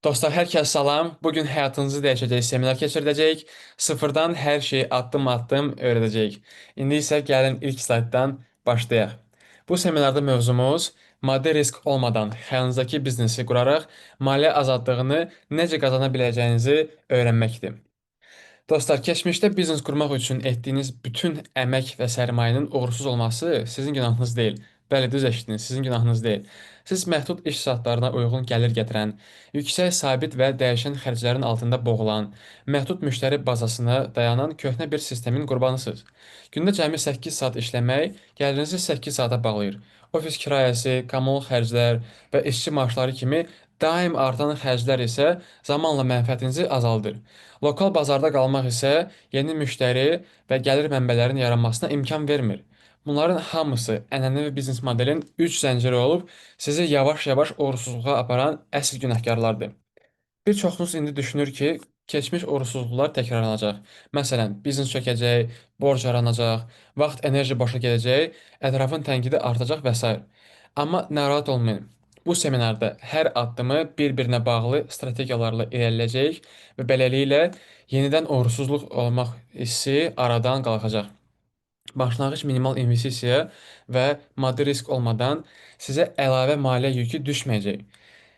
Dostlar, hər kəs salam. Bugün həyatınızı dəyişəcək seminar keçirdəcəyik. Sıfırdan hər şeyi addım-addım öyrədəcəyik. İndi isə gəlin ilk slayddan başlayaq. Bu seminarda mövzumuz maddi risk olmadan xəyalınızdakı biznesi quraraq maliyyə azadlığını necə qazana biləcəyinizi öyrənməkdir. Dostlar, keçmişdə biznes qurmaq üçün etdiyiniz bütün əmək və sərmayənin uğursuz olması sizin günahınız deyil. Bəli, düz eşitdiniz, sizin günahınız deyil. Siz məhdud iş saatlarına uyğun gəlir gətirən, yüksək sabit və dəyişən xərclərin altında boğulan, məhdud müştəri bazasına dayanan köhnə bir sistemin qurbanısınız. Gündə cəmi 8 saat işləmək gəlirinizi 8 saata bağlayır. Ofis kirayəsi, kommunal xərclər və işçi maaşları kimi daim artan xərclər isə zamanla mənfəətinizi azaldır. Lokal bazarda qalmaq isə yeni müştəri və gəlir mənbələrinin yaranmasına imkan vermir. Bunların hamısı ənənəvi biznes modelin 3 zənciri olub, sizi yavaş-yavaş uğursuzluğa aparan əsl günahkarlardır. Bir çoxunuz indi düşünür ki, keçmiş uğursuzluqlar təkrarlanacaq. Məsələn, biznes çökəcək, borc yaranacaq, vaxt, enerji boşa gedəcək, ətrafın tənqidi artacaq və s. Amma narahat olmayın. Bu seminarda hər addımı bir-birinə bağlı strategiyalarla irəliləyəcək və beləliklə yenidən uğursuzluq olmaq hissi aradan qalxacaq. Başlanğıc minimal investisiya və maddi risk olmadan sizə əlavə maliyyə yükü düşməyəcək.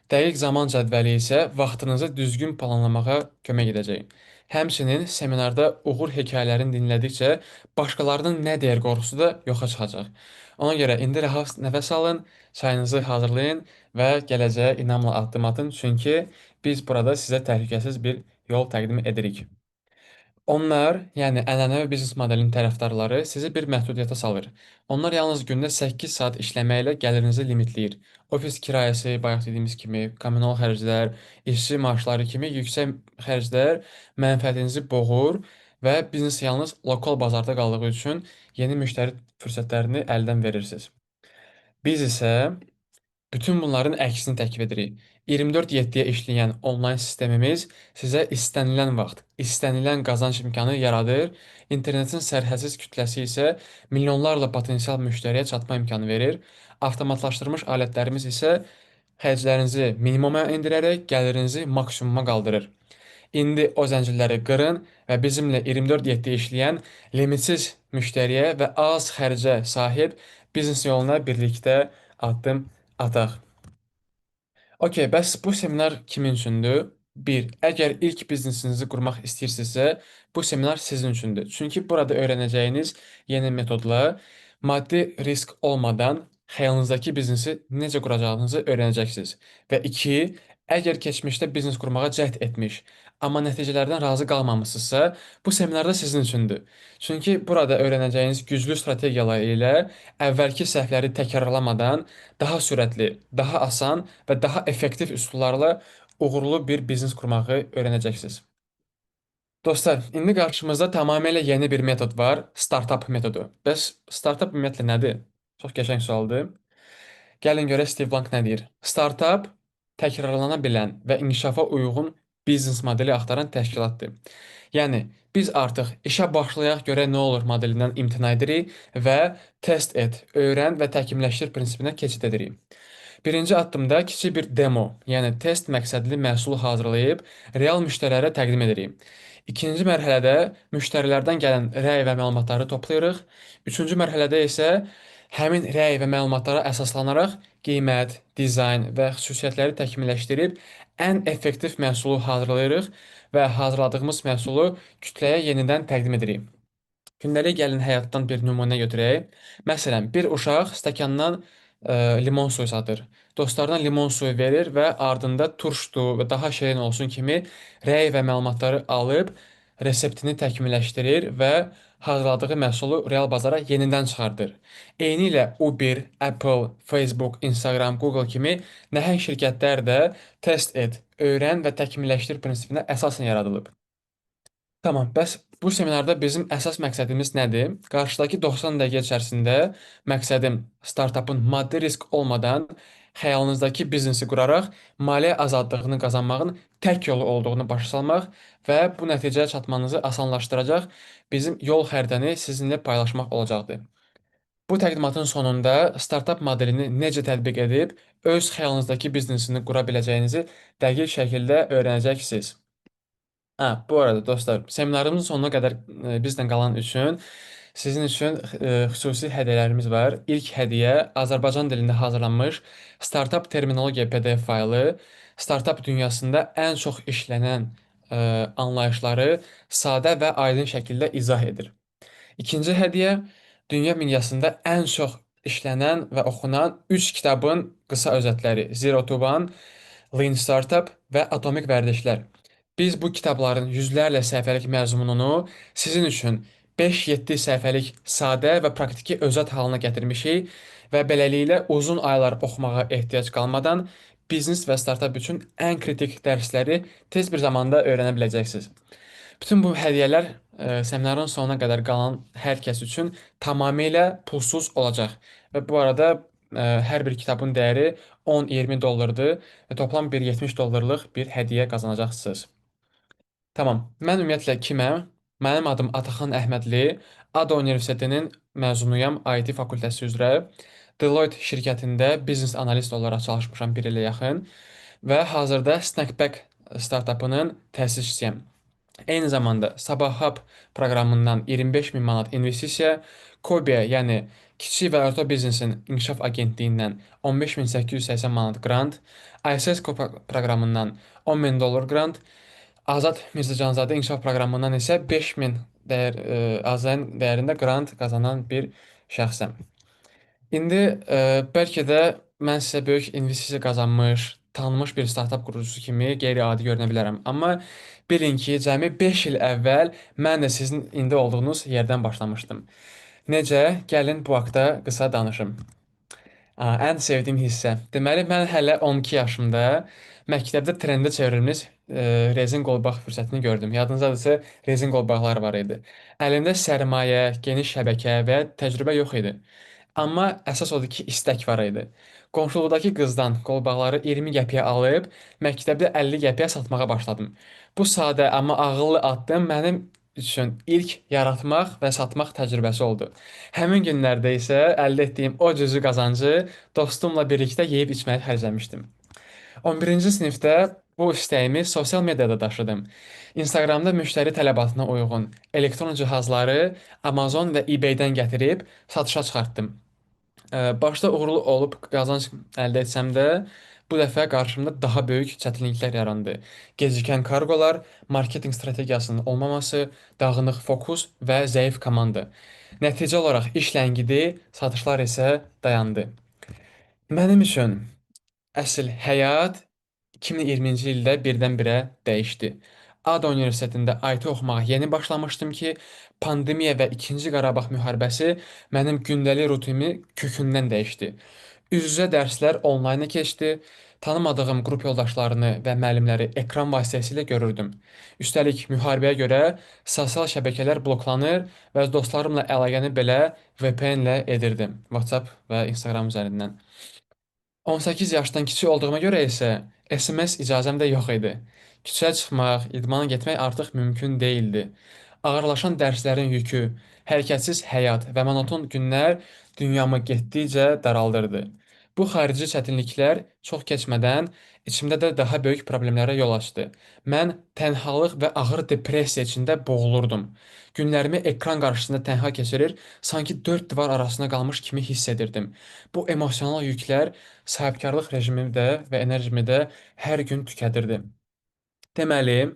Dəqiq zaman cədvəli isə vaxtınızı düzgün planlamağa kömək edəcək. Həmçinin seminarda uğur hekayələrini dinlədikcə başqalarının nə deyər qorxusu da yoxa çıxacaq. Ona görə indi rahat nəfəs alın, çayınızı hazırlayın və gələcəyə inamla addım atın, çünki biz burada sizə təhlükəsiz bir yol təqdim edirik. Onlar, yəni ənənəvi biznes modelinin tərəfdarları sizi bir məhdudiyyətə salır. Onlar yalnız gündə 8 saat işləməklə gəlirinizi limitləyir. Ofis kirayəsi, bayaq dediyimiz kimi, kommunal xərclər, işçi maaşları kimi yüksək xərclər mənfəətinizi boğur və biznes yalnız lokal bazarda qaldığı üçün yeni müştəri fürsətlərini əldən verirsiniz. Biz isə bütün bunların əksini təklif edirik. 24/7-yə işləyən onlayn sistemimiz sizə istənilən vaxt, istənilən qazanc imkanı yaradır. İnternetin sərhədsiz kütləsi isə milyonlarla potensial müştəriyə çatma imkanı verir. Avtomatlaşdırılmış alətlərimiz isə xərclərinizi minimuma endirərək gəlirinizi maksimuma qaldırır. İndi o zəncirləri qırın və bizimlə 24/7 işləyən limitsiz müştəriyə və az xərcə sahib biznes yoluna birlikdə addım ataq. Okey, bəs bu seminar kimin üçündür? Bir, əgər ilk biznesinizi qurmaq istəyirsinizsə, bu seminar sizin üçündür. Çünki burada öyrənəcəyiniz yeni metodla maddi risk olmadan xəyalınızdakı biznesi necə quracağınızı öyrənəcəksiniz. Və iki, əgər keçmişdə biznes qurmağa cəhd etmiş, amma nəticələrdən razı qalmamısınızsa, bu seminar da sizin üçündür. Çünki burada öyrənəcəyiniz güclü strategiyalar ilə əvvəlki səhvləri təkrarlamadan daha sürətli, daha asan və daha effektiv üsullarla uğurlu bir biznes qurmağı öyrənəcəksiniz. Dostlar, indi qarşımızda tamamilə yeni bir metod var, startup metodu. Bəs startup ümumiyyətlə nədir? Çox qəşəng sualdır. Gəlin görək Steve Blank nə deyir. Startup təkrarlana bilən və inkişafa uyğun biznes modeli axtaran təşkilatdır. Yəni biz artıq işə başlayaq görək nə olur modelindən imtina edirik və test et, öyrən və təkmilləşdir prinsipinə keçid edirik. Birinci addımda kiçik bir demo, yəni test məqsədli məhsulu hazırlayıb real müştərilərə təqdim edirik. İkinci mərhələdə müştərilərdən gələn rəy və məlumatları toplayırıq. Üçüncü mərhələdə isə həmin rəy və məlumatlara əsaslanaraq qiymət, dizayn və xüsusiyyətləri təkmilləşdirib ən effektiv məhsulu hazırlayırıq və hazırladığımız məhsulu kütləyə yenidən təqdim edirik. Gündəlik gəlin həyatdan bir nümunə götürək. Məsələn, bir uşaq stəkandan limon suyu satır. Dostlarına limon suyu verir və ardında turşdu və daha şirin olsun kimi rəy və məlumatları alıb reseptini təkmilləşdirir və hazırladığı məhsulu real bazara yenidən çıxardır. Eynilə Uber, Apple, Facebook, Instagram, Google kimi nəhəng şirkətlər də test et, öyrən və təkmilləşdir prinsipinə əsasən yaradılıb. Tamam, bəs bu seminarda bizim əsas məqsədimiz nədir? Qarşıdakı 90 dəqiqə içərisində məqsədim startapın maddi risk olmadan xəyalınızdakı biznesi quraraq maliyyə azadlığını qazanmağın tək yolu olduğunu başa salmaq və bu nəticəyə çatmanızı asanlaşdıracaq bizim yol xəritəni sizinlə paylaşmaq olacaqdır. Bu təqdimatın sonunda startap modelini necə tətbiq edib öz xəyalınızdakı biznesini qura biləcəyinizi dəqiq şəkildə öyrənəcəksiniz. Bu arada dostlar, seminarımızın sonuna qədər bizlə qalan üçün sizin üçün xüsusi hədiyyələrimiz var. İlk hədiyyə Azərbaycan dilində hazırlanmış startap terminologiya PDF faylı, startap dünyasında ən çox işlənən anlayışları sadə və aydın şəkildə izah edir. İkinci hədiyyə dünya miqyasında ən çox işlənən və oxunan 3 kitabın qısa özətləri: Zero to One, Lean Startup və Atomik Vərdişlər. Biz bu kitabların yüzlərlə səhifəlik məzmununu sizin üçün 5-7 səhifəlik sadə və praktiki özət halına gətirmişik və beləliklə uzun aylar oxumağa ehtiyac qalmadan biznes və startap üçün ən kritik dərsləri tez bir zamanda öyrənə biləcəksiniz. Bütün bu hədiyyələr seminarın sonuna qədər qalan hər kəs üçün tamamilə pulsuz olacaq. Və bu arada hər bir kitabın dəyəri 10-20 dollardır və toplam bir 70 dollarlıq bir hədiyyə qazanacaqsınız. Tamam. Mən ümumiyyətlə kiməm? Mənim adım Ataxan Əhmədli. ADA Universitetinin məzunuyam IT fakültəsi üzrə. Deloitte şirkətində biznes analist olaraq çalışmışam 1 ilə yaxın və hazırda Snackpack startapının təsisçisiyəm. Eyni zamanda Sabah Hub proqramından 25 min manat investisiya, Kobe, yəni kiçik və orta biznesin inkişaf agentliyindən 15.880 manat qrant, ISS proqramından 10 min dollar qrant, Azad Mirzəcanzadə inkişaf proqramından isə 5000 AZN dəyərində qrant qazanan bir şəxsəm. İndi bəlkə də mən sizə böyük investisiya qazanmış, tanınmış bir startap qurucusu kimi qeyri-adi görünə bilərəm. Amma bilin ki, cəmi 5 il əvvəl mən də sizin indi olduğunuz yerdən başlamışdım. Necə? Gəlin bu haqda qısa danışım. Ən sevdiyim hissə. Deməli, mən hələ 12 yaşımda məktəbdə trendə çevrilmiş rezin qolbaq fürsətini gördüm. Yadınızdadırsa, rezin qolbaqlar var idi. Əlimdə sərmayə, geniş şəbəkə və təcrübə yox idi. Amma əsas odur ki, istək var idi. Qonşuluqdakı qızdan qolbaqları 20 qəpiyə alıb, məktəbdə 50 qəpiyə satmağa başladım. Bu sadə, amma ağıllı addım mənim üçün ilk yaratmaq və satmaq təcrübəsi oldu. Həmin günlərdə isə əldə etdiyim o cüzi qazancı dostumla birlikdə yeyib içməyə xərcləmişdim. 11-ci sinifdə bu istəyimi sosial mediada daşıdım. Instagramda müştəri tələbatına uyğun elektron cihazları Amazon və eBay-dən gətirib satışa çıxartdım. Başda uğurlu olub qazanc əldə etsəm də, bu dəfə qarşımda daha böyük çətinliklər yarandı. Gecikən karqolar, marketinq strategiyasının olmaması, dağınıq fokus və zəif komanda. Nəticə olaraq iş ləngidi, satışlar isə dayandı. Mənim üçün əsl həyat 2020-ci ildə birdən-birə dəyişdi. ADA Universitetində IT oxumağa yeni başlamışdım ki, pandemiya və 2-ci Qarabağ müharibəsi mənim gündəlik rutinimi kökündən dəyişdi. Üz-üzə dərslər onlayna keçdi, tanımadığım qrup yoldaşlarını və müəllimləri ekran vasitəsilə görürdüm. Üstəlik müharibəyə görə sosial şəbəkələr bloklanır və dostlarımla əlaqəni belə VPN-lə edirdim, WhatsApp və Instagram üzərindən. 18 yaşdan kiçik olduğuma görə isə SMS icazəm də yox idi. Küçəyə çıxmaq, idmana getmək artıq mümkün değildi. Ağırlaşan dərslərin yükü, hərəkətsiz həyat və monoton günlər dünyamı getdikcə daraldırdı. Bu xarici çətinliklər çox keçmədən içimdə də daha böyük problemlərə yol açdı. Mən tənhalıq və ağır depressiya içində boğulurdum. Günlərimi ekran qarşısında tənha keçirir, sanki dörd divar arasında qalmış kimi hiss edirdim. Bu emosional yüklər sahibkarlıq rejimimi də və enerjimi də hər gün tükədirdi. Deməli,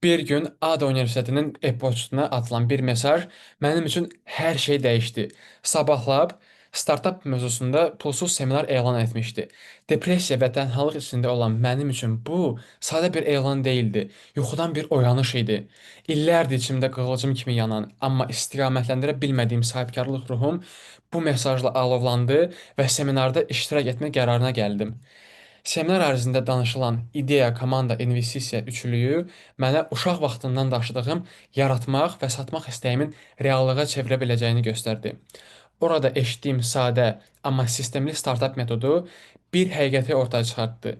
bir gün ADA Universitetinin e-postuna atılan bir mesaj mənim üçün hər şey dəyişdi. Sabahlab startap mövzusunda pulsuz seminar elan etmişdi. Depressiya və tənhalıq içində olan mənim üçün bu sadə bir elan değildi. Yuxudan bir oyanış idi. İllərdir içimdə qığılcım kimi yanan, amma istiqamətləndirə bilmədiyim sahibkarlıq ruhum bu mesajla alovlandı və seminarda iştirak etmə qərarına gəldim. Seminar ərzində danışılan ideya, komanda, investisiya üçlüyü mənə uşaq vaxtından daşıdığım yaratmaq və satmaq istəyimin reallığa çevirə biləcəyini göstərdi. Orada eşitdiyim sadə, amma sistemli startap metodu bir həqiqəti ortaya çıxartdı.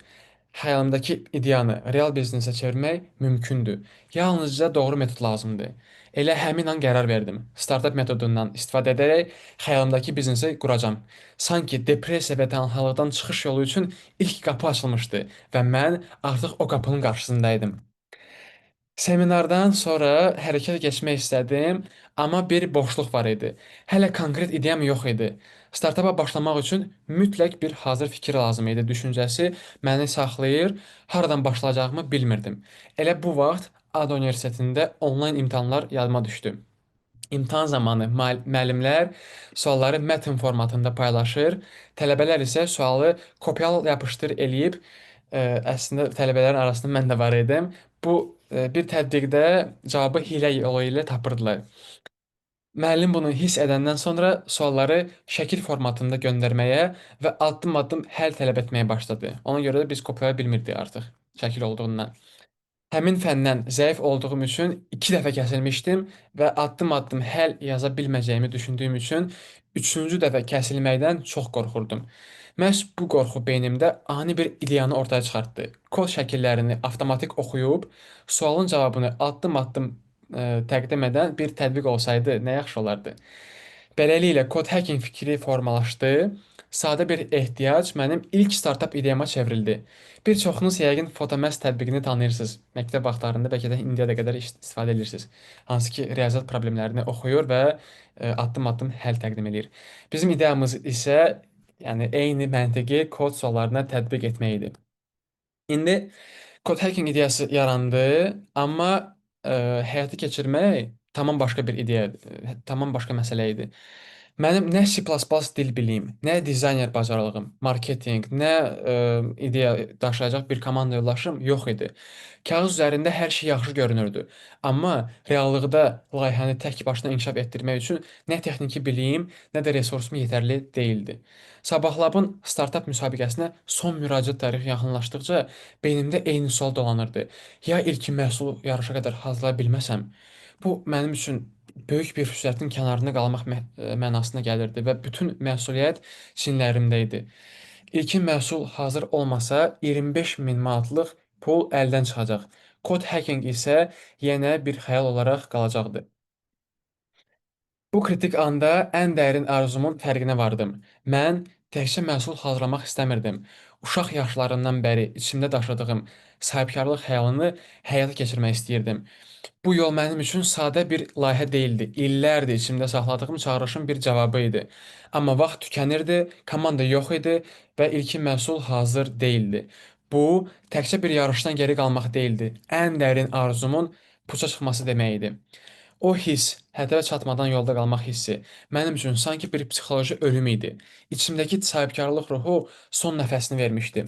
Xəyalımdakı ideyanı real biznesə çevirmək mümkündür. Yalnızca doğru metod lazımdır. Elə həmin an qərar verdim. Startup metodundan istifadə edərək xəyalımdakı biznesi quracağam. Sanki depressiya və tənhalıqdan çıxış yolu üçün ilk qapı açılmışdı və mən artıq o qapının qarşısındaydım. Seminardan sonra hərəkətə keçmək istədim, amma bir boşluq var idi. Hələ konkret ideyam yox idi. Startapa başlamaq üçün mütləq bir hazır fikir lazım idi düşüncəsi məni saxlayır, haradan başlayacağımı bilmirdim. Elə bu vaxt ADA Universitetində onlayn imtahanlar yadıma düşdü. İmtahan zamanı müəllimlər sualları mətn formatında paylaşır, tələbələr isə sualı kopyal yapışdır eləyib, əslində tələbələrin arasında mən də var idim. Bu bir tətbiqdə cavabı hiylə yolu ilə tapırdılar. Müəllim bunu hiss edəndən sonra sualları şəkil formatında göndərməyə və addım-addım həll tələb etməyə başladı. Ona görə də biz kopyalaya bilmirdik artıq şəkil olduğundan. Həmin fəndən zəif olduğum üçün 2 dəfə kəsilmişdim və addım-addım həll yaza bilməyəcəyimi düşündüyüm üçün üçüncü dəfə kəsilməkdən çox qorxurdum. Məhz bu qorxu beynimdə ani bir ideyanı ortaya çıxartdı. Kod şəkillərini avtomatik oxuyub, sualın cavabını addım-addım təqdim edən bir tətbiq olsaydı nə yaxşı olardı. Beləliklə, kod hacking fikri formalaşdı. Sadə bir ehtiyac mənim ilk startap ideyama çevrildi. Bir çoxunuz yəqin Photomask tətbiqini tanıyırsınız. Məktəb vaxtlarında bəlkə də indiyə də qədər istifadə edirsiniz. Hansı ki, riyaziyyat problemlərini oxuyur və addım-addım həll təqdim edir. Bizim ideyamız isə yəni eyni məntiqi kod suallarına tətbiq etmək idi. İndi kod hacking ideyası yarandı, amma həyata keçirmək tamam başqa bir ideya, tamam başqa məsələ idi. Mənim nə C++ dil biliyim, nə dizayner bacarığım, marketinq, nə ideya daşıyacaq bir komanda yoldaşım yox idi. Kağız üzərində hər şey yaxşı görünürdü, amma reallıqda layihəni tək başına inkişaf etdirmək üçün nə texniki biliyim, nə də resursum yetərli deyildi. Sabahlabın startap müsabiqəsinə son müraciət tarixi yaxınlaşdıqca beynimdə eyni sual dolanırdı. Ya ilkin məhsulu yarışa qədər hazırlaya bilməsəm, bu mənim üçün böyük bir füsunkətin kənarında qalmaq mənasına gəlirdi və bütün məsuliyyət çinlərimdə idi. İlkin məhsul hazır olmasa 25 min manatlıq pul əldən çıxacaq. Kod hacking isə yenə bir xəyal olaraq qalacaqdı. Bu kritik anda ən dərin arzumun fərqinə vardım. Mən təkcə məhsul hazırlamaq istəmirdim. Uşaq yaşlarından bəri içimdə daşıdığım sahibkarlıq xəyalını həyata keçirmək istəyirdim. Bu yol mənim üçün sadə bir layihə deyildi. İllərdir içimdə saxladığım çağrışım bir cavabı idi. Amma vaxt tükənirdi, komanda yox idi və ilkin məhsul hazır değildi. Bu təkcə bir yarışdan geri qalmaq deyildi. Ən dərin arzumun puça çıxması demək idi. O hiss, hədəfə çatmadan yolda qalmaq hissi mənim üçün sanki bir psixoloji ölüm idi. İçimdəki sahibkarlıq ruhu son nəfəsini vermişdi.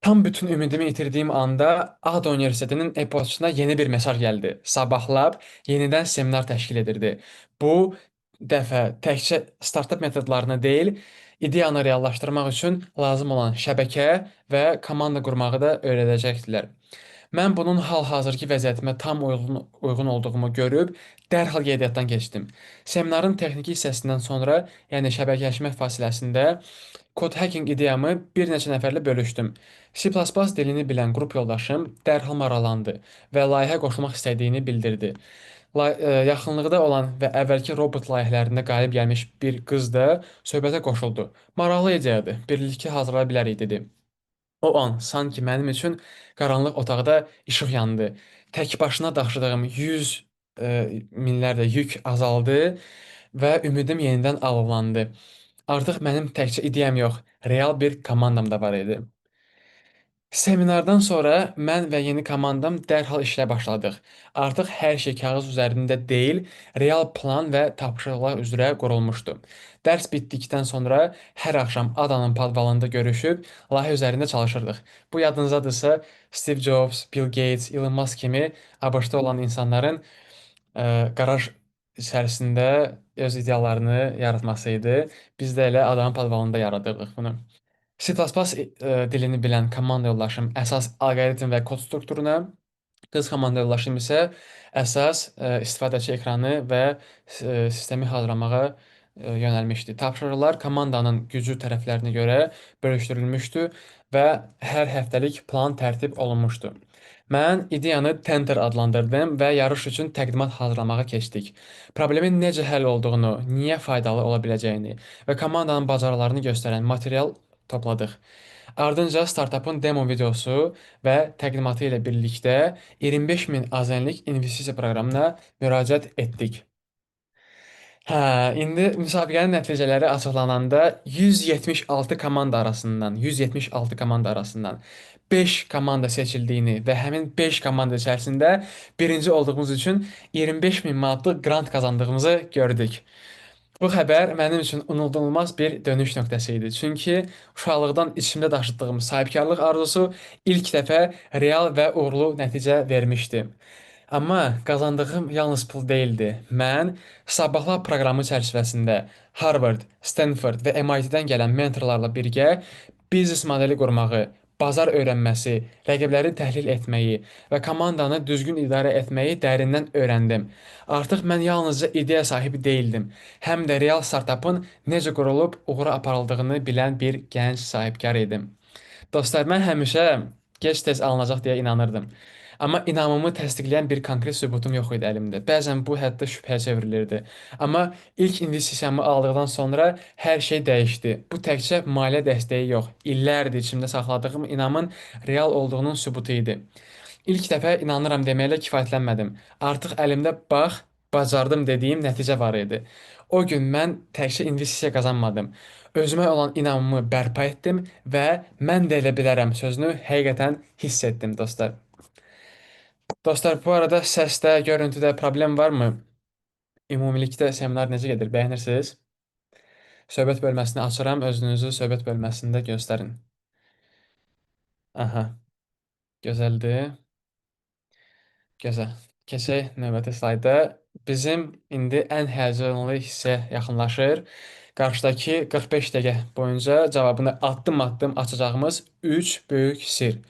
Tam bütün ümidimi itirdiyim anda Ağda Universitetinin e-postasına yeni bir mesaj gəldi. Sabahlab yenidən seminar təşkil edirdi. Bu dəfə təkcə startap metodlarını deyil, ideyanı reallaşdırmaq üçün lazım olan şəbəkə və komanda qurmağı da öyrədəcəkdilər. Mən bunun hal-hazırki vəziyyətimə tam uyğun olduğumu görüb dərhal qeydiyyatdan keçdim. Seminarın texniki hissəsindən sonra, yəni şəbəkələşmə fasiləsində kod hacking ideyamı bir neçə nəfərlə bölüşdüm. C++ dilini bilən qrup yoldaşım dərhal maraqlandı və layihə qoşulmaq istədiyini bildirdi. Yaxınlıqda olan və əvvəlki robot layihələrində qalib gəlmiş bir qız da söhbətə qoşuldu. Maraqlı ideyadır, birlikdə hazırlaya bilərik dedi. O an sanki mənim üçün qaranlıq otaqda işıq yandı. Tək başına daşıdığım 100 minlərlə yük azaldı və ümidim yenidən alovlandı. Artıq mənim təkcə ideyam yox, real bir komandam da var idi. Seminardan sonra mən və yeni komandam dərhal işlə başladıq. Artıq hər şey kağız üzərində deyil, real plan və tapşırıqlar üzrə qurulmuşdu. Dərs bitdikdən sonra hər axşam Adanın podvalında görüşüb layihə üzərində çalışırdıq. Bu yadınızdadırsa, Steve Jobs, Bill Gates, Elon Musk kimi ABŞ-da olan insanların qaraj içərisində öz ideyalarını yaratması idi. Biz də elə Adanın podvalında yaradırdıq bunu. C++ dilini bilən komanda yoldaşım əsas alqoritm və kod strukturuna, qız komanda yoldaşım isə əsas istifadəçi ekranı və sistemi hazırlamağa yönəlmişdi. Tapşırıqlar komandanın gücü tərəflərinə görə bölüşdürülmüşdü və hər həftəlik plan tərtib olunmuşdu. Mən ideyanı tender adlandırdım və yarış üçün təqdimat hazırlamağa keçdik. Problemin necə həll olduğunu, niyə faydalı ola biləcəyini və komandanın bacarıqlarını göstərən material topladıq. Ardınca startapın demo videosu və təqdimatı ilə birlikdə 25 min AZN-lik investisiya proqramına müraciət etdik. Hə, indi müsabiqənin nəticələri açıqlananda 176 komanda arasından 5 komanda seçildiyini və həmin 5 komanda içərisində birinci olduğumuz üçün 25 min manatlıq grant qazandığımızı gördük. Bu xəbər mənim üçün unudulmaz bir dönüş nöqtəsi idi. Çünki uşaqlıqdan içimdə daşıdığım sahibkarlıq arzusu ilk dəfə real və uğurlu nəticə vermişdi. Amma qazandığım yalnız pul deyildi. Mən sabahlar proqramı çərçivəsində Harvard, Stanford və MIT-dən gələn mentorlarla birgə biznes modeli qurmağı, bazar öyrənməsi, rəqibləri təhlil etməyi və komandanı düzgün idarə etməyi dərindən öyrəndim. Artıq mən yalnızca ideya sahibi deyildim, həm də real startapın necə qurulub uğura aparıldığını bilən bir gənc sahibkar idim. Dostlar, mən həmişə gec-tez alınacaq deyə inanırdım. Amma inamımı təsdiqləyən bir konkret sübutum yox idi əlimdə. Bəzən bu hətta şübhəyə çevrilirdi. Amma ilk investisiyamı aldıqdan sonra hər şey dəyişdi. Bu təkcə maliyyə dəstəyi yox, illərdir içimdə saxladığım inamın real olduğunun sübutu idi. İlk dəfə inanıram deməklə kifayətlənmədim. Artıq əlimdə bax, bacardım dediyim nəticə var idi. O gün mən təkcə investisiya qazanmadım. Özümə olan inamımı bərpa etdim və mən də elə bilərəm sözünü həqiqətən hiss etdim, dostlar. Dostlar, bu arada səsdə, görüntüdə problem varmı? Ümumilikdə seminar necə gedir? Bəyənirsiniz? Söhbət bölməsini açıram, özünüzü söhbət bölməsində göstərin. Aha, gözəldir. Gözəl. Keçək növbəti slayda. Bizim indi ən həyəcanlı hissə yaxınlaşır. Qarşıdakı 45 dəqiqə boyunca cavabını addım-addım açacağımız 3 böyük sir.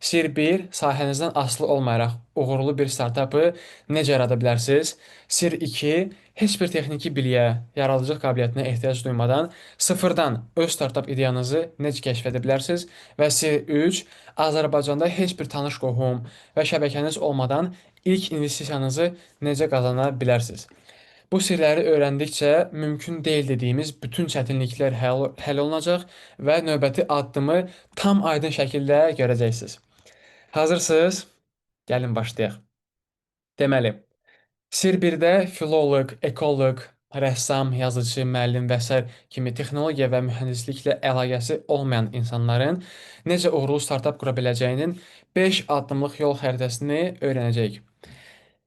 Sir 1, sahənizdən asılı olmayaraq uğurlu bir startapı necə yarada bilərsiniz? Sir 2, heç bir texniki biliyə, yaradıcılıq qabiliyyətinə ehtiyac duymadan sıfırdan öz startap ideyanızı necə kəşf edə bilərsiniz? Və Sir 3, Azərbaycanda heç bir tanış qohum və şəbəkəniz olmadan ilk investisiyanızı necə qazana bilərsiniz? Bu sirləri öyrəndikcə mümkün deyil dediyimiz bütün çətinliklər həll olunacaq və növbəti addımı tam aydın şəkildə görəcəksiniz. Hazırsınız? Gəlin başlayaq. Deməli, Sir 1-də filoloq, ekoloq, rəssam, yazıcı, müəllim və sair kimi texnologiya və mühəndisliklə əlaqəsi olmayan insanların necə uğurlu startap qura biləcəyinin 5 addımlıq yol xəritəsini öyrənəcəyik.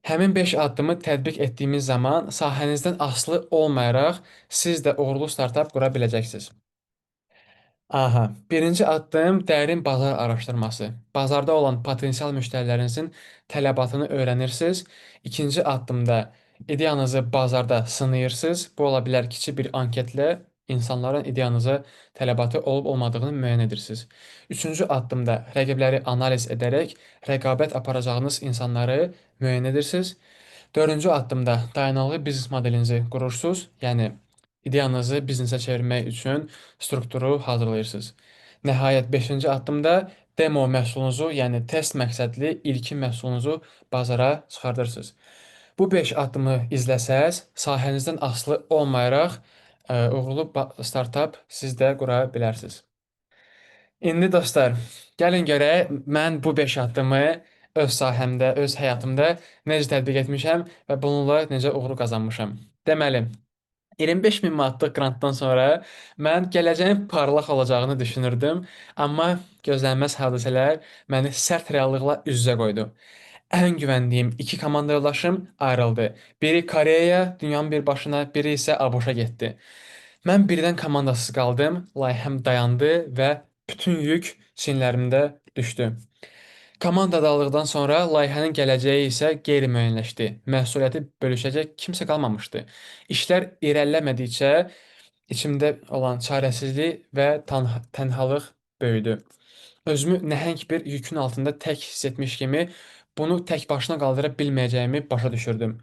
Həmin 5 addımı tətbiq etdiyimiz zaman sahənizdən asılı olmayaraq siz də uğurlu startap qura biləcəksiniz. Aha, birinci addım dərin bazar araşdırması. Bazarda olan potensial müştərilərinizin tələbatını öyrənirsiniz. İkinci addımda ideyanızı bazarda sınayırsınız. Bu ola bilər kiçik bir anketlə insanların ideyanıza tələbatı olub-olmadığını müəyyən edirsiniz. Üçüncü addımda rəqibləri analiz edərək rəqabət aparacağınız insanları müəyyən edirsiniz. Dördüncü addımda dayanıqlı biznes modelinizi qurursunuz. Yəni ideyanızı biznesə çevirmək üçün strukturu hazırlayırsınız. Nəhayət 5-ci addımda demo məhsulunuzu, yəni test məqsədli ilkin məhsulunuzu bazara çıxardırsınız. Bu 5 addımı izləsəz, sahənizdən asılı olmayaraq uğurlu startap siz də qura bilərsiniz. İndi dostlar, gəlin görək mən bu 5 addımı öz sahəmdə, öz həyatımda necə tətbiq etmişəm və bununla necə uğur qazanmışam. Deməli, 25 min manatlıq qrantdan sonra mən gələcəyin parlaq olacağını düşünürdüm, amma gözlənməz hadisələr məni sərt reallıqla üz-üzə qoydu. Ən güvəndiyim iki komanda yoldaşım ayrıldı. Biri Koreyaya, dünyanın bir başına, biri isə ABŞ-a getdi. Mən birdən komandasız qaldım, layihəm dayandı və bütün yük çiyinlərimdə düşdü. Komanda dağıldıqdan sonra layihənin gələcəyi isə qeyri-müəyyənləşdi. Məsuliyyəti bölüşəcək kimsə qalmamışdı. İşlər irəliləmədikcə içimdə olan çarəsizlik və tənhalıq böyüdü. Özümü nəhəng bir yükün altında tək hiss etmiş kimi bunu tək başına qaldıra bilməyəcəyimi başa düşürdüm.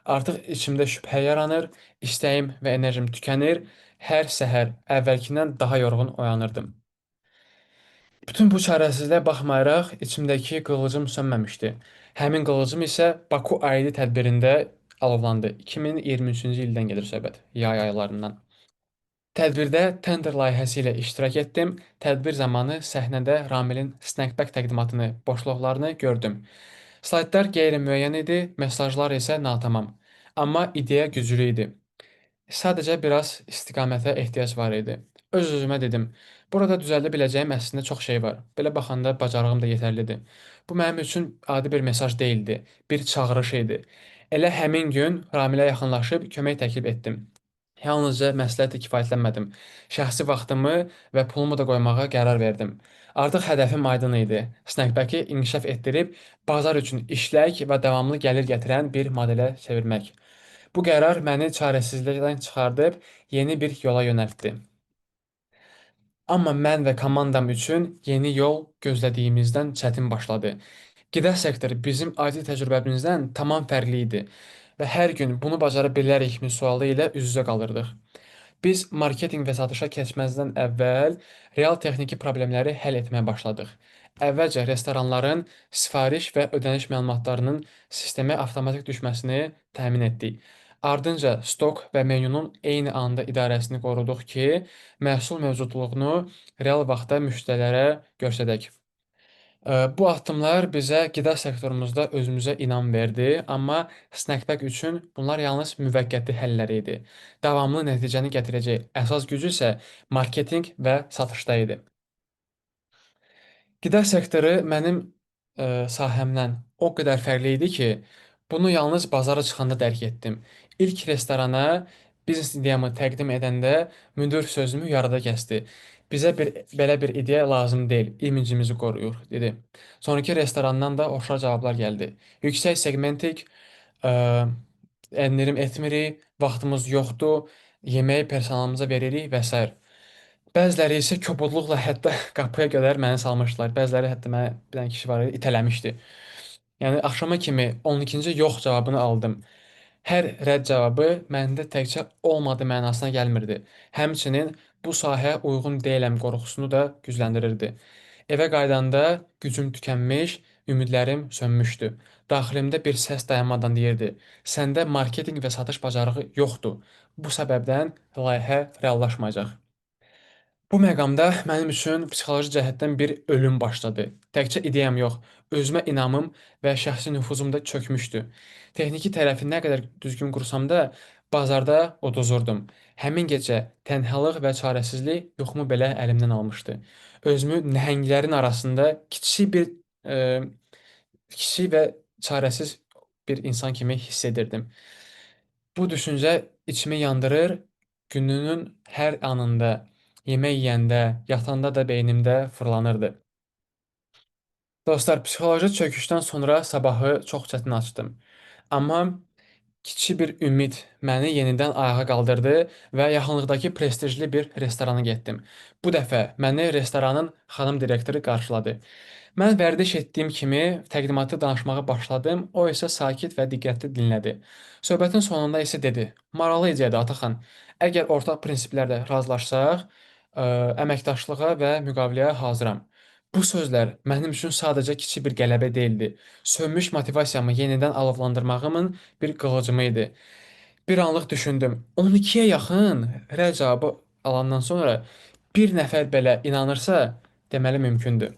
Artıq içimdə şübhə yaranır, istəyim və enerjim tükənir, hər səhər əvvəlkindən daha yorğun oyanırdım. Bütün bu çarəsizliyə baxmayaraq içimdəki qığılcım sönməmişdi. Həmin qığılcım isə Baku Aydı tədbirində alovlandı. 2023-cü ildən gedir söhbət, yay aylarından. Tədbirdə tender layihəsi ilə iştirak etdim. Tədbir zamanı səhnədə Ramilin Snackback təqdimatını, boşluqlarını gördüm. Slaytlar qeyri-müəyyən idi, mesajlar isə natamam. Amma ideya güclü idi. Sadəcə biraz istiqamətə ehtiyac var idi. Öz-özümə dedim, burada düzəldə biləcəyim əslində çox şey var. Belə baxanda bacarığım da yetərlidir. Bu mənim üçün adi bir mesaj deyildi, bir çağırış idi. Elə həmin gün Ramilə yaxınlaşıb kömək təklif etdim. Yalnızca məsləhətlə kifayətlənmədim. Şəxsi vaxtımı və pulumu da qoymağa qərar verdim. Artıq hədəfim aydın idi. Snackback-i inkişaf etdirib bazar üçün işlək və davamlı gəlir gətirən bir modelə çevirmək. Bu qərar məni çarəsizlikdən çıxardıb yeni bir yola yönəltdi. Amma mən və komandam üçün yeni yol gözlədiyimizdən çətin başladı. Qida sektoru bizim IT təcrübəmizdən tamam fərqli idi və hər gün bunu bacara bilərikmi sualı ilə üz-üzə qalırdıq. Biz marketinq və satışa keçməzdən əvvəl real texniki problemləri həll etməyə başladıq. Əvvəlcə restoranların sifariş və ödəniş məlumatlarının sistemə avtomatik düşməsini təmin etdik. Ardınca stok və menyunun eyni anda idarəsini qoruduq ki, məhsul mövcudluğunu real vaxtda müştərilərə göstərək. Bu addımlar bizə qida sektorumuzda özümüzə inam verdi, amma Snackback üçün bunlar yalnız müvəqqəti həllər idi. Davamlı nəticəni gətirəcək əsas gücü isə marketinq və satışda idi. Qida sektoru mənim sahəmdən o qədər fərqli idi ki, bunu yalnız bazara çıxanda dərk etdim. İlk restorana biznes ideyamı təqdim edəndə müdir sözümü yarıda kəsdi. Bizə belə bir ideya lazım deyil, imicimizi qoruyur, dedi. Sonraki restorandan da oxşar cavablar gəldi. Yüksək segmentik, ə, endirim etmirik, vaxtımız yoxdur, yeməyi personalımıza veririk və s. Bəziləri isə kobudluqla hətta qapıya qədər məni salmışdılar. Bəziləri hətta mənə bir dənə kişi var idi, itələmişdi. Yəni axşama kimi 12-ci yox cavabını aldım. Hər rədd cavabı məndə təkcə olmadı mənasına gəlmirdi. Həmçinin bu sahəyə uyğun deyiləm qorxusunu da gücləndirirdi. Evə qayıdanda gücüm tükənmiş, ümidlərim sönmüşdü. Daxilimdə bir səs dayanmadan deyirdi: "Səndə marketinq və satış bacarığı yoxdur. Bu səbəbdən layihə reallaşmayacaq." Bu məqamda mənim üçün psixoloji cəhətdən bir ölüm başladı. Təkcə ideyam yox, özümə inamım və şəxsi nüfuzum da çökmüşdü. Texniki tərəfi nə qədər düzgün qursam da, bazarda uduzurdum. Həmin gecə tənhalıq və çarəsizlik yuxumu belə əlimdən almışdı. Özümü nəhənglərin arasında kiçik və çarəsiz bir insan kimi hiss edirdim. Bu düşüncə içimi yandırır, gününün hər anında, yemək yeyəndə, yatanda da beynimdə fırlanırdı. Dostlar, psixoloji çöküşdən sonra sabahı çox çətin açdım. Amma kiçik bir ümid məni yenidən ayağa qaldırdı və yaxınlıqdakı prestijli bir restorana getdim. Bu dəfə məni restoranın xanım direktoru qarşıladı. Mən vərdiş etdiyim kimi təqdimatı danışmağa başladım, o isə sakit və diqqətli dinlədi. Söhbətin sonunda isə dedi: "Maraqlı ideyadır Ataxan. Əgər ortaq prinsiplərdə razılaşsaq, əməkdaşlığa və müqaviləyə hazıram." Bu sözlər mənim üçün sadəcə kiçik bir qələbə deyildi. Sönmüş motivasiyamı yenidən alovlandırmağımın bir qığılcımı idi. Bir anlıq düşündüm. 12-yə yaxın rədd cavabı alandan sonra bir nəfər belə inanırsa, deməli mümkündür.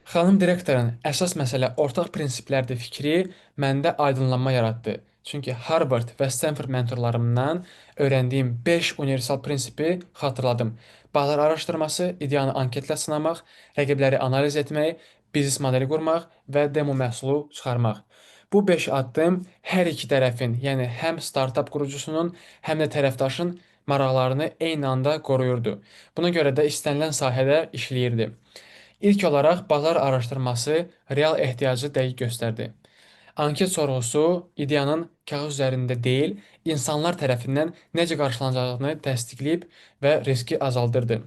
Xanım direktorun əsas məsələ ortaq prinsiplərdir fikri məndə aydınlanma yaratdı. Çünki Harvard və Stanford mentorlarımdan öyrəndiyim 5 universal prinsipi xatırladım. Bazar araşdırması, ideyanı anketlə sınamaq, rəqibləri analiz etmək, biznes modeli qurmaq və demo məhsulu çıxarmaq. Bu 5 addım hər iki tərəfin, yəni həm startap qurucusunun, həm də tərəfdaşın maraqlarını eyni anda qoruyurdu. Buna görə də istənilən sahədə işləyirdi. İlk olaraq bazar araşdırması real ehtiyacı dəqiq göstərdi. Anket sorğusu ideyanın kağız üzərində deyil, insanlar tərəfindən necə qarşılanacağını təsdiqləyib və riski azaldırdı.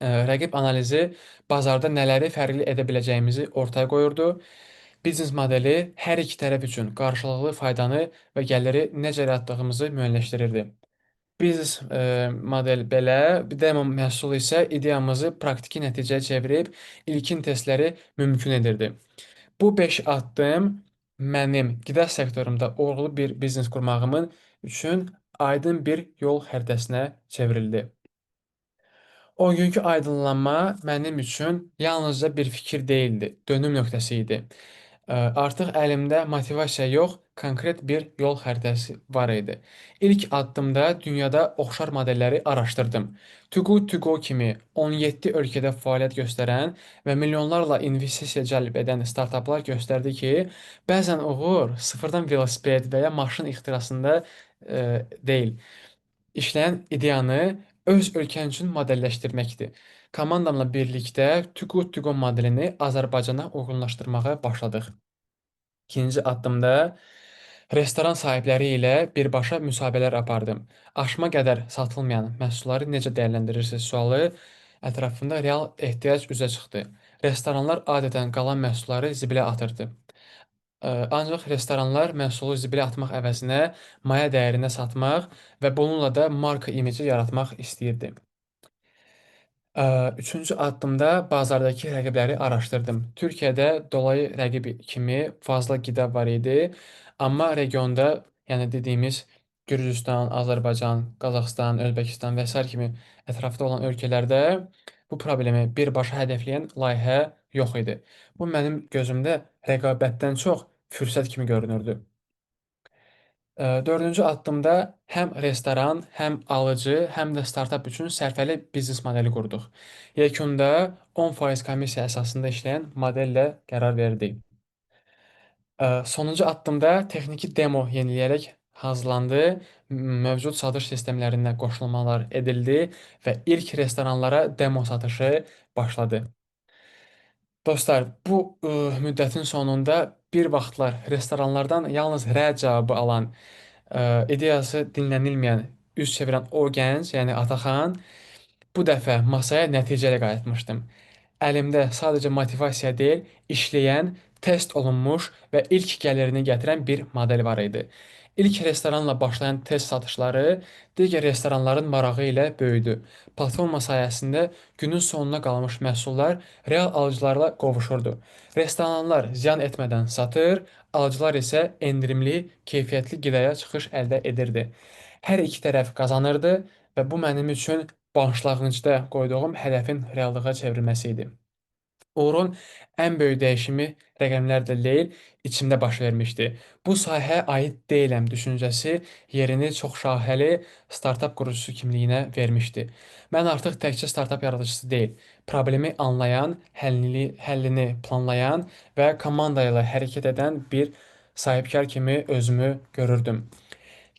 Rəqib analizi bazarda nələri fərqli edə biləcəyimizi ortaya qoyurdu. Biznes modeli hər iki tərəf üçün qarşılıqlı faydanı və gəliri necə yaratdığımızı müəyyənləşdirirdi. Biznes model belə, bir demo məhsulu isə ideyamızı praktiki nəticəyə çevirib ilkin testləri mümkün edirdi. Bu 5 addım mənim qida sektorunda uğurlu bir biznes qurmağımın üçün aydın bir yol xəritəsinə çevrildi. O günkü aydınlanma mənim üçün yalnızca bir fikir deyildi, dönüm nöqtəsi idi. Artıq əlimdə motivasiya yox, konkret bir yol xəritəsi var idi. İlk addımda dünyada oxşar modelləri araşdırdım. Too Good To Go kimi 17 ölkədə fəaliyyət göstərən və milyonlarla investisiya cəlb edən startaplar göstərdi ki, bəzən uğur sıfırdan velosiped və ya maşın ixtirasında deyil, işləyən ideyanı öz ölkən üçün modelləşdirməkdir. Komandamla birlikdə Too Good To Go modelini Azərbaycana uyğunlaşdırmağa başladıq. İkinci addımda restoran sahibləri ilə birbaşa müsahibələr apardım. Aşma qədər satılmayan məhsulları necə dəyərləndirirsiniz sualı ətrafında real ehtiyac üzə çıxdı. Restoranlar adətən qalan məhsulları zibilə atırdı. Ancaq restoranlar məhsulu zibilə atmaq əvəzinə maya dəyərinə satmaq və bununla da marka imici yaratmaq istəyirdi. Üçüncü addımda bazardakı rəqibləri araşdırdım. Türkiyədə dolayı rəqib kimi fazla qida var idi, amma regionda, yəni dediyimiz Gürcüstan, Azərbaycan, Qazaxıstan, Özbəkistan və sair kimi ətrafda olan ölkələrdə bu problemi birbaşa hədəfləyən layihə yox idi. Bu mənim gözümdə rəqabətdən çox fürsət kimi görünürdü. Dördüncü addımda həm restoran, həm alıcı, həm də startap üçün sərfəli biznes modeli qurduq. Yekunda 10% komissiya əsasında işləyən modellə qərar verdik. Sonuncu addımda texniki demo yeniləyərək hazırlandı, mövcud satış sistemlərinə qoşulmalar edildi və ilk restoranlara demo satışı başladı. Dostlar, bu müddətin sonunda bir vaxtlar restoranlardan yalnız rədd cavabı alan, ideyası dinlənilməyən, üz çevirən o gənc, yəni Ataxan, bu dəfə masaya nəticə ilə qayıtmışdım. Əlimdə sadəcə motivasiya deyil, işləyən, test olunmuş və ilk gəlirini gətirən bir model var idi. İlk restoranla başlayan test satışları digər restoranların marağı ilə böyüdü. Platforma sayəsində günün sonuna qalmış məhsullar real alıcılarla qovuşurdu. Restoranlar ziyan etmədən satır, alıcılar isə endirimli, keyfiyyətli qidaya çıxış əldə edirdi. Hər iki tərəf qazanırdı və bu mənim üçün başlanğıcda qoyduğum hədəfin reallığa çevrilməsi idi. Uğurun ən böyük dəyişimi rəqəmlərlə deyil, içimdə baş vermişdi. Bu sahəyə aid deyiləm düşüncəsi yerini çoxşaxəli startap qurucusu kimliyinə vermişdi. Mən artıq təkcə startap yaradıcısı deyil, problemi anlayan, həllini planlayan və komanda ilə hərəkət edən bir sahibkar kimi özümü görürdüm.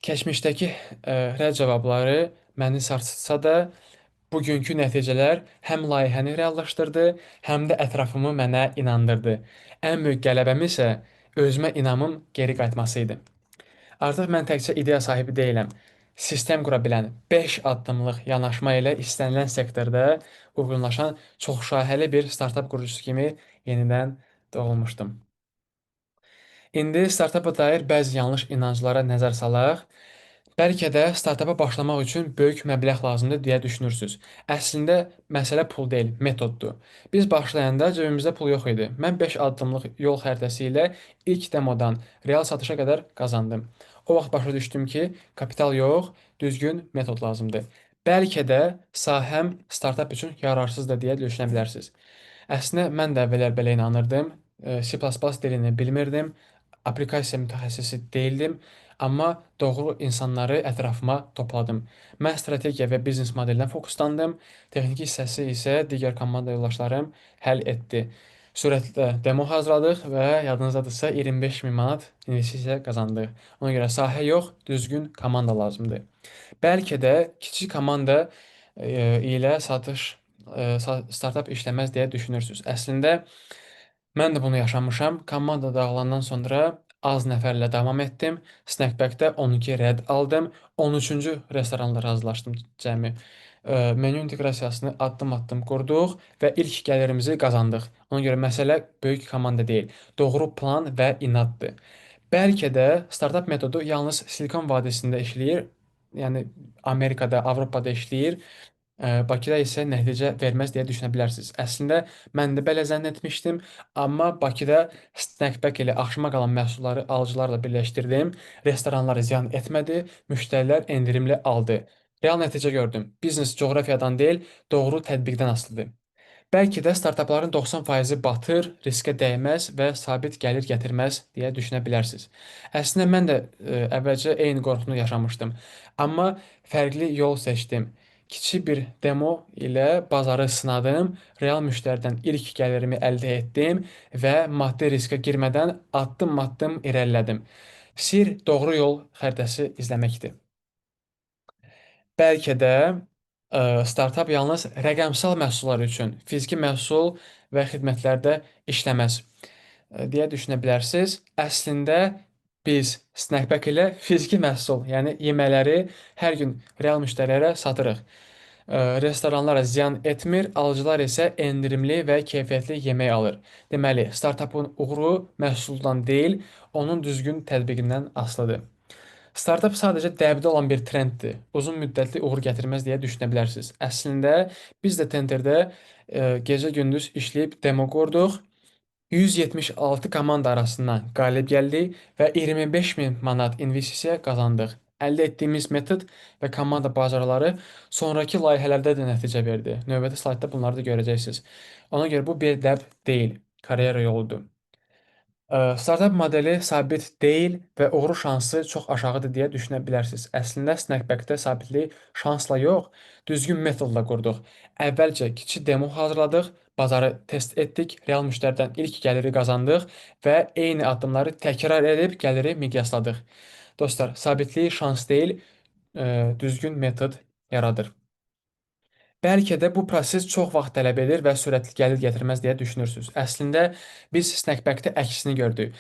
Keçmişdəki rədd cavabları məni sarsıtsa da, bugünkü nəticələr həm layihəni reallaşdırdı, həm də ətrafımı mənə inandırdı. Ən böyük qələbəm isə özümə inamın geri qayıtması idi. Artıq mən təkcə ideya sahibi deyiləm. Sistem qura bilən 5 addımlıq yanaşma ilə istənilən sektorda uyğunlaşan çoxşaxəli bir startap qurucusu kimi yenidən doğulmuşdum. İndi startapa dair bəzi yanlış inanclara nəzər salaq. Bəlkə də startapa başlamaq üçün böyük məbləğ lazımdır deyə düşünürsüz. Əslində məsələ pul deyil, metoddur. Biz başlayanda cebimizdə pul yox idi. Mən 5 addımlıq yol xəritəsi ilə ilk demodan real satışa qədər qazandım. O vaxt başa düşdüm ki, kapital yox, düzgün metod lazımdır. Bəlkə də sahəm startap üçün yararsız da deyə düşünə bilərsiniz. Əslində mən də əvvəllər belə inanırdım. C++ dilini bilmirdim. Aplikasiya mütəxəssisi deyildim. Amma doğru insanları ətrafıma topladım. Mən strategiya və biznes modelinə fokuslandım. Texniki hissəsi isə digər komanda yoldaşlarım həll etdi. Sürətlə demo hazırladıq və yadınızdadırsa 25 min manat investisiya qazandıq. Ona görə sahə yox, düzgün komanda lazımdır. Bəlkə də kiçik komanda ilə startap işləməz deyə düşünürsünüz. Əslində mən də bunu yaşamışam. Komanda dağılandan sonra az nəfərlə davam etdim. Snackback-də 12 rədd aldım. 13-cü restoranla razılaşdım cəmi. Menü inteqrasiyasını addım-addım qurduq və ilk gəlirimizi qazandıq. Ona görə məsələ böyük komanda deyil, doğru plan və inaddır. Bəlkə də startap metodu yalnız Silikon vadisində işləyir, yəni Amerikada, Avropada işləyir. Bakıda isə nəticə verməz deyə düşünə bilərsiniz. Əslində mən də belə zənn etmişdim, amma Bakıda snackback ilə axşama qalan məhsulları alıcılarla birləşdirdim. Restoranlara ziyan etmədi, müştərilər endirimli aldı. Real nəticə gördüm. Biznes coğrafiyadan deyil, doğru tətbiqdən asılıdır. Bəlkə də startapların 90%-i batır, riskə dəyməz və sabit gəlir gətirməz deyə düşünə bilərsiniz. Əslində mən də əvvəlcə eyni qorxunu yaşamışdım, amma fərqli yol seçdim. Kiçik bir demo ilə bazarı sınadım, real müştəridən ilk gəlirimi əldə etdim və maddi riskə girmədən addım-addım irəlilədim. Sir doğru yol xəritəsi izləməkdir. Bəlkə də startap yalnız rəqəmsal məhsullar üçün, fiziki məhsul və xidmətlərdə işləməz deyə düşünə bilərsiniz. Əslində biz Snackback ilə fiziki məhsul, yəni yeməkləri hər gün real müştərilərə satırıq. Restoranlara ziyan etmir, alıcılar isə endirimli və keyfiyyətli yemək alır. Deməli, startapın uğuru məhsuldan deyil, onun düzgün tətbiqindən asılıdır. Startup sadəcə dəbdə olan bir trenddir. Uzun müddətli uğur gətirməz deyə düşünə bilərsiniz. Əslində biz də Tenderdə gecə-gündüz işləyib demo qurduq. 176 komanda arasından qalib gəldik və 25 min manat investisiya qazandıq. Əldə etdiyimiz metod və komanda bacarıqları sonrakı layihələrdə də nəticə verdi. Növbəti slaydda bunları da görəcəksiniz. Ona görə bu bir dəb deyil, karyera yoludur. Startup modeli sabit deyil və uğur şansı çox aşağıdır deyə düşünə bilərsiniz. Əslində Snackback-də sabitlik şansla yox, düzgün metodla qurduq. Əvvəlcə kiçik demo hazırladıq, bazarı test etdik, real müştəridən ilk gəliri qazandıq və eyni addımları təkrar edib gəliri miqyasladıq. Dostlar, sabitlik şans deyil, düzgün metod yaradır. Bəlkə də bu proses çox vaxt tələb edir və sürətli gəlir gətirməz deyə düşünürsünüz. Əslində biz Snackback-də əksini gördük.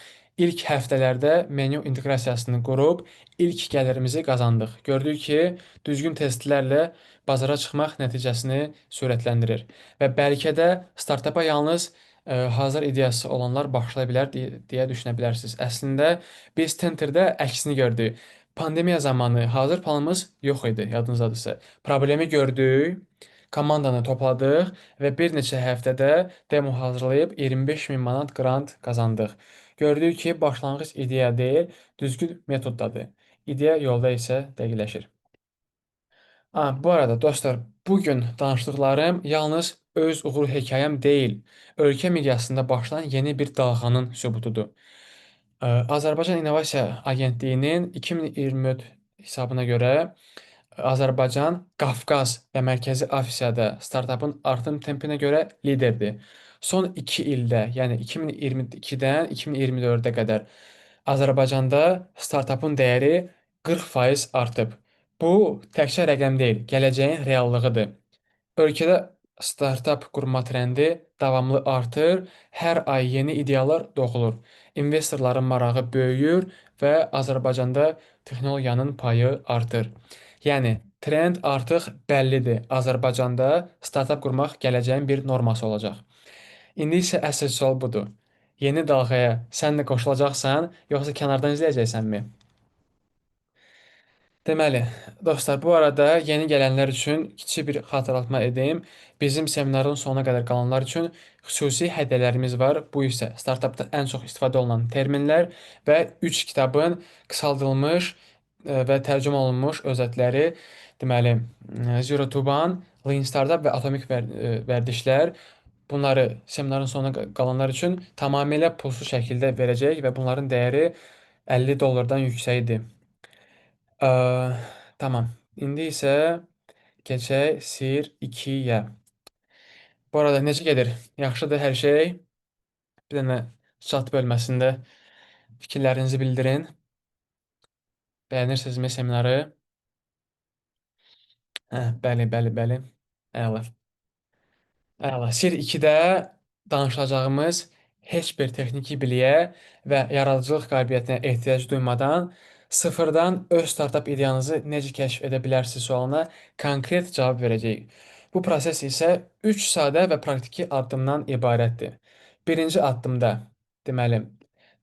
İlk həftələrdə menyu inteqrasiyasını qurub ilk gəlirimizi qazandıq. Gördük ki, düzgün testlərlə bazara çıxmaq nəticəsini sürətləndirir və bəlkə də startapa yalnız hazır ideyası olanlar başlaya bilər deyə düşünə bilərsiniz. Əslində biz Tenterdə əksini gördük. Pandemiya zamanı hazır planımız yox idi, yadınızdadırsa. Problemi gördük, komandanı topladıq və bir neçə həftədə demo hazırlayıb 25 min manat qrant qazandıq. Gördük ki, başlanğıc ideya deyil, düzgün metoddadır. İdeya yolda isə dəqiqləşir. Bu arada dostlar, bugün danışdıqlarım yalnız öz uğur hekayəm deyil, ölkə miqyasında başlayan yeni bir dalğanın sübutudur. Azərbaycan İnnovasiya Agentliyinin 2024 hesabına görə Azərbaycan, Qafqaz və Mərkəzi Asiyada startapın artım tempinə görə liderdir. Son 2 ildə, yəni 2022-dən 2024-ə qədər Azərbaycanda startapın dəyəri 40% artıb. Bu təkcə rəqəm deyil, gələcəyin reallığıdır. Ölkədə startap qurma trendi davamlı artır, hər ay yeni ideyalar doğulur. İnvestorların marağı böyüyür və Azərbaycanda texnologiyanın payı artır. Yəni trend artıq bəllidir. Azərbaycanda startap qurmaq gələcəyin bir norması olacaq. İndi isə əsl sual budur. Yeni dalğaya sən də qoşulacaqsan, yoxsa kənardan izləyəcəksənmi? Deməli, dostlar, bu arada yeni gələnlər üçün kiçik bir xatırlatma edeyim. Bizim seminarın sonuna qədər qalanlar üçün xüsusi hədiyyələrimiz var. Bu isə startapda ən çox istifadə olunan terminlər və 3 kitabın qısaldılmış və tərcümə olunmuş özətləri. Deməli, Zero to One, Lean Startup və Atomik vərdişlər. Bunları seminarın sonuna qalanlar üçün tamamilə pulsuz şəkildə verəcək və bunların dəyəri 50 dollardan yüksəkdir. Ə, tamam. İndi isə keçək Sir 2-yə. Bu arada necə gedir? Yaxşıdır hər şey? Bir dənə chat bölməsində fikirlərinizi bildirin. Bəyənirsinizmi seminarı? Bəli, bəli, bəli. Əla. Əla. Sir 2-də danışacağımız heç bir texniki biliyə və yaradıcılıq qabiliyyətinə ehtiyac duymadan sıfırdan öz startap ideyanızı necə kəşf edə bilərsiniz sualına konkret cavab verəcəyik. Bu proses isə 3 sadə və praktiki addımdan ibarətdir. Birinci addımda, deməli,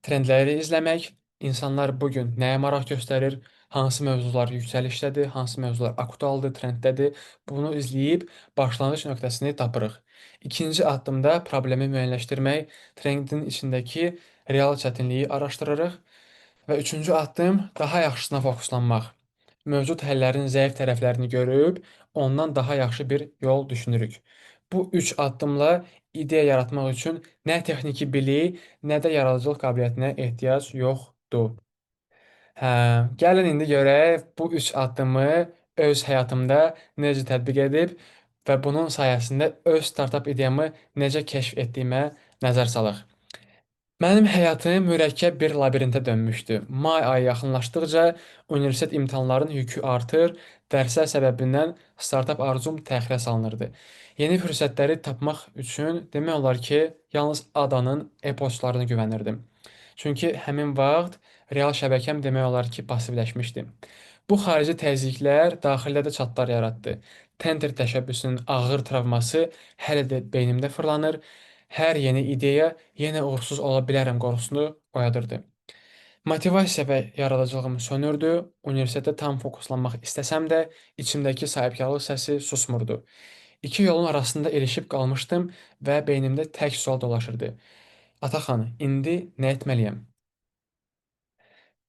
trendləri izləmək, insanlar bu gün nəyə maraq göstərir, hansı mövzular yüksəlişdədir, hansı mövzular aktualdır, trenddədir, bunu izləyib başlanğıc nöqtəsini tapırıq. İkinci addımda problemi müəyyənləşdirmək, trendin içindəki real çətinliyi araşdırırıq və üçüncü addım daha yaxşısına fokuslanmaq. Mövcud həllərin zəif tərəflərini görüb, ondan daha yaxşı bir yol düşünürük. Bu üç addımla ideya yaratmaq üçün nə texniki bilik, nə də yaradıcılıq qabiliyyətinə ehtiyac yoxdur. Hə, gəlin indi görək bu üç addımı öz həyatımda necə tətbiq edib və bunun sayəsində öz startap ideyamı necə kəşf etdiyimə nəzər salaq. Mənim həyatım mürəkkəb bir labirintə dönmüşdü. May ayı yaxınlaşdıqca universitet imtahanlarının yükü artır, dərslər səbəbindən startap arzum təxirə salınırdı. Yeni fürsətləri tapmaq üçün demək olar ki, yalnız adanın e-postlarına güvənirdim. Çünki həmin vaxt real şəbəkəm demək olar ki, passivləşmişdi. Bu xarici təzyiqlər daxildə də çatlar yaratdı. Tender təşəbbüsünün ağır travması hələ də beynimdə fırlanır. Hər yeni ideya yenə uğursuz ola bilərəm qorxusunu oyadırdı. Motivasiya və yaradıcılığım sönürdü. Universitetdə tam fokuslanmaq istəsəm də içimdəki sahibkarlıq səsi susmurdu. İki yolun arasında ilişib qalmışdım və beynimdə tək sual dolaşırdı. Ataxan, indi nə etməliyəm?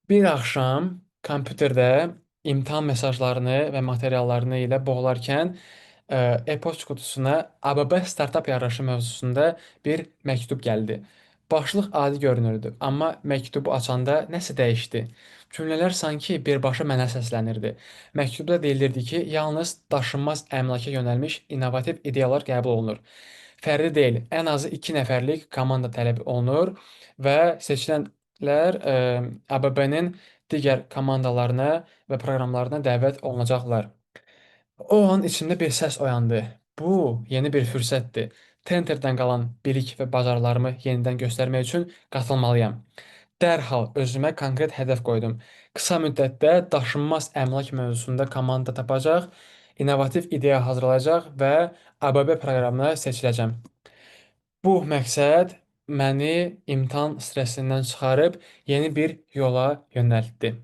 Bir axşam kompüterdə imtahan mesajlarını və materiallarını ilə boğularkən e-poçt qutusuna ABB startap yarışı mövzusunda bir məktub gəldi. Başlıq adi görünürdü, amma məktubu açanda nəsə dəyişdi. Cümlələr sanki birbaşa mənə səslənirdi. Məktubda deyilirdi ki, yalnız daşınmaz əmlaka yönəlmiş innovativ ideyalar qəbul olunur. Fərdi deyil, ən azı 2 nəfərlik komanda tələb olunur və seçilənlər ABB-nin digər komandalarına və proqramlarına dəvət olunacaqlar. O an içimdə bir səs oyandı. Bu yeni bir fürsətdir. Tenterdən qalan bilik və bacarıqlarımı yenidən göstərmək üçün qatılmalıyam. Dərhal özümə konkret hədəf qoydum. Qısa müddətdə daşınmaz əmlak mövzusunda komanda tapacaq, innovativ ideya hazırlayacaq və ABB proqramına seçiləcəm. Bu məqsəd məni imtahan stresindən çıxarıb yeni bir yola yönəltdi.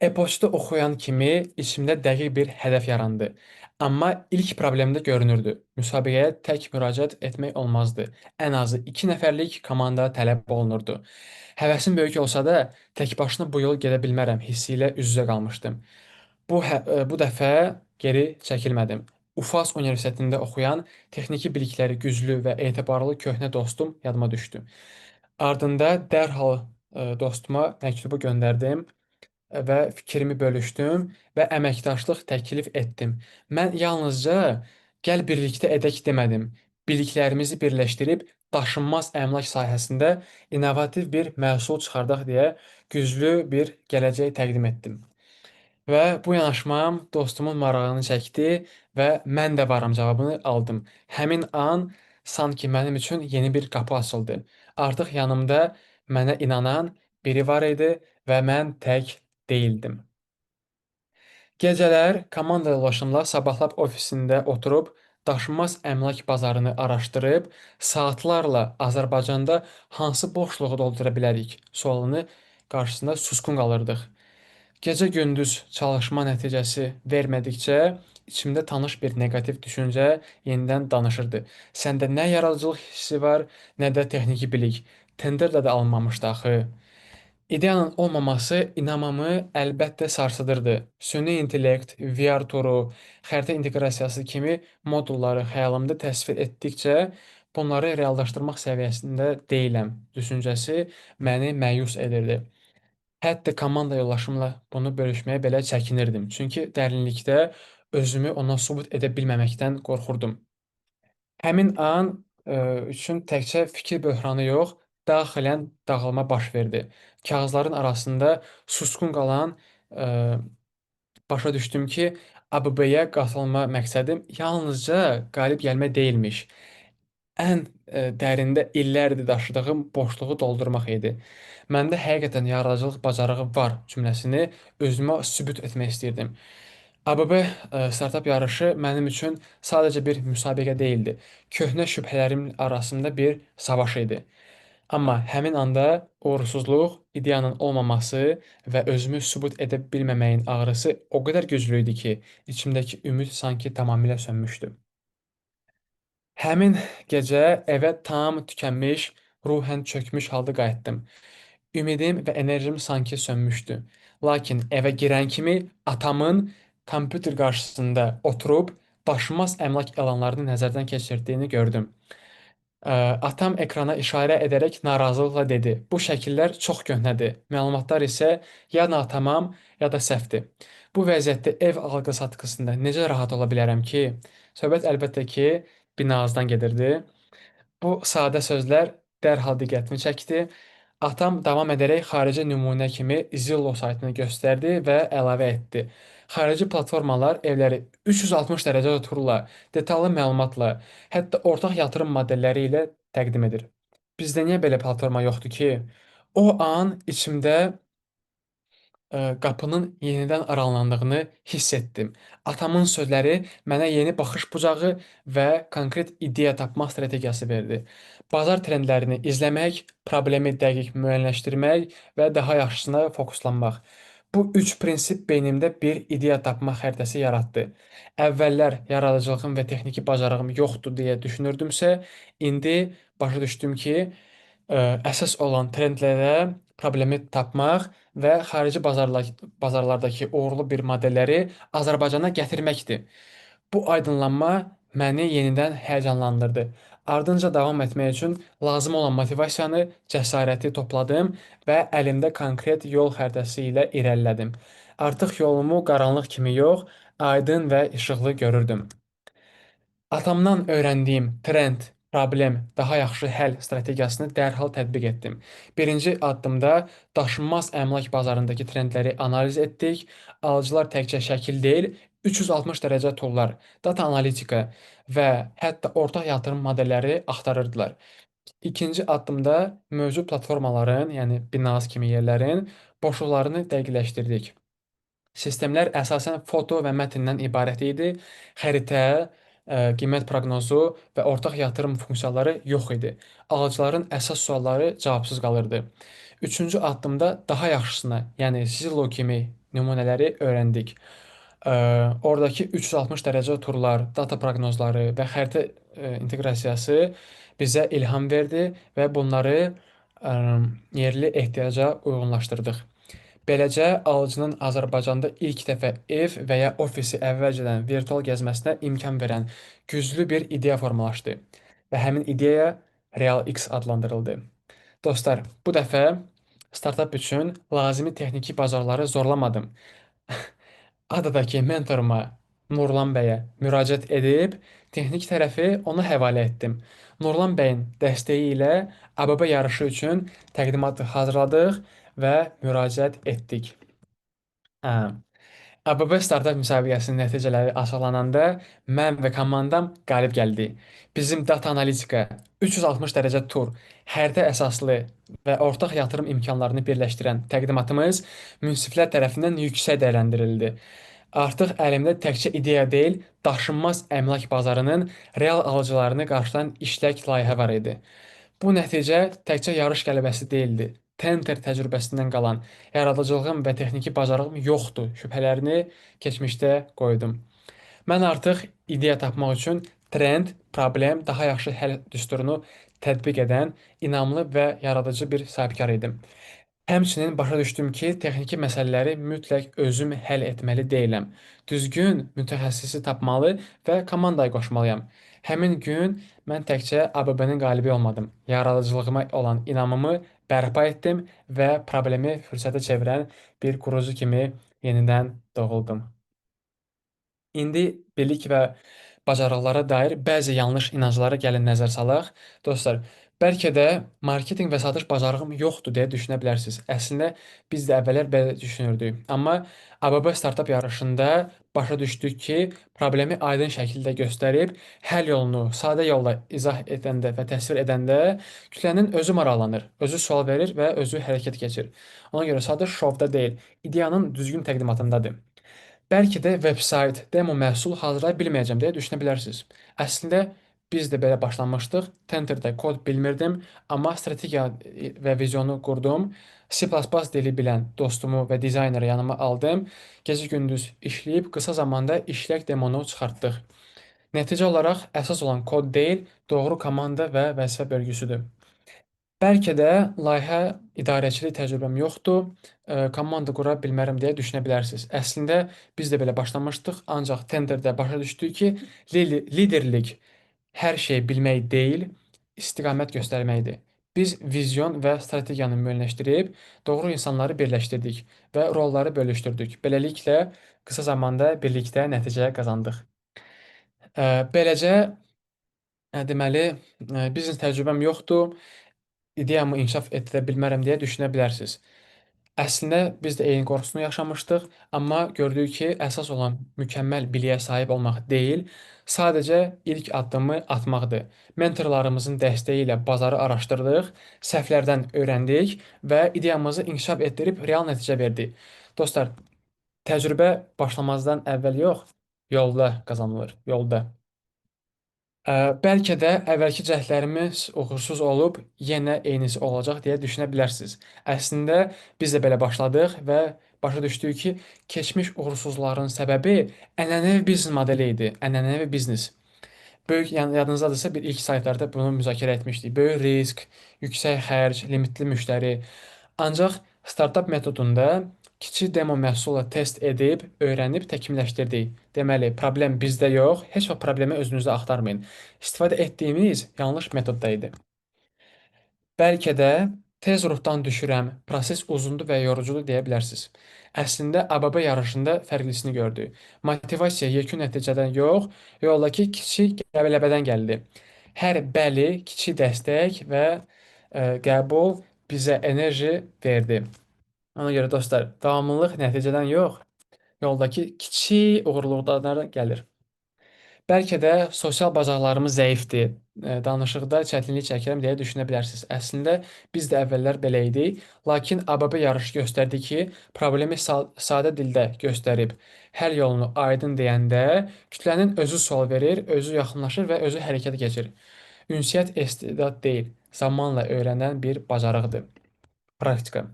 E-poçtu oxuyan kimi içimdə dəqiq bir hədəf yarandı. Amma ilk problemdə görünürdü. Müsabiqəyə tək müraciət etmək olmazdı. Ən azı 2 nəfərlik komanda tələb olunurdu. Həvəsim böyük olsa da, tək başına bu yol gedə bilmərəm hissi ilə üz-üzə qalmışdım. Bu dəfə geri çəkilmədim. UFAS Universitetində oxuyan, texniki bilikləri güclü və etibarlı köhnə dostum yadıma düşdü. Ardında dərhal dostuma məktubu göndərdim və fikrimi bölüşdüm və əməkdaşlıq təklif etdim. Mən yalnızca gəl birlikdə edək demədim. Biliklərimizi birləşdirib daşınmaz əmlak sahəsində innovativ bir məhsul çıxardaq deyə güclü bir gələcək təqdim etdim. Və bu yanaşmam dostumun marağını çəkdi və mən də varam cavabını aldım. Həmin an sanki mənim üçün yeni bir qapı açıldı. Artıq yanımda mənə inanan biri var idi və mən tək değildim. Gecələr komanda yoldaşımla sabahlab ofisində oturub daşınmaz əmlak bazarını araşdırıb saatlarla Azərbaycanda hansı boşluğu doldura bilərik sualını qarşısında susqun qalırdıq. Gecə-gündüz çalışma nəticəsi vermədikcə içimdə tanış bir neqativ düşüncə yenidən danışırdı. Səndə nə yaradıcılıq hissi var, nə də texniki bilik. Tenderlə də alınmamışdı axı. İdeyanın olmaması inamamı əlbəttə sarsıdırdı. Süni intellekt, VR toru, xəritə inteqrasiyası kimi modulları xəyalımda təsvir etdikcə bunları reallaşdırmaq səviyyəsində deyiləm düşüncəsi məni məyus edirdi. Hətta komanda yoldaşımla bunu bölüşməyə belə çəkinirdim. Çünki dərinlikdə özümü ona sübut edə bilməməkdən qorxurdum. Həmin an üçün təkcə fikir böhranı yox, daxilən dağılma baş verdi. Kağızların arasında susqun qalan başa düşdüm ki, ABB-yə qatılma məqsədim yalnızca qalib gəlmək deyilmiş. Ən dərində illərdir daşıdığım boşluğu doldurmaq idi. Məndə həqiqətən yaradıcılıq bacarığı var cümləsini özümə sübut etmək istəyirdim. ABB startap yarışı mənim üçün sadəcə bir müsabiqə deyildi. Köhnə şübhələrim arasında bir savaş idi. Amma həmin anda uğursuzluq, ideyanın olmaması və özümü sübut edə bilməməyin ağrısı o qədər güclü idi ki, içimdəki ümid sanki tamamilə sönmüşdü. Həmin gecə evə tam tükənmiş, ruhən çökmüş halda qayıtdım. Ümidim və enerjim sanki sönmüşdü. Lakin evə girən kimi atamın kompüter qarşısında oturub daşınmaz əmlak elanlarını nəzərdən keçirdiyini gördüm. Atam ekrana işarə edərək narazılıqla dedi: "Bu şəkillər çox köhnədir. Məlumatlar isə ya natamam, ya da səhvdir. Bu vəziyyətdə ev alqı-satqısında necə rahat ola bilərəm ki?" Söhbət əlbəttə ki, binazdan gedirdi. Bu sadə sözlər dərhal diqqətimi çəkdi. Atam davam edərək xarici nümunə kimi Zillow saytını göstərdi və əlavə etdi: "Xarici platformalar evləri 360 dərəcədə turla, detallı məlumatla, hətta ortaq yatırım modelləri ilə təqdim edir. Bizdə niyə belə platforma yoxdur ki?" O an içimdə qapının yenidən aralandığını hiss etdim. Atamın sözləri mənə yeni baxış bucağı və konkret ideya tapma strategiyası verdi. Bazar trendlərini izləmək, problemi dəqiq müəyyənləşdirmək və daha yaxşısına fokuslanmaq. Bu üç prinsip beynimdə bir ideya tapma xəritəsi yaratdı. Əvvəllər yaradıcılığım və texniki bacarığım yoxdur deyə düşünürdümsə, indi başa düşdüm ki, əsas olan trendlərə problemi tapmaq və xarici bazarlardakı uğurlu bir modelləri Azərbaycana gətirməkdir. Bu aydınlanma məni yenidən həyəcanlandırdı. Ardınca davam etmək üçün lazım olan motivasiyanı, cəsarəti topladım və əlimdə konkret yol xəritəsi ilə irəlilədim. Artıq yolumu qaranlıq kimi yox, aydın və işıqlı görürdüm. Atamdan öyrəndiyim trend, problem, daha yaxşı həll strategiyasını dərhal tətbiq etdim. Birinci addımda daşınmaz əmlak bazarındakı trendləri analiz etdik. Alıcılar təkcə şəkil deyil, 360 dərəcə turlar, data analitika və hətta ortaq yatırım modelləri axtarırdılar. İkinci addımda mövcud platformaların, yəni Binance kimi yerlərin boşluqlarını dəqiqləşdirdik. Sistemlər əsasən foto və mətndən ibarət idi. Xəritə, qiymət proqnozu və ortaq yatırım funksiyaları yox idi. Alıcıların əsas sualları cavabsız qalırdı. Üçüncü addımda daha yaxşısına, yəni Zillow kimi nümunələri öyrəndik. Oradakı 360 dərəcə turlar, data proqnozları və xəritə inteqrasiyası bizə ilham verdi və bunları ə, yerli ehtiyaca uyğunlaşdırdıq. Beləcə, alıcının Azərbaycanda ilk dəfə ev və ya ofisi əvvəlcədən virtual gəzməsinə imkan verən güclü bir ideya formalaşdı və həmin ideya RealX adlandırıldı. Dostlar, bu dəfə startap üçün lazımi texniki bacarıqları zorlamadım. Adadakı mentoruma Nurlan bəyə müraciət edib texnik tərəfi ona həvalə etdim. Nurlan bəyin dəstəyi ilə ABB yarışı üçün təqdimatı hazırladıq və müraciət etdik. Hə. ABB startap müsabiqəsinin nəticələri açıqlananda mən və komandam qalib gəldi. Bizim data analitika, 360 dərəcə tur, xəritə əsaslı və ortaq yatırım imkanlarını birləşdirən təqdimatımız münsiflər tərəfindən yüksək dəyərləndirildi. Artıq əlimdə təkcə ideya deyil, daşınmaz əmlak bazarının real alıcılarını qarşılayan işlək layihə var idi. Bu nəticə təkcə yarış qələbəsi deyildi. Tenter təcrübəsindən qalan yaradıcılığım və texniki bacarığım yoxdur şübhələrini keçmişdə qoydum. Mən artıq ideya tapmaq üçün trend, problem, daha yaxşı həll düsturunu tətbiq edən inamlı və yaradıcı bir sahibkar idim. Həmçinin başa düşdüm ki, texniki məsələləri mütləq özüm həll etməli deyiləm. Düzgün mütəxəssisi tapmalı və komandaya qoşmalıyam. Həmin gün mən təkcə ABB-nin qalibi olmadım. Yaradıcılığıma olan inamımı bərpa etdim və problemi fürsətə çevirən bir qurucu kimi yenidən doğuldum. İndi bilik və bacarıqlara dair bəzi yanlış inanclara gəlin nəzər salaq. Dostlar, bəlkə də marketinq və satış bacarığım yoxdur deyə düşünə bilərsiniz. Əslində biz də əvvəllər belə düşünürdük. Amma ABB startap yarışında başa düşdük ki, problemi aydın şəkildə göstərib, həll yolunu sadə yolla izah edəndə və təsvir edəndə kütlənin özü maraqlanır, özü sual verir və özü hərəkət keçir. Ona görə satış şovda deyil, ideyanın düzgün təqdimatındadır. Bəlkə də veb-sayt, demo məhsul hazırlaya bilməyəcəm deyə düşünə bilərsiniz. Əslində biz də belə başlamışdıq. Tenderdə kod bilmirdim, amma strategiya və vizyonu qurdum. C++ dili bilən dostumu və dizayneri yanıma aldım. Gecə-gündüz işləyib qısa zamanda işlək demonu çıxartdıq. Nəticə olaraq əsas olan kod deyil, doğru komanda və vəzifə bölgüsüdür. Bəlkə də layihə idarəçilik təcrübəm yoxdur, komanda qura bilmərəm deyə düşünə bilərsiniz. Əslində biz də belə başlamışdıq, ancaq tenderdə başa düşdük ki, liderlik hər şeyi bilmək deyil, istiqamət göstərməkdir. Biz vizyon və strategiyanı müəyyənləşdirib, doğru insanları birləşdirdik və rolları bölüşdürdük. Beləliklə, qısa zamanda birlikdə nəticə qazandıq. Beləcə, deməli, biznes təcrübəm yoxdur, ideyamı inkişaf etdirə bilmərəm deyə düşünə bilərsiniz. Əslində biz də eyni qorxusunu yaşamışdıq, amma gördük ki, əsas olan mükəmməl biliyə sahib olmaq deyil, sadəcə ilk addımı atmaqdır. Mentorlarımızın dəstəyi ilə bazarı araşdırdıq, səhvlərdən öyrəndik və ideyamızı inkişaf etdirib real nəticə verdik. Dostlar, təcrübə başlamazdan əvvəl yox, yolda qazanılır, yolda. Bəlkə də əvvəlki cəhdlərimiz uğursuz olub, yenə eynisi olacaq deyə düşünə bilərsiniz. Əslində biz də belə başladıq və başa düşdük ki, keçmiş uğursuzların səbəbi ənənəvi biznes modeli idi, ənənəvi biznes. Böyük, yəni yadınızdadırsa bir ilk saytlarda bunu müzakirə etmişdik. Böyük risk, yüksək xərc, limitli müştəri. Ancaq startap metodunda kiçik demo məhsulla test edib, öyrənib təkmilləşdirdik. Deməli, problem bizdə yox, heç vaxt problemi özünüzdə axtarmayın. İstifadə etdiyimiz yanlış metodda idi. Bəlkə də tez ruhdan düşürəm, proses uzundur və yorucudur deyə bilərsiniz. Əslində ABB yarışında fərqlisini gördük. Motivasiya yekun nəticədən yox, yoldakı kiçik qəbələbədən gəldi. Hər bəli, kiçik dəstək və qəbul bizə enerji verdi. Ona görə dostlar, davamlılıq nəticədən yox, yoldakı kiçik uğurluqlardan gəlir. Bəlkə də sosial bacarıqlarımız zəifdir. Danışıqda çətinlik çəkirəm deyə düşünə bilərsiniz. Əslində biz də əvvəllər belə idik, lakin ABB yarışı göstərdi ki, problemi sadə dildə göstərib, həll yolunu aydın deyəndə kütlənin özü sual verir, özü yaxınlaşır və özü hərəkətə keçir. Ünsiyyət istedad deyil, zamanla öyrənən bir bacarıqdır. Praktika.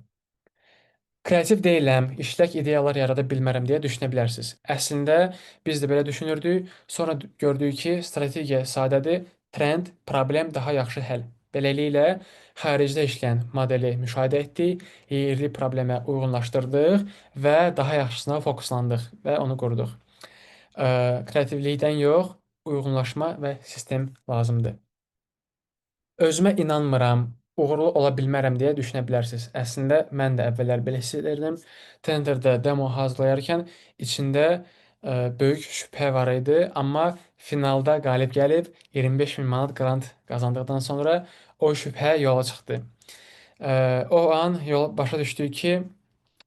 Kreativ deyiləm, işlək ideyalar yarada bilmərəm deyə düşünə bilərsiniz. Əslində biz də belə düşünürdük, sonra gördük ki, strategiya sadədir, trend, problem daha yaxşı həll. Beləliklə, xaricdə işləyən modeli müşahidə etdik, yerli problemə uyğunlaşdırdıq və daha yaxşısına fokuslandıq və onu qurduq. Kreativlikdən yox, uyğunlaşma və sistem lazımdır. Özümə inanmıram, uğurlu ola bilmərəm deyə düşünə bilərsiniz. Əslində mən də əvvəllər belə hiss edirdim. Tenderdə demo hazırlayarkən içində böyük şübhə var idi, amma finalda qalib gəlib 25 min manat qrant qazandıqdan sonra o şübhə yola çıxdı. O an başa düşdük ki,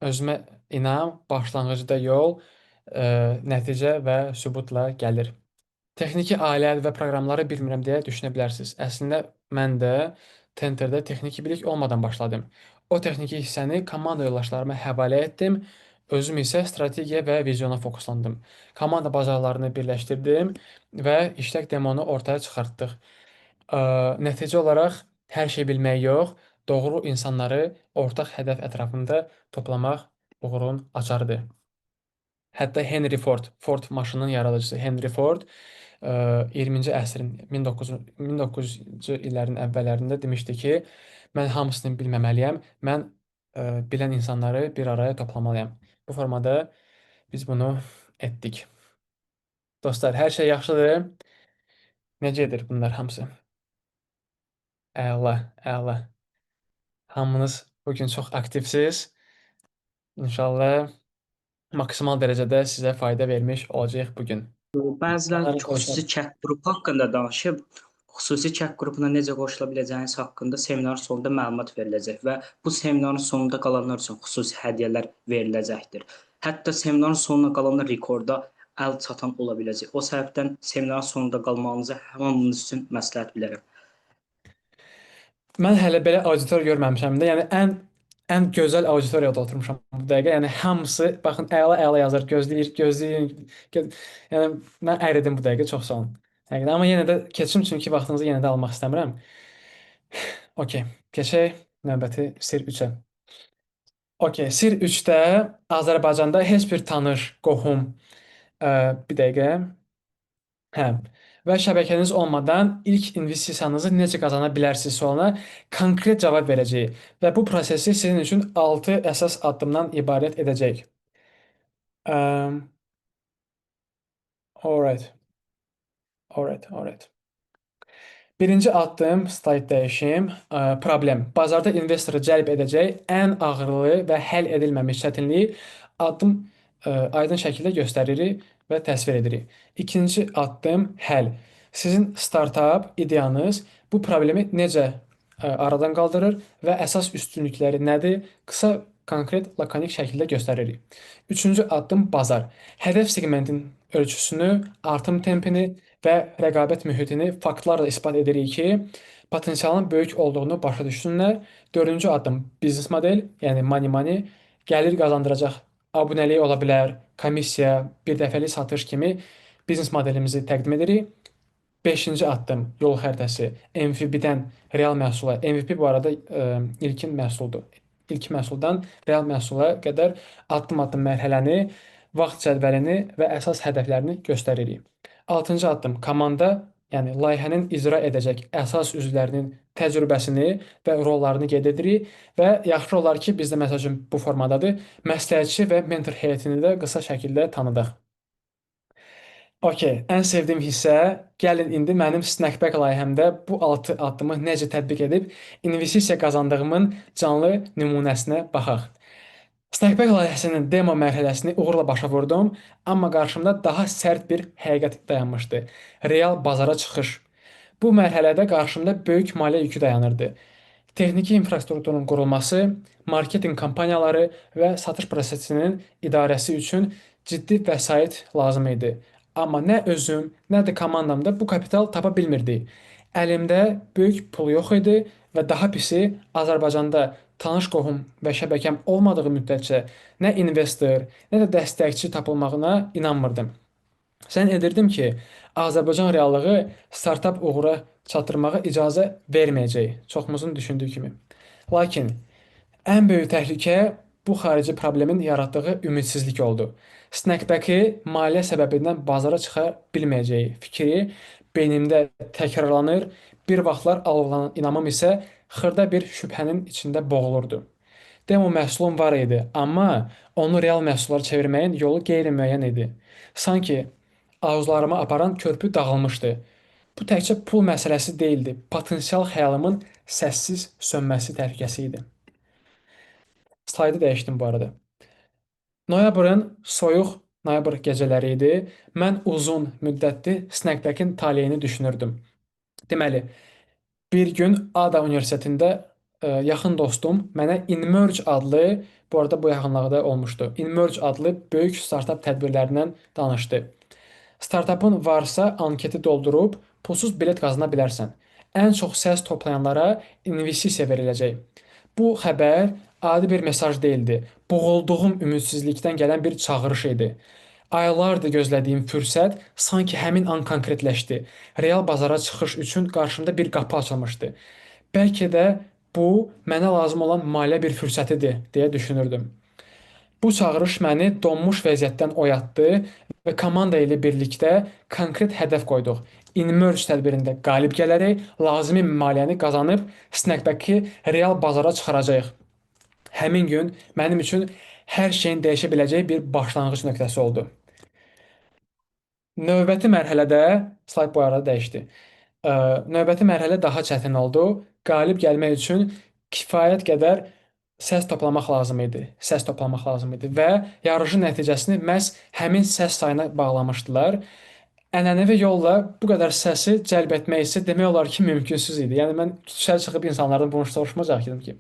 özümə inam, başlanğıcda yol, nəticə və sübutla gəlir. Texniki alət və proqramları bilmirəm deyə düşünə bilərsiniz. Əslində mən də Tenterdə texniki bilik olmadan başladım. O texniki hissəni komanda yoldaşlarıma həvalə etdim. Özüm isə strategiya və vizyona fokuslandım. Komanda bacarıqlarını birləşdirdim və işlək demonu ortaya çıxartdıq. Nəticə olaraq hər şey bilmək yox, doğru insanları ortaq hədəf ətrafında toplamaq uğurun açarıdır. Hətta Henry Ford, Ford maşının yaradıcısı Henry Ford 20-ci əsrin 1900-cü illərin əvvəllərində demişdi ki, mən hamısını bilməməliyəm, mən bilən insanları bir araya toplamalıyam. Bu formada biz bunu etdik. Dostlar, hər şey yaxşıdır. Necə edir bunlar hamısı? Əla, əla. Hamınız bugün çox aktivsiz. İnşallah maksimal dərəcədə sizə fayda vermiş olacaq bugün. Bəziləri Onların xüsusi chat qrupu haqqında danışıb, xüsusi chat qrupuna necə qoşula biləcəyiniz haqqında seminar sonunda məlumat veriləcək və bu seminarın sonunda qalanlar üçün xüsusi hədiyyələr veriləcəkdir. Hətta seminarın sonuna qalanlar rekorda əl çatan ola biləcək. O səbəbdən seminarın sonunda qalmağınızı hamınız üçün məsləhət bilərəm. Mən hələ belə auditor görməmişəm də. Yəni ən ən gözəl auditoriyada oturmuşam bu dəqiqə. Yəni hamısı baxın əla-əla yazır, gözləyir, gözləyin. Yəni mən əridim bu dəqiqə, çox sağ olun. Həqiqətən, amma yenə də keçim çünki vaxtınızı yenə də almaq istəmirəm. Okay, keçək növbəti Sir 3-ə. Okay, Sir 3-də Azərbaycanda heç bir tanış, qohum, bir dəqiqə. Hə. Və şəbəkəniz olmadan ilk investisiyanızı necə qazana bilərsiniz sualına konkret cavab verəcəyik. Və bu prosesi sizin üçün 6 əsas addımdan ibarət edəcək. Alright, alright. Birinci addım, slide dəyişim, problem. Bazarda investoru cəlb edəcək ən ağırlı və həll edilməmiş çətinliyi addım aydın şəkildə göstəririk və təsvir edirik. İkinci addım, həll. Sizin startap ideyanız bu problemi necə aradan qaldırır və əsas üstünlükləri nədir? Qısa, konkret, lakonik şəkildə göstəririk. Üçüncü addım, bazar. Hədəf segmentin ölçüsünü, artım tempini və rəqabət mühitini faktlarla isbat edirik ki, potensialın böyük olduğunu başa düşsünlər. Dördüncü addım biznes model, yəni money, gəlir qazandıracaq abunəlik ola bilər, komissiya, bir dəfəlik satış kimi biznes modelimizi təqdim edirik. Beşinci addım yol xəritəsi MVP-dən real məhsula. MVP bu arada ilkin məhsuldur. İlk məhsuldan real məhsula qədər addım-addım mərhələni, vaxt cədvəlini və əsas hədəflərini göstəririk. Altıncı addım komanda, yəni layihənin icra edəcək əsas üzvlərinin təcrübəsini və rollarını qeyd edirik və yaxşı olar ki, bizdə məsəl üçün bu formadadır. Məsləhətçi və mentor heyətini də qısa şəkildə tanıdıq. Okay, ən sevdiyim hissə, gəlin indi mənim Snackback layihəmdə bu 6 addımı necə tətbiq edib investisiya qazandığımın canlı nümunəsinə baxaq. Snackback layihəsinin demo mərhələsini uğurla başa vurdum, amma qarşımda daha sərt bir həqiqət dayanmışdı. Real bazara çıxış. Bu mərhələdə qarşımda böyük maliyyə yükü dayanırdı. Texniki infrastrukturun qurulması, marketinq kampaniyaları və satış prosesinin idarəsi üçün ciddi vəsait lazım idi. Amma nə özüm, nə də komandamda bu kapital tapa bilmirdik. Əlimdə böyük pul yox idi və daha pisi Azərbaycanda tanış qohum və şəbəkəm olmadığı müddətcə nə investor, nə də dəstəkçi tapılmağına inanmırdım. Sən edirdim ki, Azərbaycan reallığı startap uğura çatdırmağa icazə verməyəcək, çoxumuzun düşündüyü kimi. Lakin ən böyük təhlükə bu xarici problemin yaratdığı ümidsizlik oldu. Snackback-i maliyyə səbəbindən bazara çıxa bilməyəcəyi fikri beynimdə təkrarlanır, bir vaxtlar alovlanan inamım isə xırda bir şübhənin içində boğulurdu. Demo məhsulum var idi, amma onu real məhsullara çevirməyin yolu qeyri-müəyyən idi. Sanki arzularıma aparan körpü dağılmışdı. Bu təkcə pul məsələsi deyildi, potensial xəyalımın səssiz sönməsi təhlükəsi idi. Slaydı dəyişdim bu arada. Noyabrın soyuq noyabr gecələri idi. Mən uzun müddətli Snackback-in taleyini düşünürdüm. Deməli, bir gün Ada Universitetində yaxın dostum mənə Inmerge adlı, bu arada bu yaxınlıqda olmuşdu. Inmerge adlı böyük startap tədbirlərindən danışdı. Startapın varsa anketi doldurub pulsuz bilet qazana bilərsən. Ən çox səs toplayanlara investisiya veriləcək. Bu xəbər adi bir mesaj deyildi. Boğulduğum ümidsizlikdən gələn bir çağırış idi. Aylardır gözlədiyim fürsət sanki həmin an konkretləşdi. Real bazara çıxış üçün qarşımda bir qapı açılmışdı. Bəlkə də bu mənə lazım olan maliyyə bir fürsətidir deyə düşünürdüm. Bu çağırış məni donmuş vəziyyətdən oyatdı və komanda ilə birlikdə konkret hədəf qoyduq. InMerge tədbirində qalib gələrək lazımi maliyyəni qazanıb Snackback-i real bazara çıxaracağıq. Həmin gün mənim üçün hər şeyin dəyişə biləcəyi bir başlanğıc nöqtəsi oldu. Növbəti mərhələdə, slayd bu arada dəyişdi. Növbəti mərhələ daha çətin oldu. Qalib gəlmək üçün kifayət qədər səs toplamaq lazım idi. Səs toplamaq lazım idi və yarışın nəticəsini məhz həmin səs sayına bağlamışdılar. Ənənəvi yolla bu qədər səsi cəlb etmək isə demək olar ki, mümkünsüz idi. Yəni mən küçəyə çıxıb insanlardan bunu soruşmacaqdım ki.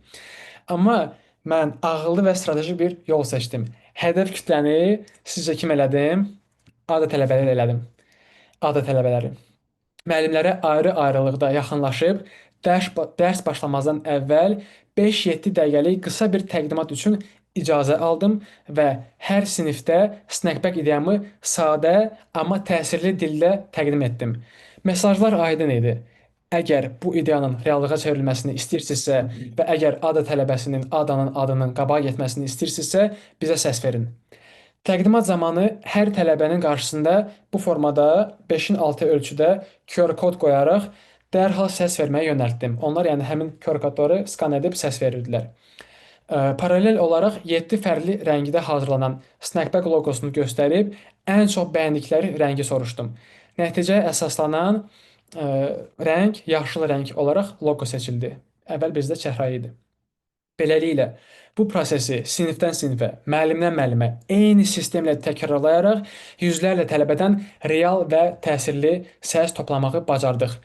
Amma mən ağıllı və strateji bir yol seçdim. Hədəf kütləni sizcə kim elədim? Ada tələbələri elədim. Ada tələbələri. Müəllimlərə ayrı-ayrılıqda yaxınlaşıb dərs başlamazdan əvvəl 5-7 dəqiqəlik qısa bir təqdimat üçün icazə aldım və hər sinifdə snackback ideyamı sadə, amma təsirli dildə təqdim etdim. Mesajlar aydın idi. Əgər bu ideyanın reallığa çevrilməsini istəyirsinizsə və əgər ADA tələbəsinin ADA-nın adının qabağa getməsini istəyirsinizsə, bizə səs verin. Təqdimat zamanı hər tələbənin qarşısında bu formada 5-in 6 ölçüdə QR kod qoyaraq dərhal səs verməyə yönəltdim. Onlar yəni həmin QR kodları skan edib səs verirdilər. Paralel olaraq 7 fərqli rəngdə hazırlanan Snackback loqosunu göstərib ən çox bəyəndikləri rəngi soruşdum. Nəticəyə əsaslanan rəng yaşıl rəng olaraq loqo seçildi. Əvvəl bizdə çəhrayı idi. Beləliklə, bu prosesi sinifdən sinifə, müəllimdən müəllimə eyni sistemlə təkrarlayaraq yüzlərlə tələbədən real və təsirli səs toplamağı bacardıq.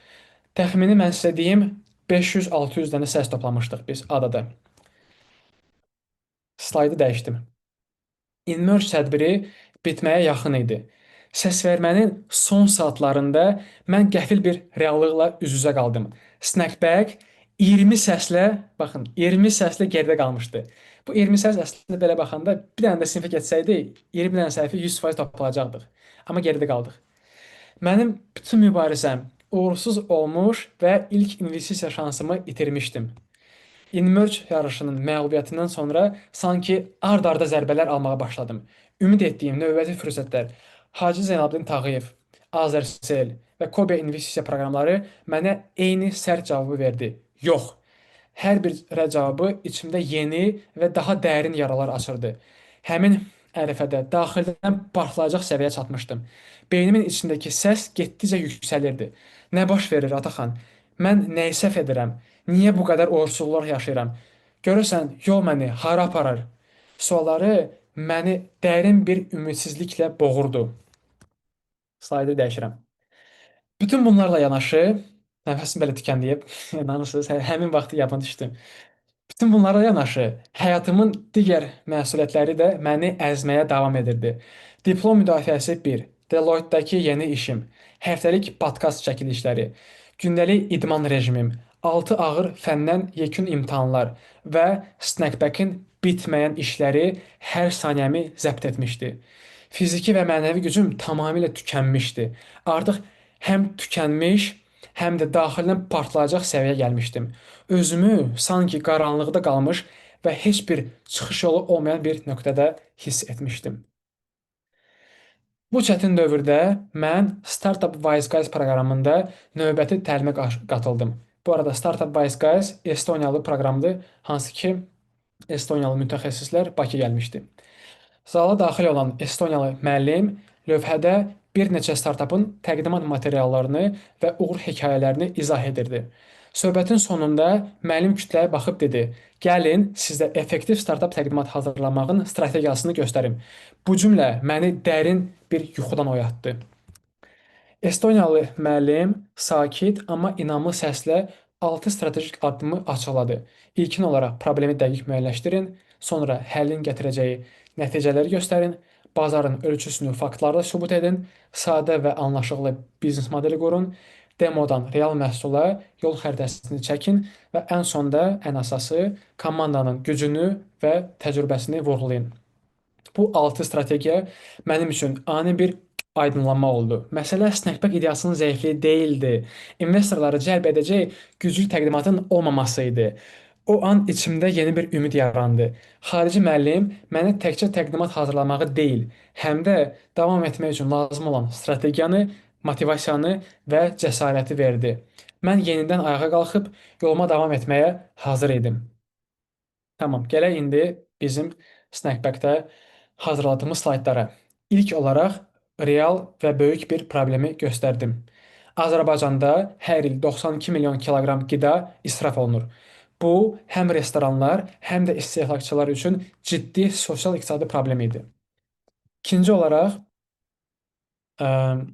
Təxmini mən sizə deyim, 500-600 dənə səs toplamışdıq biz adada. Slaydı dəyişdim. InMerge tədbiri bitməyə yaxın idi. Səsvermənin son saatlarında mən qəfil bir reallıqla üz-üzə qaldım. Snackback 20 səslə, baxın, 20 səslə geridə qalmışdı. Bu 20 səs əslində belə baxanda bir dənə də sinifə getsəydi, 20 dənə səhvi 100% toplayacaqdıq. Amma geridə qaldıq. Mənim bütün mübarizəm uğursuz olmuş və ilk investisiya şansımı itirmişdim. InMerge yarışının məğlubiyyətindən sonra sanki ard-arda zərbələr almağa başladım. Ümid etdiyim növbəti fürsətlər Hacı Zeynalabdin Tağıyev, Azərsel və Kobe investisiya proqramları mənə eyni sərt cavabı verdi. Yox. Hər bir cavabı içimdə yeni və daha dərin yaralar açırdı. Həmin ərəfədə daxildən partlayacaq səviyyəyə çatmışdım. Beynimin içindəki səs getdikcə yüksəlirdi. Nə baş verir, Ataxan? Mən nəyi səhv edirəm? Niyə bu qədər uğursuzluqlar yaşayıram? Görürsən, yol məni hara aparır? Sualları məni dərin bir ümidsizliklə boğurdu. Slaydı dəyişirəm. Bütün bunlarla yanaşı, nəfəsim belə tükəndiyib, inanırsınız, həmin vaxtı yadıma düşdü. Bütün bunlara yanaşı, həyatımın digər məsuliyyətləri də məni əzməyə davam edirdi. Diplom müdafiəsi 1, Deloitte-dakı yeni işim, həftəlik podkast çəkilişləri, gündəlik idman rejimim, 6 ağır fəndən yekun imtahanlar və Snackback-in bitməyən işləri hər saniyəmi zəbt etmişdi. Fiziki və mənəvi gücüm tamamilə tükənmişdi. Artıq həm tükənmiş, həm də daxildən partlayacaq səviyyəyə gəlmişdim. Özümü sanki qaranlıqda qalmış və heç bir çıxış yolu olmayan bir nöqtədə hiss etmişdim. Bu çətin dövrdə mən Startup Wise Guys proqramında növbəti təlimə qatıldım. Bu arada Startup Wise Guys Estoniyalı proqramdır, hansı ki Estoniyalı mütəxəssislər Bakı gəlmişdi. Zala daxil olan Estoniyalı müəllim lövhədə bir neçə startapın təqdimat materiallarını və uğur hekayələrini izah edirdi. Söhbətin sonunda müəllim kütləyə baxıb dedi: "Gəlin, sizdə effektiv startap təqdimat hazırlamağın strategiyasını göstərim." Bu cümlə məni dərin bir yuxudan oyatdı. Estoniyalı müəllim sakit, amma inamlı səslə 6 strateji addımı açıqladı. İlkin olaraq problemi dəqiq müəyyənləşdirin, sonra həllin gətirəcəyi nəticələri göstərin, bazarın ölçüsünü faktlarla sübut edin, sadə və anlaşıqlı biznes modeli qurun, demodan real məhsula yol xəritəsini çəkin və ən sonda ən əsası komandanın gücünü və təcrübəsini vurğulayın. Bu 6 strategiya mənim üçün ani bir aydınlanma oldu. Məsələ Snackback ideyasının zəifliyi deyildi. İnvestorları cəlb edəcək güclü təqdimatın olmaması idi. O an içimdə yeni bir ümid yarandı. Xarici müəllim mənə təkcə təqdimat hazırlamağı deyil, həm də davam etmək üçün lazım olan strategiyanı, motivasiyanı və cəsarəti verdi. Mən yenidən ayağa qalxıb yoluma davam etməyə hazır idim. Tamam, gələk indi bizim Snackback-də hazırladığımız slaytlara. İlk olaraq real və böyük bir problemi göstərdim. Azərbaycanda hər il 92 milyon kiloqram qida israf olunur. Bu, həm restoranlar, həm də istehlakçılar üçün ciddi sosial-iqtisadi problem idi. İkinci olaraq,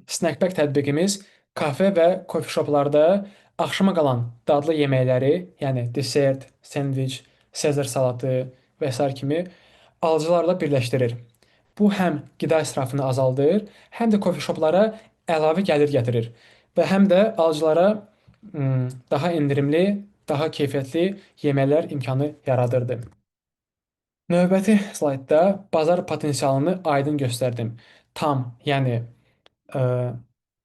Snackback tətbiqimiz kafe və kofe shoplarda axşama qalan dadlı yeməkləri, yəni desert, sendviç, Sezar salatı və s. kimi alıcılarla birləşdirir. Bu həm qida israfını azaldır, həm də kofe shoplara əlavə gəlir gətirir və həm də alıcılara daha endirimli, daha keyfiyyətli yeməklər imkanı yaradırdı. Növbəti slaydda bazar potensialını aydın göstərdim. Tam, yəni ə,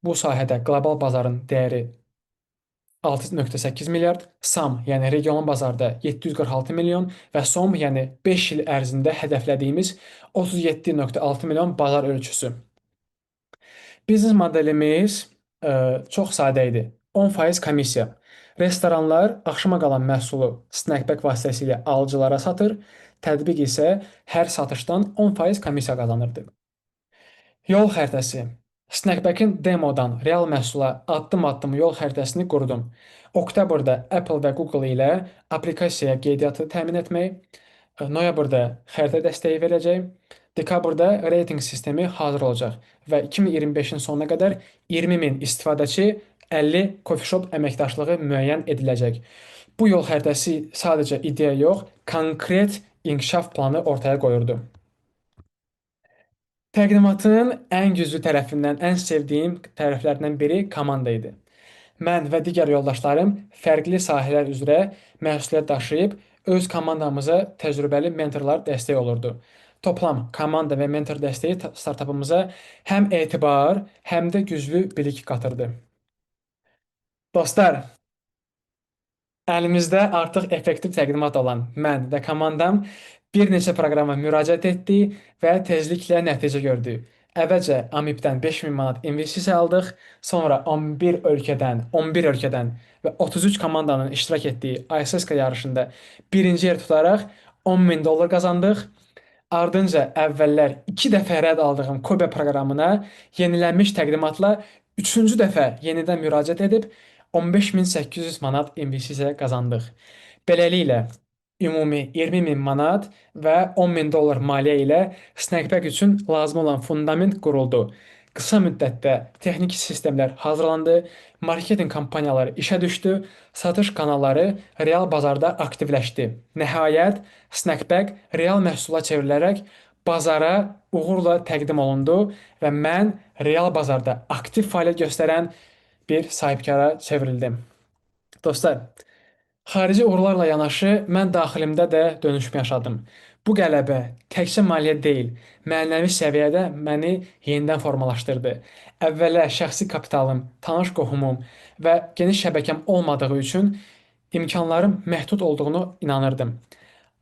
bu sahədə qlobal bazarın dəyəri 6,8 milyard, SAM, yəni regional bazarda 746 milyon və SOM, yəni 5 il ərzində hədəflədiyimiz 37,6 milyon bazar ölçüsü. Biznes modelimiz çox sadə idi. 10% komissiya. Restoranlar axşama qalan məhsulu snackback vasitəsilə alıcılara satır, tətbiq isə hər satışdan 10% komissiya qazanırdı. Yol xəritəsi. Snackback-in demodan real məhsula addım-addım yol xəritəsini qurdum. Oktyabrda Apple və Google ilə applikasiyaya qeydiyyatı təmin etmək, noyabrda xəritə dəstəyi verəcək, dekabrda reytinq sistemi hazır olacaq və 2025-in sonuna qədər 20 min istifadəçi 50 coffee shop əməkdaşlığı müəyyən ediləcək. Bu yol xəritəsi sadəcə ideya yox, konkret inkişaf planı ortaya qoyurdu. Təqdimatın ən güclü tərəfindən, ən sevdiyim tərəflərindən biri komanda idi. Mən və digər yoldaşlarım fərqli sahələr üzrə məsuliyyət daşıyıb öz komandamıza təcrübəli mentorlar dəstək olurdu. Toplam komanda və mentor dəstəyi startapımıza həm etibar, həm də güclü bilik qatırdı. Dostlar, əlimizdə artıq effektiv təqdimat olan mən və komandam bir neçə proqrama müraciət etdi və tezliklə nəticə gördü. Əvvəlcə AMIP-dən 5000 manat investisiya aldıq, sonra 11 ölkədən və 33 komandanın iştirak etdiyi ISSK yarışında birinci yer tutaraq 10 min dollar qazandıq. Ardınca əvvəllər 2 dəfə rədd aldığım Kobe proqramına yenilənmiş təqdimatla 3-cü dəfə yenidən müraciət edib 15.800 manat investisiya qazandıq. Beləliklə, ümumi 20 min manat və 10 min dollar maliyyə ilə Snackback üçün lazım olan fundament quruldu. Qısa müddətdə texniki sistemlər hazırlandı, marketinq kampaniyaları işə düşdü, satış kanalları real bazarda aktivləşdi. Nəhayət, Snackback real məhsula çevrilərək bazara uğurla təqdim olundu və mən real bazarda aktiv fəaliyyət göstərən bir sahibkara çevrildim. Dostlar, xarici uğurlarla yanaşı mən daxilimdə də dönüşüm yaşadım. Bu qələbə təkcə maliyyə deyil, mənəvi səviyyədə məni yenidən formalaşdırdı. Əvvəllər şəxsi kapitalım, tanış qohumum və geniş şəbəkəm olmadığı üçün imkanlarım məhdud olduğunu inanırdım.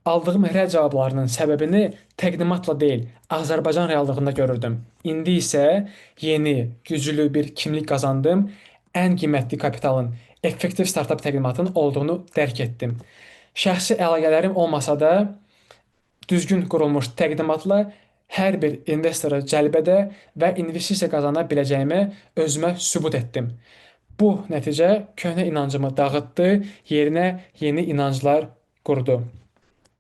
Aldığım rədd cavablarının səbəbini təqdimatla deyil, Azərbaycan reallığında görürdüm. İndi isə yeni, güclü bir kimlik qazandım. Ən qiymətli kapitalın effektiv startap təqdimatının olduğunu dərk etdim. Şəxsi əlaqələrim olmasa da, düzgün qurulmuş təqdimatla hər bir investoru cəlb edə və investisiya qazana biləcəyimi özümə sübut etdim. Bu nəticə köhnə inancımı dağıtdı, yerinə yeni inanclar qurdu.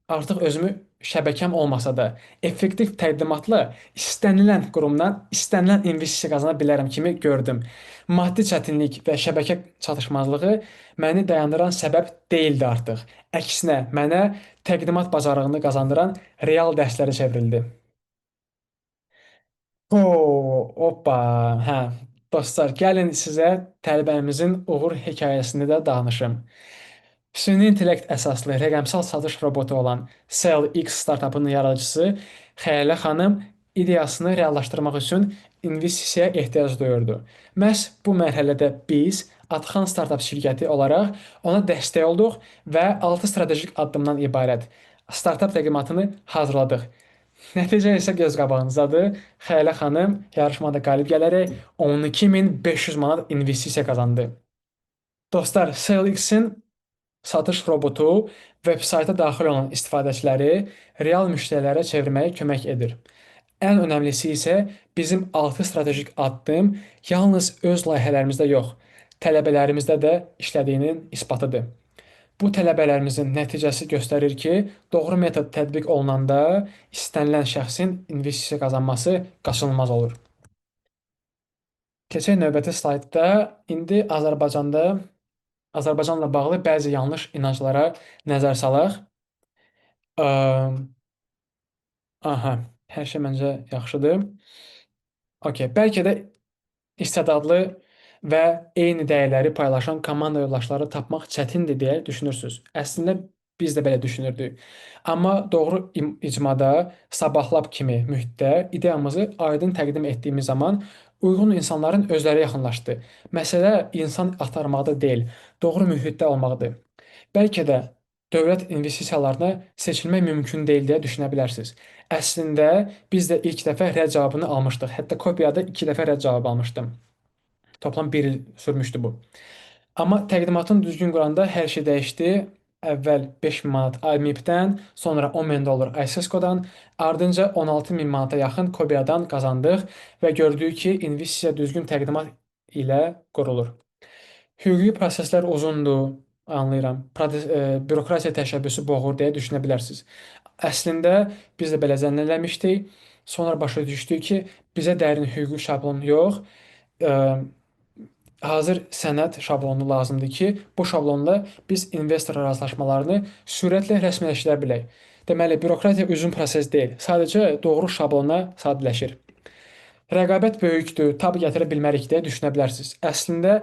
Artıq özümü şəbəkəm olmasa da effektiv təqdimatla istənilən qurumdan istənilən investisiya qazana bilərəm kimi gördüm. Maddi çətinlik və şəbəkə çatışmazlığı məni dayandıran səbəb deyildi artıq. Əksinə, mənə təqdimat bacarığını qazandıran real dərslərə çevrildi. Hoppa, hə, dostlar, gəlin sizə tələbəmizin uğur hekayəsini də danışım. Süni intellekt əsaslı rəqəmsal satış robotu olan SellX startapının yaradıcısı Xəyalə xanım ideyasını reallaşdırmaq üçün investisiyaya ehtiyac duyurdu. Məhz bu mərhələdə biz Atxan startap şirkəti olaraq ona dəstək olduq və 6 strateji addımdan ibarət startap təqdimatını hazırladıq. Nəticə isə göz qabağınızdadır. Xəyalə xanım yarışmada qalib gələrək 12.500 manat investisiya qazandı. Dostlar, SellX-in satış robotu veb-sayta daxil olan istifadəçiləri real müştərilərə çevirməyə kömək edir. Ən önəmlisi isə bizim 6 strateji addım yalnız öz layihələrimizdə yox, tələbələrimizdə də işlədiyinin isbatıdır. Bu tələbələrimizin nəticəsi göstərir ki, doğru metod tətbiq olunanda istənilən şəxsin investisiya qazanması qaçınılmaz olur. Keçək növbəti slaydda. İndi Azərbaycanla bağlı bəzi yanlış inanclara nəzər salaq. Aha, hər şey məncə yaxşıdır. Okay, bəlkə də istedadlı və eyni dəyərləri paylaşan komanda yoldaşları tapmaq çətindir deyə düşünürsüz. Əslində biz də belə düşünürdük. Amma doğru icmada, Sabahlab kimi mühitdə ideyamızı aydın təqdim etdiyimiz zaman uyğun insanların özləri yaxınlaşdı. Məsələ insan axtarmaqda deyil, doğru mühitdə olmaqdır. Bəlkə də dövlət investisiyalarına seçilmək mümkün deyil deyə düşünə bilərsiniz. Əslində biz də ilk dəfə rədd cavabını almışdıq. Hətta kopyada 2 dəfə rədd cavabı almışdım. Toplam 1 il sürmüşdü bu. Amma təqdimatın düzgün quranda hər şey dəyişdi. Əvvəl 5000 manat IMIP-dən, sonra 10 min dollar ISISCO-dan, ardınca 16 min manata yaxın Kobiyadan qazandıq və gördük ki, investisiya düzgün təqdimat ilə qurulur. Hüquqi proseslər uzundur, anlayıram. Bürokratiya təşəbbüsü boğur deyə düşünə bilərsiniz. Əslində biz də belə zənn eləmişdik. Sonra başa düşdük ki, bizə dərin hüquqi şablon yox, ə, hazır sənəd şablonu lazımdır ki, bu şablonla biz investor razılaşmalarını sürətlə rəsmiləşdirə bilək. Deməli, bürokratiya uzun proses deyil, sadəcə doğru şablona sadələşir. Rəqabət böyükdür, tab gətirə bilmərik deyə düşünə bilərsiniz. Əslində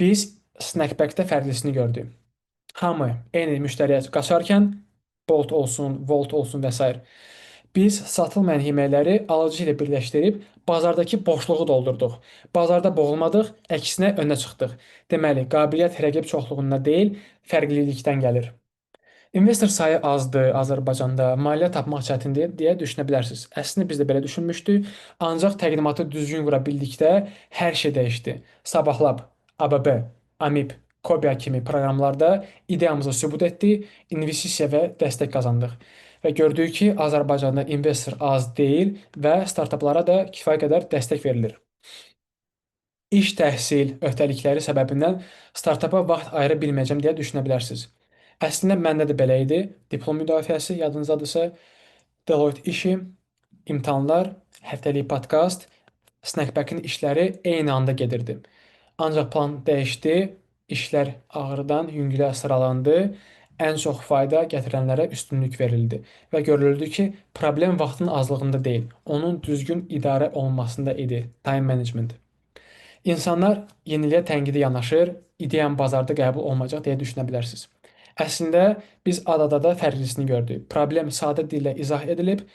biz Snackback-də fərqlisini gördük. Hamı eyni müştəriyə qaçarkən Bolt olsun, Volt olsun və s. Biz satılmayan yeməkləri alıcı ilə birləşdirib bazardakı boşluğu doldurduq. Bazarda boğulmadıq, əksinə önə çıxdıq. Deməli, qabiliyyət rəqib çoxluğundan deyil, fərqlilikdən gəlir. İnvestor sayı azdır Azərbaycanda, maliyyə tapmaq çətindir deyə düşünə bilərsiniz. Əslində biz də belə düşünmüşdük, ancaq təqdimatı düzgün qura bildikdə hər şey dəyişdi. Sabahlab, ABB, AMIP, Kobia kimi proqramlarda ideyamızı sübut etdi, investisiya və dəstək qazandıq. Və gördük ki, Azərbaycanda investor az deyil və startaplara da kifayət qədər dəstək verilir. İş, təhsil, öhdəlikləri səbəbindən startapa vaxt ayıra bilməyəcəm deyə düşünə bilərsiniz. Əslində məndə də belə idi. Diplom müdafiəsi yadınızdadırsa, Deloitte işi, imtahanlar, həftəlik podkast, Snackback-in işləri eyni anda gedirdi. Ancaq plan dəyişdi, işlər ağrıdan yüngülə sıralandı, ən çox fayda gətirənlərə üstünlük verildi və görüldü ki, problem vaxtın azlığında deyil, onun düzgün idarə olunmasında idi. Time management. İnsanlar yeniliyə tənqidi yanaşır, ideyam bazarda qəbul olmayacaq deyə düşünə bilərsiniz. Əslində biz ADADA-da fərqlisini gördük. Problem sadə dillə izah edilib,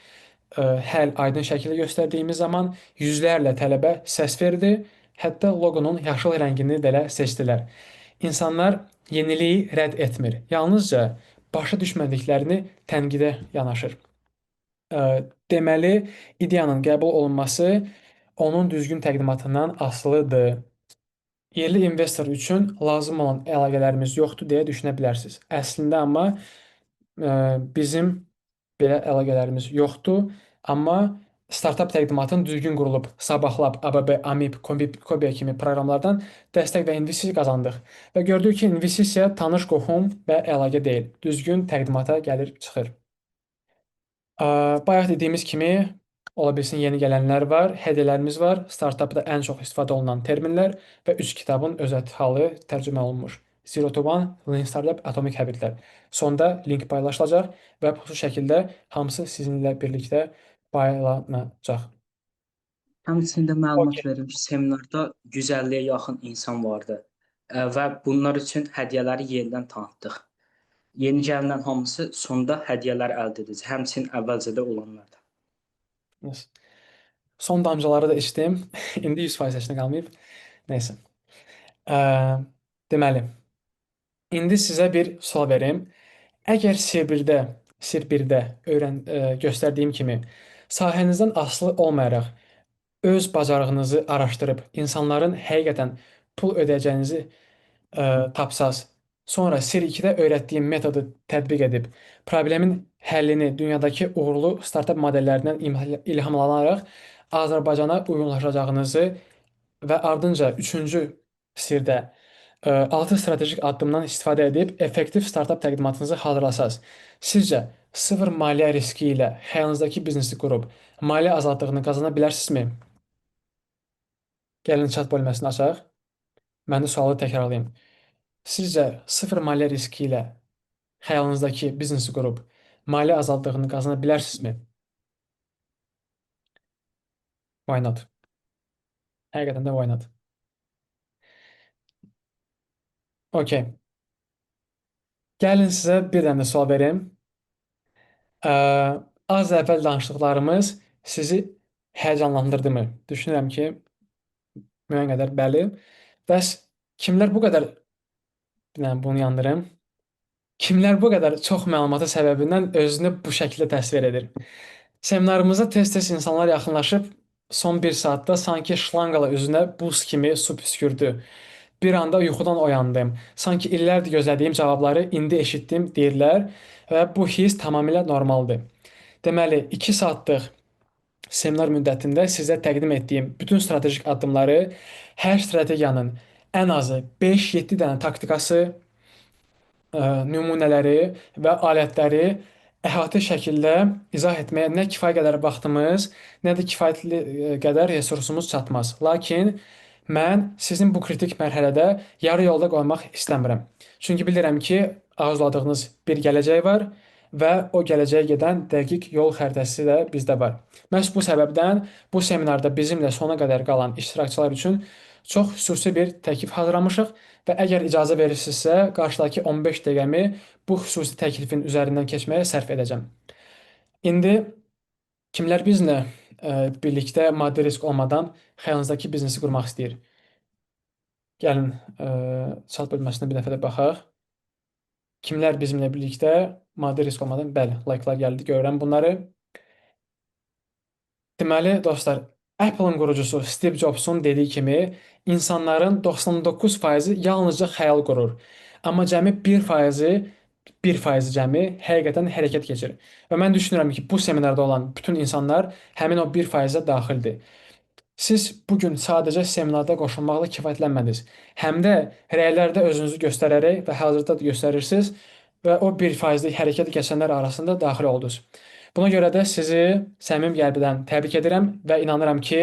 həll aydın şəkildə göstərdiyimiz zaman yüzlərlə tələbə səs verdi, hətta loqonun yaşıl rəngini belə seçdilər. İnsanlar yeniliyi rədd etmir, yalnızca başa düşmədiklərini tənqidə yanaşır. Deməli, ideyanın qəbul olunması onun düzgün təqdimatından asılıdır. Yerli investor üçün lazım olan əlaqələrimiz yoxdur deyə düşünə bilərsiniz. Əslində amma bizim belə əlaqələrimiz yoxdur, amma startap təqdimatın düzgün qurulub, Sabahlab, ABB, AMIP, Kobia kimi proqramlardan dəstək və investisiya qazandıq və gördük ki, investisiya tanış qohum və əlaqə deyil, düzgün təqdimata gəlir çıxır. Bayaq dediyimiz kimi, ola bilsin yeni gələnlər var, hədiyyələrimiz var, startapda ən çox istifadə olunan terminlər və 3 kitabın özət halı tərcümə olunmuş. Zero to One, Lean Startup, Atomic Habitlər. Sonda link paylaşılacaq və bu şəkildə hamısı sizinlə birlikdə paylanacaq. Həmçinin də məlumat Okay. verim ki, seminarda 150-yə yaxın insan vardı və bunlar üçün hədiyyələri yenidən tanıtdıq. Yeni gəlinən hamısı sonda hədiyyələr əldə edəcək. Həmçinin əvvəlcədə olanlar da. Yes. Son damcaları da içdim. İndi 100% heç nə qalmayıb. Nəysə. Deməli, indi sizə bir sual verim. Əgər Sir 1-də göstərdiyim kimi sahənizdən asılı olmayaraq öz bacarığınızı araşdırıb insanların həqiqətən pul ödəyəcəyinizi tapsaz, sonra Sir 2-də öyrətdiyim metodu tətbiq edib problemin həllini dünyadakı uğurlu startap modellərindən ilhamlanaraq Azərbaycana uyğunlaşacağınızı və ardınca 3-cü Sirdə 6 strateji addımdan istifadə edib effektiv startap təqdimatınızı hazırlasaz. Sizcə sıfır maliyyə riski ilə həyatınızdakı biznesi qurub maliyyə azadlığını qazana bilərsinizmi? Gəlin chat bölməsini açaq. Mən də sualı təkrarlayım. Sizcə sıfır maliyyə riski ilə xəyalınızdakı biznesi qurub maliyyə azadlığını qazana bilərsinizmi? Why not? Həqiqətən də why not? Okey. Gəlin sizə bir dənə də sual verim. Ə, Az əvvəl danışdıqlarımız sizi həyəcanlandırdımı? Düşünürəm ki, müəyyən qədər bəli. Bəs kimlər bu qədər, bir dənə bunu yandırım. Kimlər bu qədər çox məlumatı səbəbindən özünü bu şəkildə təsvir edir? Seminarımıza tez-tez insanlar yaxınlaşıb son bir saatda sanki şlanqala üzünə buz kimi su püskürdü. Bir anda yuxudan oyandım. Sanki illərdir gözlədiyim cavabları indi eşitdim deyirlər və bu his tamamilə normaldır. Deməli, 2 saatlıq seminar müddətində sizə təqdim etdiyim bütün strateji addımları, hər strategiyanın ən azı 5-7 dənə taktikası, nümunələri və alətləri əhatə şəkildə izah etməyə nə kifayət qədər vaxtımız, nə də kifayətli qədər resursumuz çatmaz. Lakin mən sizin bu kritik mərhələdə yarı yolda qoymaq istəmirəm. Çünki bilirəm ki, arzuladığınız bir gələcək var və o gələcəyə gedən dəqiq yol xəritəsi də bizdə var. Məhz bu səbəbdən bu seminarda bizimlə sona qədər qalan iştirakçılar üçün çox xüsusi bir təklif hazırlamışıq və əgər icazə verirsinizsə, qarşıdakı 15 dəqiqəmi bu xüsusi təklifin üzərindən keçməyə sərf edəcəm. İndi kimlər bizlə birlikdə maddi risk olmadan xəyalınızdakı biznesi qurmaq istəyir? Gəlin chat bölməsinə bir dəfə də baxaq. Kimlər bizimlə birlikdə maddi risk olmadan? Bəli, like'lar gəldi, görürəm bunları. Deməli, dostlar, Apple-ın qurucusu Steve Jobs'un dediyi kimi, insanların 99%-i yalnızca xəyal qurur. Amma cəmi 1%-i cəmi həqiqətən hərəkət keçirir. Və mən düşünürəm ki, bu seminarda olan bütün insanlar həmin o 1%-ə daxildir. Siz bugün sadəcə seminarda qoşulmaqla kifayətlənmədiniz. Həm də rəylərdə özünüzü göstərərək və hazırda da göstərirsiniz və o 1%lik hərəkət keçənlər arasında daxil oldunuz. Buna görə də sizi səmimi qəlbdən təbrik edirəm və inanıram ki,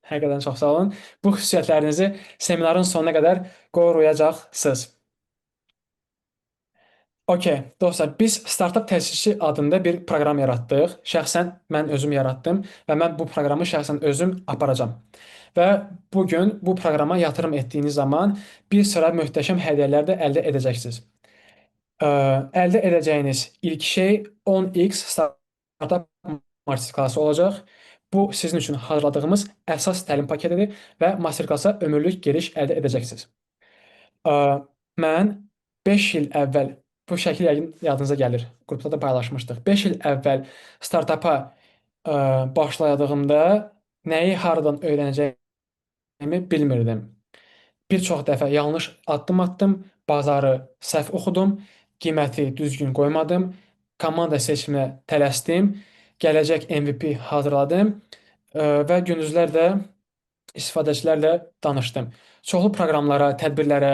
həqiqətən çox sağ olun, bu xüsusiyyətlərinizi seminarın sonuna qədər qoruyacaqsınız. Okey, dostlar, biz Startup Təsisçi adında bir proqram yaratdıq. Şəxsən mən özüm yaratdım və mən bu proqramı şəxsən özüm aparacam. Və bu gün bu proqrama yatırım etdiyiniz zaman bir sıra möhtəşəm hədiyyələr də əldə edəcəksiniz. Əldə edəcəyiniz ilk şey 10x Startup Masterclass olacaq. Bu sizin üçün hazırladığımız əsas təlim paketidir və Masterclass-a ömürlük giriş əldə edəcəksiniz. Mən 5 il əvvəl, bu şəkil yəqin yadınıza gəlir, qrupda da paylaşmışdıq. 5 il əvvəl startapa başladığımda nəyi haradan öyrənəcəyimi bilmirdim. Bir çox dəfə yanlış addım atdım, bazarı səhv oxudum, qiyməti düzgün qoymadım, komanda seçiminə tələsdim, gələcək MVP hazırladım və gündüzlər də istifadəçilərlə danışdım. Çoxlu proqramlara, tədbirlərə,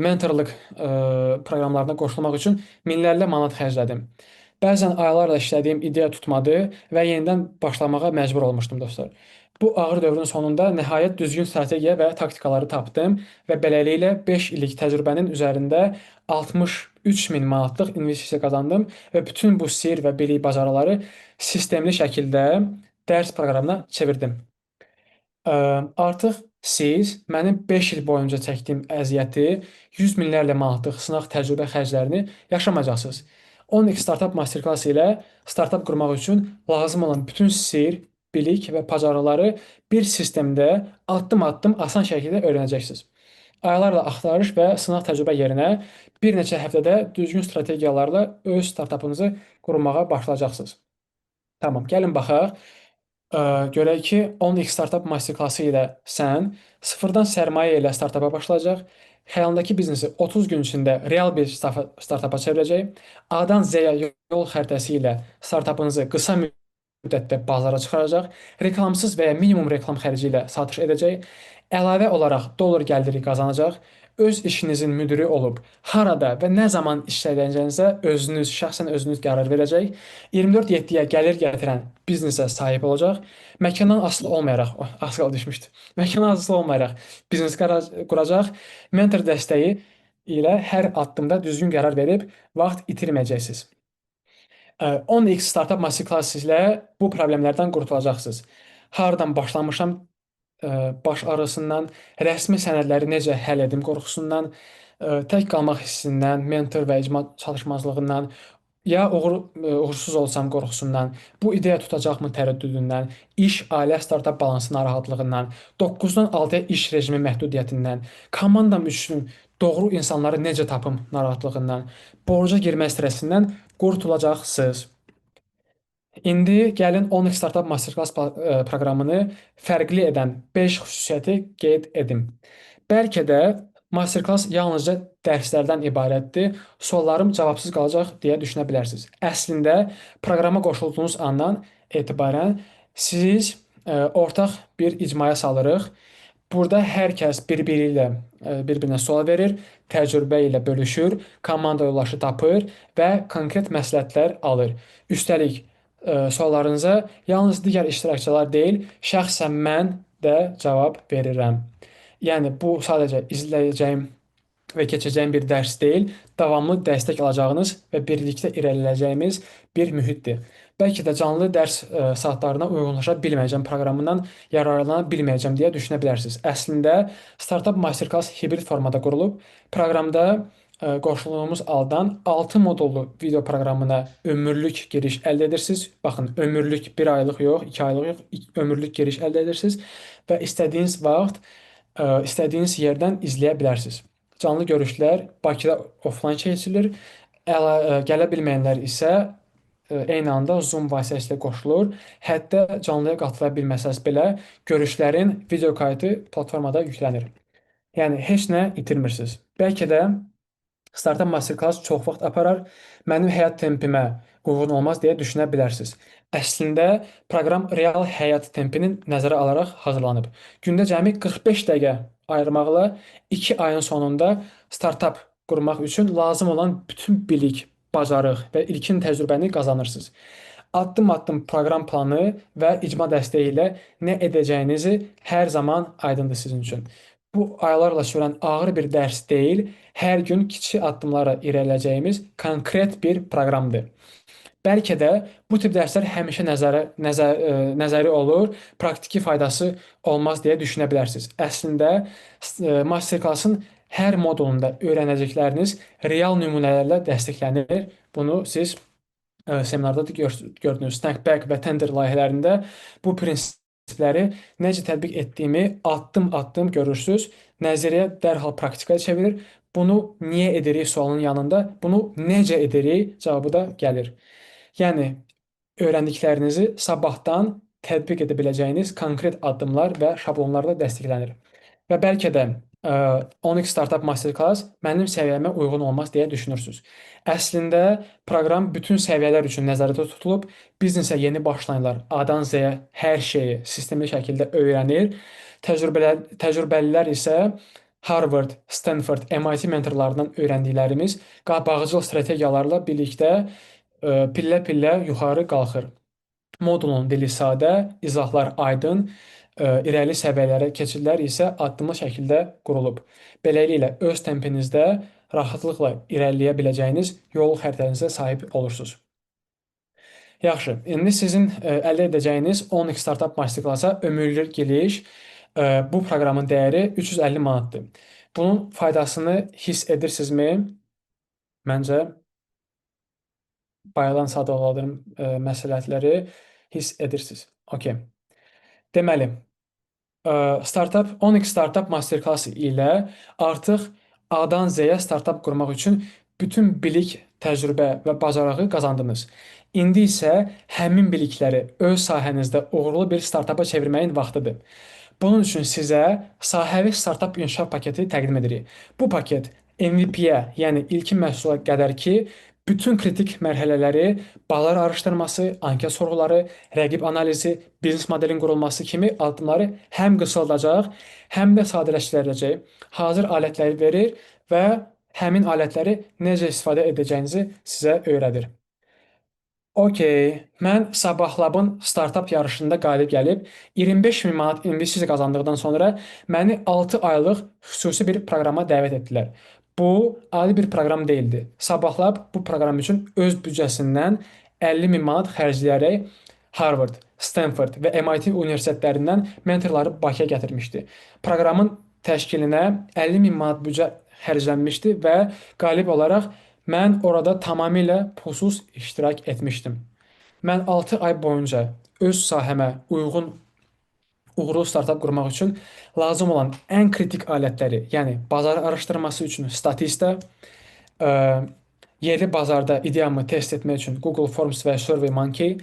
mentorluq proqramlarına qoşulmaq üçün minlərlə manat xərclədim. Bəzən aylarla işlədiyim ideya tutmadı və yenidən başlamağa məcbur olmuşdum, dostlar. Bu ağır dövrün sonunda nəhayət düzgün strategiya və taktikaları tapdım və beləliklə 5 illik təcrübənin üzərində 63 min manatlıq investisiya qazandım və bütün bu sir və bilik bacarıqları sistemli şəkildə dərs proqramına çevirdim. Artıq siz mənim 5 il boyunca çəkdiyim əziyyəti, 100 minlərlə manatlıq sınaq təcrübə xərclərini yaşamayacaqsınız. 10x Startup Masterclass ilə startup qurmaq üçün lazım olan bütün sir, bilik və bacarıqları bir sistemdə addım-addım asan şəkildə öyrənəcəksiniz. Aylarla axtarış və sınaq təcrübə yerinə bir neçə həftədə düzgün strategiyalarla öz startupınızı qurmağa başlayacaqsınız. Tamam, gəlin baxaq. Görək ki, 10x Startup Masterclass ilə sən sıfırdan sərmayə ilə startupa başlayacaq, xəyalındakı biznesi 30 gün içində real bir startupa çevirəcək, A-dan Z-yə yol xəritəsi ilə startupınızı qısa müddətdə bazara çıxaracaq, reklamsız və ya minimum reklam xərci ilə satış edəcək, əlavə olaraq dollar gəliri qazanacaq, öz işinizin müdiri olub, harada və nə zaman işlədəcəyinizə özünüz, şəxsən özünüz qərar verəcək, 24/7-yə gəlir gətirən biznesə sahib olacaq, məkandan asılı olmayaraq, az qala düşmüşdü, məkandan asılı olmayaraq biznes quracaq, mentor dəstəyi ilə hər addımda düzgün qərar verib vaxt itirməyəcəksiniz. 10x Startup Masterclass ilə bu problemlərdən qurtulacaqsınız. Hardan başlamışam, baş ağrısından, rəsmi sənədləri necə həll edim qorxusundan, Tək qalmaq hissindən, mentor və icma çalışmazlığından, ya uğursuz olsam qorxusundan, bu ideya tutacaqmı tərəddüdündən, iş, ailə, startap balansı narahatlığından, 9-dan 6-ya iş rejimi məhdudiyyətindən, komandam üçün doğru insanları necə tapım narahatlığından, borca girmə stresindən qurtulacaqsınız. İndi gəlin Onyx Startup Masterclass proqramını fərqli edən 5 xüsusiyyəti qeyd edim. Bəlkə də Masterclass yalnızca dərslərdən ibarətdir, suallarım cavabsız qalacaq deyə düşünə bilərsiniz. Əslində, proqrama qoşulduğunuz andan etibarən siz ortaq bir icmaya salırıq. Burada hər kəs bir-biri ilə bir-birinə sual verir, təcrübə ilə bölüşür, komanda yoldaşı tapır və konkret məsləhətlər alır. Üstəlik, suallarınıza yalnız digər iştirakçılar deyil, şəxsən mən də cavab verirəm. Yəni bu sadəcə izləyəcəyim və keçəcəyim bir dərs deyil, davamlı dəstək alacağınız və birlikdə irəliləyəcəyimiz bir mühitdir. Bəlkə də canlı dərs saatlarına uyğunlaşa bilməyəcəm, proqramından yararlana bilməyəcəm deyə düşünə bilərsiniz. Əslində, Startup Masterclass hibrid formada qurulub. Proqramda qoşulduğumuz aldan 6 modullu video proqramına ömürlük giriş əldə edirsiniz. Baxın, ömürlük 1 aylıq yox, 2 aylıq yox, ömürlük giriş əldə edirsiniz və istədiyiniz vaxt, istədiyiniz yerdən izləyə bilərsiniz. Canlı görüşlər Bakıda offline keçirilir. Gələ bilməyənlər isə eyni anda Zoom vasitəsilə qoşulur. Hətta canlıya qatıla bilməsəz belə görüşlərin video kaydı platformada yüklənir. Yəni heç nə itirmirsiniz. Bəlkə də Startup Masterclass çox vaxt aparar, mənim həyat tempimə uyğun olmaz deyə düşünə bilərsiniz. Əslində, proqram real həyat tempini nəzərə alaraq hazırlanıb. Gündə cəmi 45 dəqiqə ayırmaqla 2 ayın sonunda startap qurmaq üçün lazım olan bütün bilik, bacarıq və ilkin təcrübəni qazanırsınız. Addım-addım proqram planı və icma dəstəyi ilə nə edəcəyinizi hər zaman aydındır sizin üçün. Bu aylarla sürən ağır bir dərs deyil, hər gün kiçik addımlarla irəliləyəcəyimiz konkret bir proqramdır. Bəlkə də bu tip dərslər həmişə nəzəri olur, praktiki faydası olmaz deyə düşünə bilərsiniz. Əslində, masterclassın hər modulunda öyrənəcəkləriniz real nümunələrlə dəstəklənir. Bunu siz seminarda da gördünüz. Snackback və Tender layihələrində bu prinsipləri necə tətbiq etdiyimi addım-addım görürsüz. Nəzəriyyə dərhal praktikaya çevirir. Bunu niyə edirik sualının yanında bunu necə edirik cavabı da gəlir. Yəni öyrəndiklərinizi sabahdan tətbiq edə biləcəyiniz konkret addımlar və şablonlarla dəstəklənir. Və bəlkə də Onyx Startup Masterclass mənim səviyyəmə uyğun olmaz deyə düşünürsünüz. Əslində proqram bütün səviyyələr üçün nəzərdə tutulub. Biznesə yeni başlayanlar A-dan Z-yə hər şeyi sistemli şəkildə öyrənir. Təcrübəlilər isə Harvard, Stanford, MIT mentorlarından öyrəndiklərimiz qabaqcıl strategiyalarla birlikdə pillə-pillə yuxarı qalxır. Modulun dili sadə, izahlar aydın, irəli səviyyələrə keçidlər isə addımlı şəkildə qurulub. Beləliklə, öz tempinizdə rahatlıqla irəliləyə biləcəyiniz yol xəritənizə sahib olursunuz. Yaxşı, indi sizin əldə edəcəyiniz Onyx Startup Masterclass-a ömürlük giriş bu proqramın dəyəri 350 manatdır. Bunun faydasını hiss edirsinizmi? Məncə bayaqdan sadaladığım məsləhətləri hiss edirsiniz. Okay. Deməli, Onyx Startup Masterclass ilə artıq A-dan Z-yə startap qurmaq üçün bütün bilik, təcrübə və bacarığı qazandınız. İndi isə həmin bilikləri öz sahənizdə uğurlu bir startapa çevirməyin vaxtıdır. Bunun üçün sizə sahəvi startap inkişaf paketi təqdim edirik. Bu paket MVP-yə, yəni ilkin məhsula qədər ki, bütün kritik mərhələləri, ballar araşdırması, anket sorğuları, rəqib analizi, biznes modelin qurulması kimi addımları həm qısaldacaq, həm də sadələşdirəcək. Hazır alətləri verir və həmin alətləri necə istifadə edəcəyinizi sizə öyrədir. Okey, mən Sabah Lab'ın startap yarışında qalib gəlib 25 min manat investisiya qazandıqdan sonra məni 6 aylıq xüsusi bir proqrama dəvət etdilər. Bu adi bir proqram deyildi. Sabah Lab bu proqram üçün öz büdcəsindən 50 min manat xərcləyərək Harvard, Stanford və MIT universitetlərindən mentorları Bakıya gətirmişdi. Proqramın təşkilinə 50 min manat büdcə xərclənmişdi və qalib olaraq mən orada tamamilə pulsuz iştirak etmişdim. Mən 6 ay boyunca öz sahəmə uyğun uğurlu startap qurmaq üçün lazım olan ən kritik alətləri, yəni bazar araşdırması üçün statista, ə, yerli bazarda ideamı test etmək üçün Google Forms və SurveyMonkey,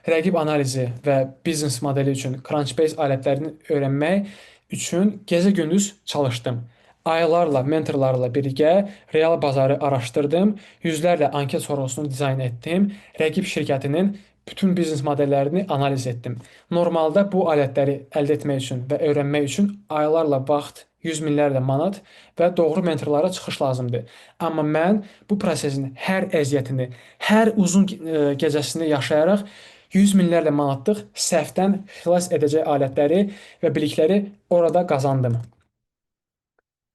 rəqib analizi və biznes modeli üçün Crunchbase alətlərini öyrənmək üçün gecə-gündüz çalışdım. Aylarla mentorlarla birgə real bazarı araşdırdım, yüzlərlə anket sorğusunu dizayn etdim, rəqib şirkətinin bütün biznes modellərini analiz etdim. Normalda bu alətləri əldə etmək üçün və öyrənmək üçün aylarla vaxt, yüz minlərlə manat və doğru mentorlara çıxış lazımdır. Amma mən bu prosesin hər əziyyətini, hər uzun gecəsini yaşayaraq 100 minlərlə manatlıq səhvdən xilas edəcək alətləri və bilikləri orada qazandım.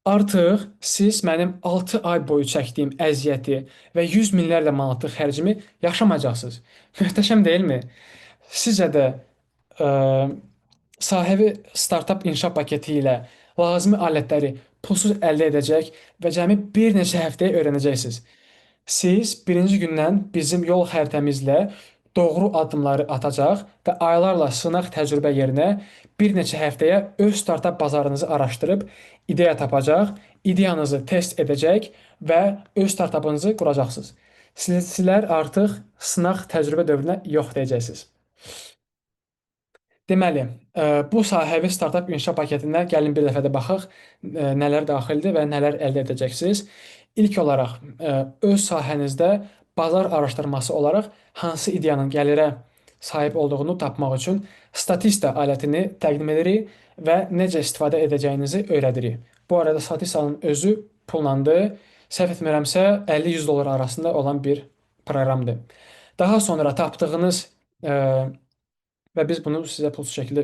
Artıq siz mənim 6 ay boyu çəkdiyim əziyyəti və 100 minlərlə manatlıq xərcimi yaşamayacaqsınız. Möhtəşəm deyilmi? Sizcə də ə, sahibi startap inşa paketi ilə lazımi alətləri pulsuz əldə edəcək və cəmi bir neçə həftəyə öyrənəcəksiniz. Siz birinci gündən bizim yol xəritəmizlə doğru addımları atacaq və aylarla sınaq təcrübə yerinə bir neçə həftəyə öz startap bazarınızı araşdırıb ideya tapacaq, ideyanızı test edəcək və öz startapınızı quracaqsınız. Sizlər artıq sınaq təcrübə dövrünə yox deyəcəksiniz. Deməli, bu sahəvi startap inşa paketinə gəlin bir dəfə də baxaq, nələr daxildir və nələr əldə edəcəksiniz. İlk olaraq öz sahənizdə bazar araşdırması olaraq hansı ideyanın gəlirə sahib olduğunu tapmaq üçün statista alətini təqdim edirik və necə istifadə edəcəyinizi öyrədirik. Bu arada statistanın özü pullandı. Səhv etmirəmsə 50-100 dollar arasında olan bir proqramdır. Daha sonra tapdığınız və biz bunu sizə pulsuz şəkildə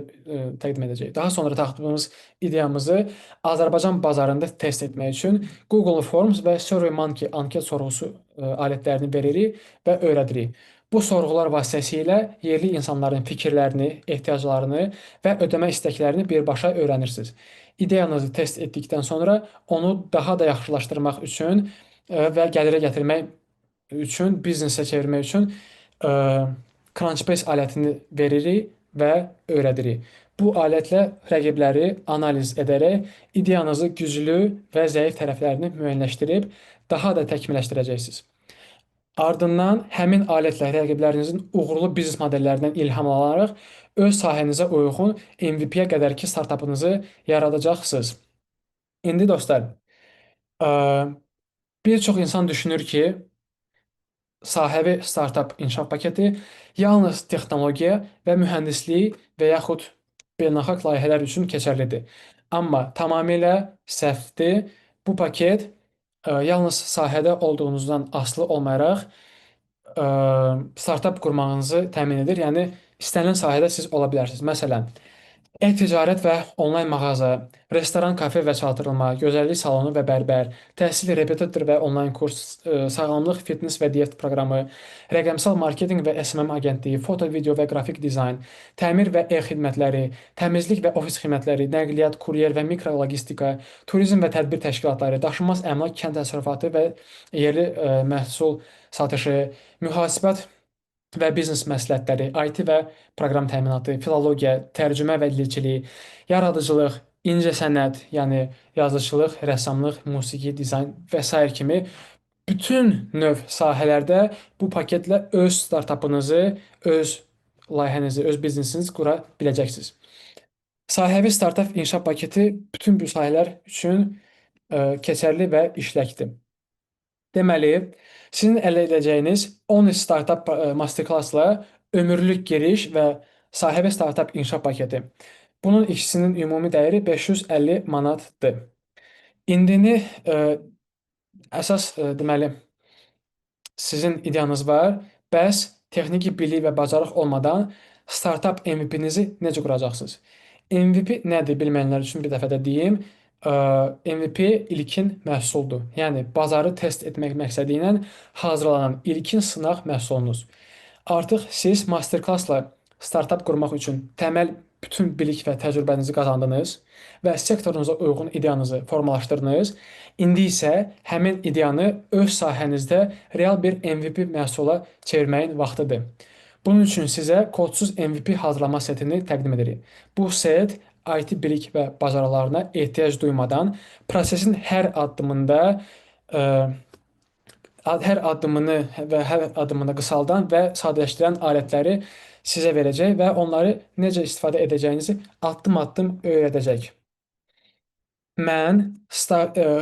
təqdim edəcəyik. Daha sonra tapdığımız ideyamızı Azərbaycan bazarında test etmək üçün Google Forms və SurveyMonkey anket sorğusu alətlərini veririk və öyrədirik. Bu sorğular vasitəsilə yerli insanların fikirlərini, ehtiyaclarını və ödəmə istəklərini birbaşa öyrənirsiniz. İdeyanızı test etdikdən sonra onu daha da yaxşılaşdırmaq üçün və gəlirə gətirmək üçün, biznesə çevirmək üçün Crunchbase alətini veririk və öyrədirik. Bu alətlə rəqibləri analiz edərək ideyanızı güclü və zəif tərəflərini müəyyənləşdirib daha da təkmilləşdirəcəksiniz. Ardından həmin alətlə rəqiblərinizin uğurlu biznes modellərindən ilham alaraq öz sahənizə uyğun MVP-yə qədərki startapınızı yaradacaqsınız. İndi dostlar, bir çox insan düşünür ki, sahəvi startap inkişaf paketi yalnız texnologiya və mühəndislik və yaxud beynəlxalq layihələr üçün keçərlidir. Amma tamamilə səhvdir. Bu paket yalnız sahədə olduğunuzdan asılı olmayaraq startap qurmağınızı təmin edir. Yəni istənilən sahədə siz ola bilərsiniz. Məsələn, e-ticarət və onlayn mağaza, restoran, kafe və çatdırılma, gözəllik salonu və bərbər, təhsil repetitor və onlayn kurs, sağlamlıq, fitness və diyet proqramı, rəqəmsal marketinq və SMM agentliyi, foto, video və qrafik dizayn, təmir və e-xidmətləri, təmizlik və ofis xidmətləri, nəqliyyat, kuryer və mikrologistika, turizm və tədbir təşkilatları, daşınmaz əmlak, kənd təsərrüfatı və yerli məhsul satışı, mühasibat və biznes məsləhətləri, IT və proqram təminatı, filologiya, tərcümə və dilçilik, yaradıcılıq, incəsənət, yəni yazıçılıq, rəssamlıq, musiqi, dizayn və sair kimi bütün növ sahələrdə bu paketlə öz startapınızı, öz layihənizi, öz biznesinizi qura biləcəksiniz. Sahəvi startap inkişaf paketi bütün bu sahələr üçün keçərli və işləkdir. Deməli, sizin əldə edəcəyiniz 10 startap masterclass-la ömürlük giriş və sahibi startap inkişaf paketi. Bunun ikisinin ümumi dəyəri 550 manatdır. İndini əsas deməli sizin ideyanız var. Bəs texniki bilik və bacarıq olmadan startap MVP-nizi necə quracaqsınız? MVP nədir bilməyənlər üçün bir dəfə də deyim. MVP ilkin məhsuldur. Yəni bazarı test etmək məqsədi ilə hazırlanan ilkin sınaq məhsulunuz. Artıq siz masterclass-la startap qurmaq üçün təməl bütün bilik və təcrübənizi qazandınız və sektorunuza uyğun ideyanızı formalaşdırdınız. İndi isə həmin ideyanı öz sahənizdə real bir MVP məhsula çevirməyin vaxtıdır. Bunun üçün sizə kodsuz MVP hazırlama setini təqdim edirik. Bu set IT bilik və bacarıqlarına ehtiyac duymadan prosesin hər addımını və hər addımını qısaldan və sadələşdirən alətləri sizə verəcək və onları necə istifadə edəcəyinizi addım-addım öyrədəcək. Mən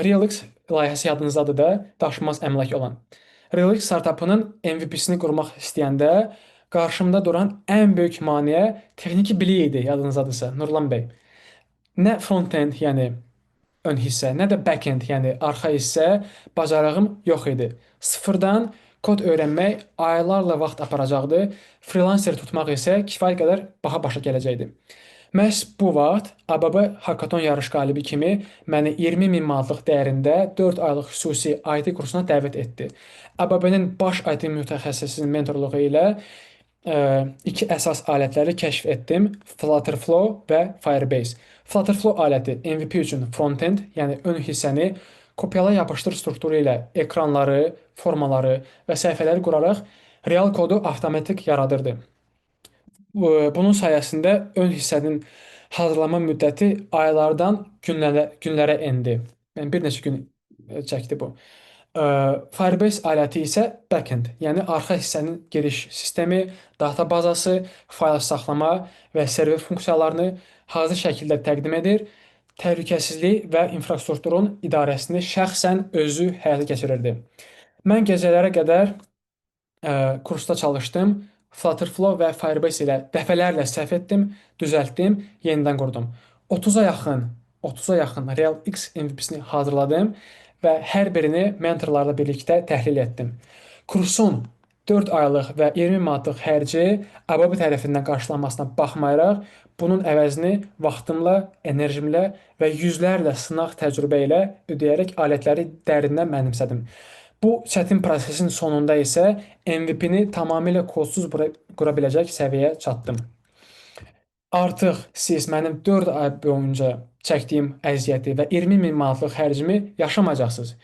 Realix layihəsi yadınızdadır da, daşınmaz əmlak olan. Realix startapının MVP-sini qurmaq istəyəndə qarşımda duran ən böyük maneə texniki bilik idi, yadınızdadırsa, Nurlan bəy. Nə front-end, yəni ön hissə, nə də back-end, yəni arxa hissə bacarığım yox idi. Sıfırdan kod öyrənmək aylarla vaxt aparacaqdı. Freelancer tutmaq isə kifayət qədər baha başa gələcəkdi. Məhz bu vaxt ABB Hackathon yarış qalibi kimi məni 20 min manatlıq dəyərində 4 aylıq xüsusi IT kursuna dəvət etdi. ABB-nin baş IT mütəxəssisinin mentorluğu ilə iki əsas alətləri kəşf etdim: Flutterflow və Firebase. Flutterflow aləti MVP üçün frontend, yəni ön hissəni kopyala yapışdır strukturu ilə ekranları, formaları və səhifələri quraraq real kodu avtomatik yaradırdı. Bunun sayəsində ön hissənin hazırlama müddəti aylardan günlərə endi. Yəni bir neçə gün çəkdi bu. Firebase aləti isə backend, yəni arxa hissənin giriş sistemi, data bazası, fayl saxlama və server funksiyalarını hazır şəkildə təqdim edir. Təhlükəsizlik və infrastrukturun idarəsini şəxsən özü həyata keçirirdi. Mən gecələrə qədər kursda çalışdım. Flutterflow və Firebase ilə dəfələrlə səhv etdim, düzəltdim, yenidən qurdum. 30-a yaxın RealX MVP-sini hazırladım və hər birini mentorlarla birlikdə təhlil etdim. Kursun 4 aylıq və 20 manatlıq xərci ABB tərəfindən qarşılanmasına baxmayaraq, bunun əvəzini vaxtımla, enerjimlə və yüzlərlə sınaq təcrübə ilə ödəyərək alətləri dərindən mənimsədim. Bu çətin prosesin sonunda isə MVP-ni tamamilə kodsuz qura biləcək səviyyəyə çatdım. Artıq siz mənim 4 ay boyunca çəkdiyim əziyyəti və 20 min manatlıq xərcimi yaşamayacaqsınız.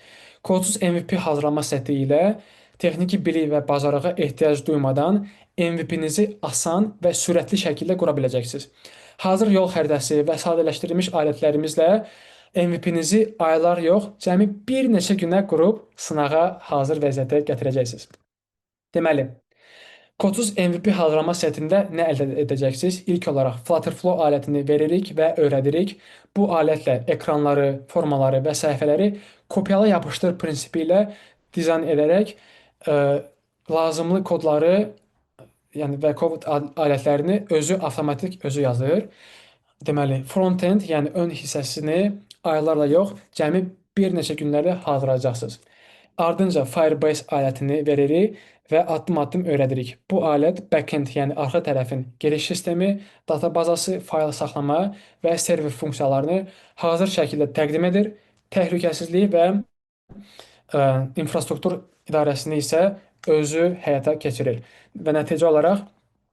Kodsuz MVP hazırlama seti ilə texniki bilik və bacarığa ehtiyac duymadan MVP-nizi asan və sürətli şəkildə qura biləcəksiniz. Hazır yol xəritəsi və sadələşdirilmiş alətlərimizlə MVP-nizi aylar yox, cəmi bir neçə günə qurub sınağa hazır vəziyyətə gətirəcəksiniz. Deməli, kodsuz MVP hazırlama setində nə əldə edəcəksiniz? İlk olaraq Flutterflow alətini veririk və öyrədirik. Bu alətlə ekranları, formaları və səhifələri kopyala yapışdır prinsipi ilə dizayn edərək lazımlı kodları, yəni və kod alətlərini avtomatik özü yazır. Deməli, front-end, yəni ön hissəsini aylarla yox, cəmi bir neçə günlərdə hazırlayacaqsınız. Ardınca Firebase alətini veririk və addım-addım öyrədirik. Bu alət backend, yəni arxa tərəfin giriş sistemi, data bazası, fayl saxlama və server funksiyalarını hazır şəkildə təqdim edir. Təhlükəsizlik və infrastruktur idarəsini isə özü həyata keçirir. Və nəticə olaraq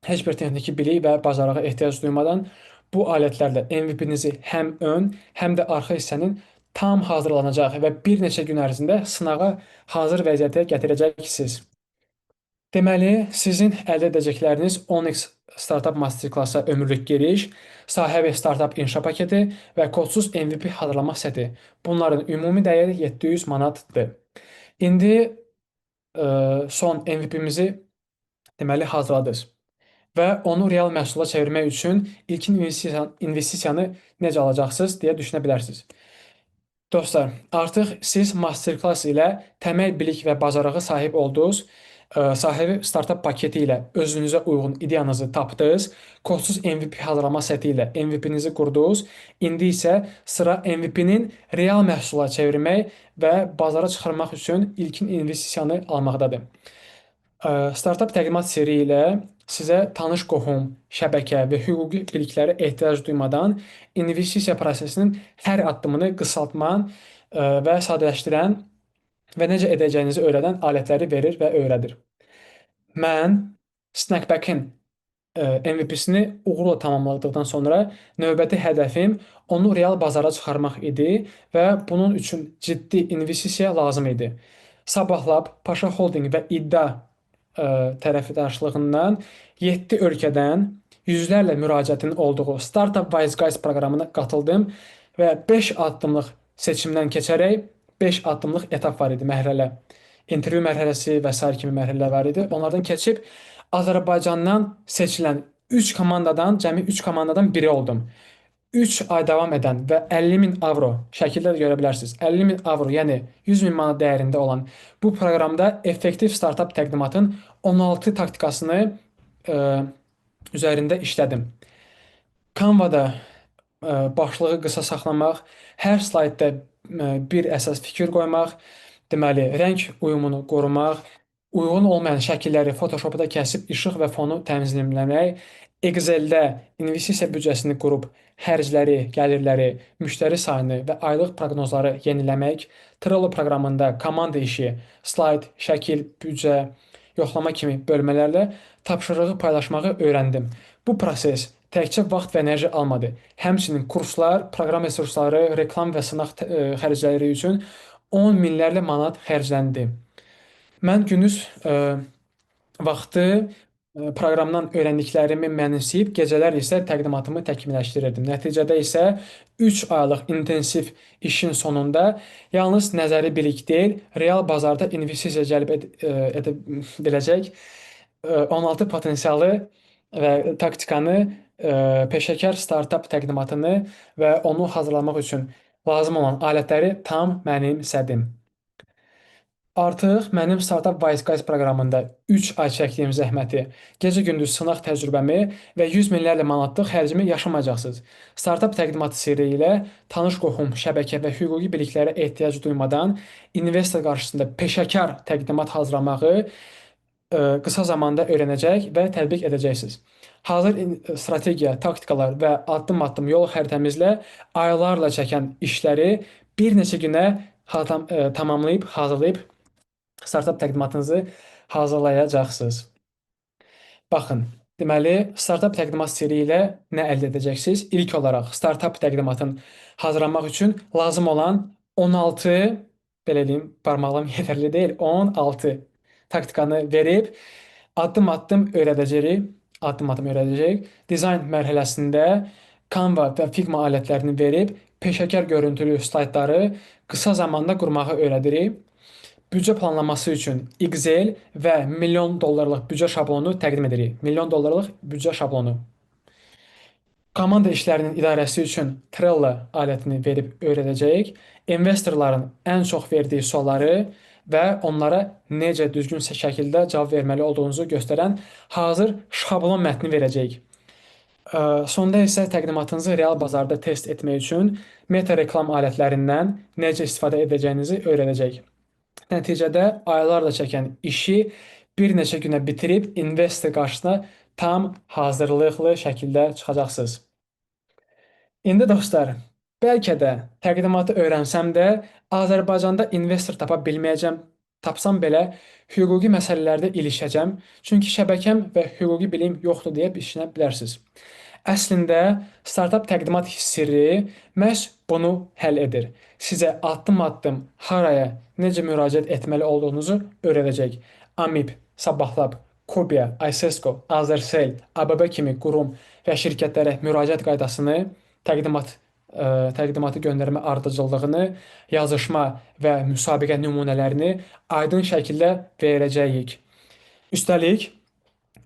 heç bir texniki bilik və bacarığa ehtiyac duymadan bu alətlərlə MVP-nizi həm ön, həm də arxa hissənin tam hazırlanacaq və bir neçə gün ərzində sınağa hazır vəziyyətə gətirəcəksiniz. Deməli, sizin əldə edəcəkləriniz Onyx Startup Masterclass-a ömürlük giriş, sahibi startup inşa paketi və kodsuz MVP hazırlama seti. Bunların ümumi dəyəri 700 manatdır. İndi son MVP-mizi deməli hazırladınız və onu real məhsula çevirmək üçün ilkin investisiyanı necə alacaqsınız deyə düşünə bilərsiniz. Dostlar, artıq siz Masterclass ilə təməl bilik və bacarığı sahib olduğunuz sahibi startup paketi ilə özünüzə uyğun ideyanızı tapdınız, kodsuz MVP hazırlama seti ilə MVP-nizi qurdunuz. İndi isə sıra MVP-nin real məhsula çevirmək və bazara çıxarmaq üçün ilkin investisiyanı almaqdadır. Startup təqdimat seri ilə sizə tanış qohum, şəbəkə və hüquqi biliklərə ehtiyac duymadan investisiya prosesinin hər addımını qısaltman və sadələşdirən və necə edəcəyinizi öyrədən alətləri verir və öyrədir. Mən Snackback-in MVP-sini uğurla tamamladıqdan sonra növbəti hədəfim onu real bazara çıxarmaq idi və bunun üçün ciddi investisiya lazım idi. Sabahlab, Paşa Holding və İddia tərəfdaşlığından 7 ölkədən yüzlərlə müraciətin olduğu Startup Wise Guys proqramına qatıldım və 5 addımlıq seçimdən keçərək 5 addımlıq etap var idi, mərhələ. İntervyu mərhələsi və sair kimi mərhələlər var idi. Onlardan keçib Azərbaycandan seçilən 3 komandadan, cəmi 3 komandadan biri oldum. 3 ay davam edən və 50 min avro şəkildə də görə bilərsiniz. 50 min avro, yəni 100 min manat dəyərində olan bu proqramda effektiv startap təqdimatın 16 taktikasını ə, üzərində işlədim. Canva-da başlığı qısa saxlamaq, hər slaydda bir əsas fikir qoymaq, deməli, rəng uyumunu qorumaq, uyğun olmayan şəkilləri Photoshopda kəsib işıq və fonu təmizləmək, Excel-də investisiya büdcəsini qurub xərcləri, gəlirləri, müştəri sayını və aylıq proqnozları yeniləmək, Trello proqramında komanda işi, slayd, şəkil, büdcə, yoxlama kimi bölmələrlə tapşırığı paylaşmağı öyrəndim. Bu proses təkcə vaxt və enerji almadı. Həmçinin kurslar, proqram resursları, reklam və sınaq xərcləri üçün 10 minlərlə manat xərcləndi. Mən gündüz vaxtı proqramdan öyrəndiklərimi mənimsəyib, gecələr isə təqdimatımı təkmilləşdirirdim. Nəticədə isə 3 aylıq intensiv işin sonunda yalnız nəzəri bilik deyil, real bazarda investisiya cəlb edə biləcək 16 potensialı və taktikanı, peşəkar startap təqdimatını və onu hazırlamaq üçün lazım olan alətləri tam mənimsədim. Artıq mənim Startup Wise Guys proqramında 3 ay çəkdiyim zəhməti, gecə-gündüz sınaq təcrübəmi və 100 minlərlə manatlıq xərcimi yaşamayacaqsınız. Startup təqdimatı sirri ilə tanış qohum, şəbəkə və hüquqi biliklərə ehtiyac duymadan investor qarşısında peşəkar təqdimat hazırlamağı qısa zamanda öyrənəcək və tətbiq edəcəksiniz. Hazır strategiya, taktikalar və addım-addım yol xəritəmizlə aylarla çəkən işləri bir neçə günə tamamlayıb, hazırlayıb startap təqdimatınızı hazırlayacaqsınız. Baxın, deməli, startap təqdimat sirri ilə nə əldə edəcəksiniz? İlk olaraq startap təqdimatın hazırlamaq üçün lazım olan 16, belə deyim, barmaqlam yetərli deyil, 16 taktikanı verib addım-addım öyrədəcəyik. Addım-addım öyrədəcəyik. Dizayn mərhələsində Canva və Figma alətlərini verib peşəkar görüntülü slaydları qısa zamanda qurmağı öyrədirik. Büdcə planlaması üçün Excel və milyon dollarlıq büdcə şablonu təqdim edirik. Milyon dollarlıq büdcə şablonu. Komanda işlərinin idarəsi üçün Trello alətini verib öyrədəcəyik. İnvestorların ən çox verdiyi sualları və onlara necə düzgün şəkildə cavab verməli olduğunuzu göstərən hazır şablon mətni verəcəyik. Sonda isə təqdimatınızı real bazarda test etmək üçün meta reklam alətlərindən necə istifadə edəcəyinizi öyrədəcəyik. Nəticədə aylarla çəkən işi bir neçə günə bitirib investor qarşısına tam hazırlıqlı şəkildə çıxacaqsınız. İndi dostlar, bəlkə də təqdimatı öyrənsəm də Azərbaycanda investor tapa bilməyəcəm. Tapsam belə hüquqi məsələlərdə ilişəcəm. Çünki şəbəkəm və hüquqi bilim yoxdur deyə düşünə bilərsiniz. Əslində, startap təqdimat sirri məhz bunu həll edir. Sizə addım-addım haraya, necə müraciət etməli olduğunuzu öyrədəcək. AMIP, Sabahlab, Kubia, Icesko, Azercell, ABB kimi qurum və şirkətlərə müraciət qaydasını, təqdimatı göndərmə ardıcıllığını, yazışma və müsabiqə nümunələrini aydın şəkildə verəcəyik. Üstəlik,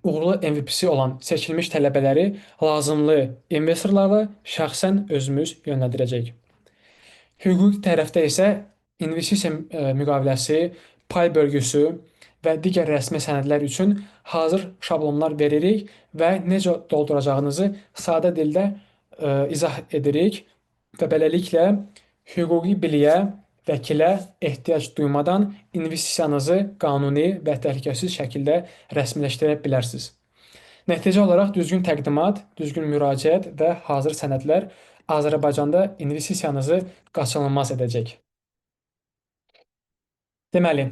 uğurlu MVP-si olan seçilmiş tələbələri lazımlı investorlarla şəxsən özümüz yönləndirəcəyik. Hüquqi tərəfdə isə investisiya müqaviləsi, pay bölgüsü və digər rəsmi sənədlər üçün hazır şablonlar veririk və necə dolduracağınızı sadə dildə izah edirik və beləliklə hüquqi biliyə, vəkilə ehtiyac duymadan investisiyanızı qanuni və təhlükəsiz şəkildə rəsmiləşdirə bilərsiniz. Nəticə olaraq düzgün təqdimat, düzgün müraciət və hazır sənədlər Azərbaycanda investisiyanızı qaçınılmaz edəcək. Deməli,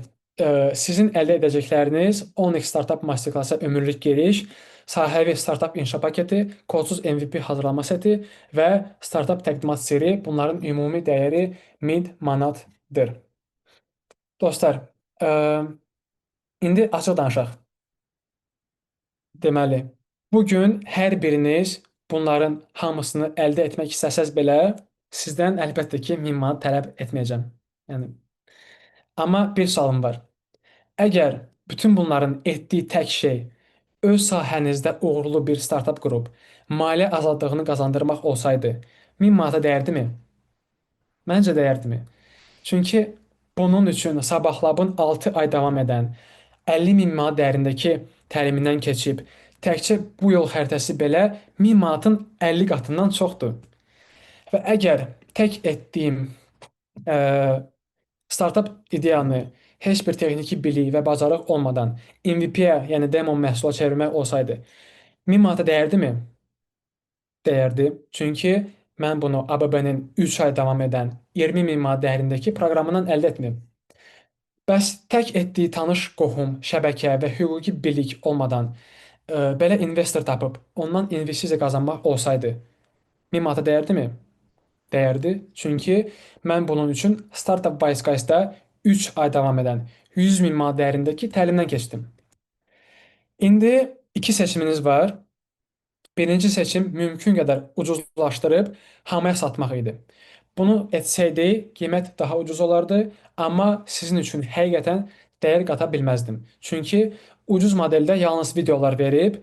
sizin əldə edəcəkləriniz Onyx Startup Masterclass-a ömürlük giriş, sahəvi startap inşa paketi, kodsuz MVP hazırlama seti və startap təqdimat seri bunların ümumi dəyəri 1000 manatdır. Dostlar, indi açıq danışaq. Deməli, bu gün hər biriniz bunların hamısını əldə etmək istəsəz belə, sizdən əlbəttə ki, 1000 manat tələb etməyəcəm. Yəni, amma bir sualım var. Əgər bütün bunların etdiyi tək şey öz sahənizdə uğurlu bir startap qurub maliyyə azadlığını qazandırmaq olsaydı, 1000 manata dəyərdimi? Məncə dəyərdimi? Çünki bunun üçün Sabah Lab'ın 6 ay davam edən 50 min manat dəyərindəki təlimindən keçib, təkcə bu yol xəritəsi belə 1000 manatın 50 qatından çoxdur. Və əgər tək etdiyim ə, startap ideyanı heç bir texniki bilik və bacarıq olmadan MVP-yə, yəni demo məhsula çevirmək olsaydı, 1000 manata dəyərdimi? Dəyərdi. Çünki mən bunu ABB-nin 3 ay davam edən 20 min manat dəyərindəki proqramından əldə etmirəm. Bəs tək etdiyi tanış qohum, şəbəkə və hüquqi bilik olmadan belə investor tapıb ondan investisiya qazanmaq olsaydı 1000 manata dəyərdimi? Dəyərdi. Çünki mən bunun üçün Startup Wise Guys-da 3 ay davam edən 100 min manat dəyərindəki təlimdən keçdim. İndi iki seçiminiz var. Birinci seçim mümkün qədər ucuzlaşdırıb hamıya satmaq idi. Bunu etsəydi, qiymət daha ucuz olardı, amma sizin üçün həqiqətən dəyər qata bilməzdim. Çünki ucuz modeldə yalnız videolar verib,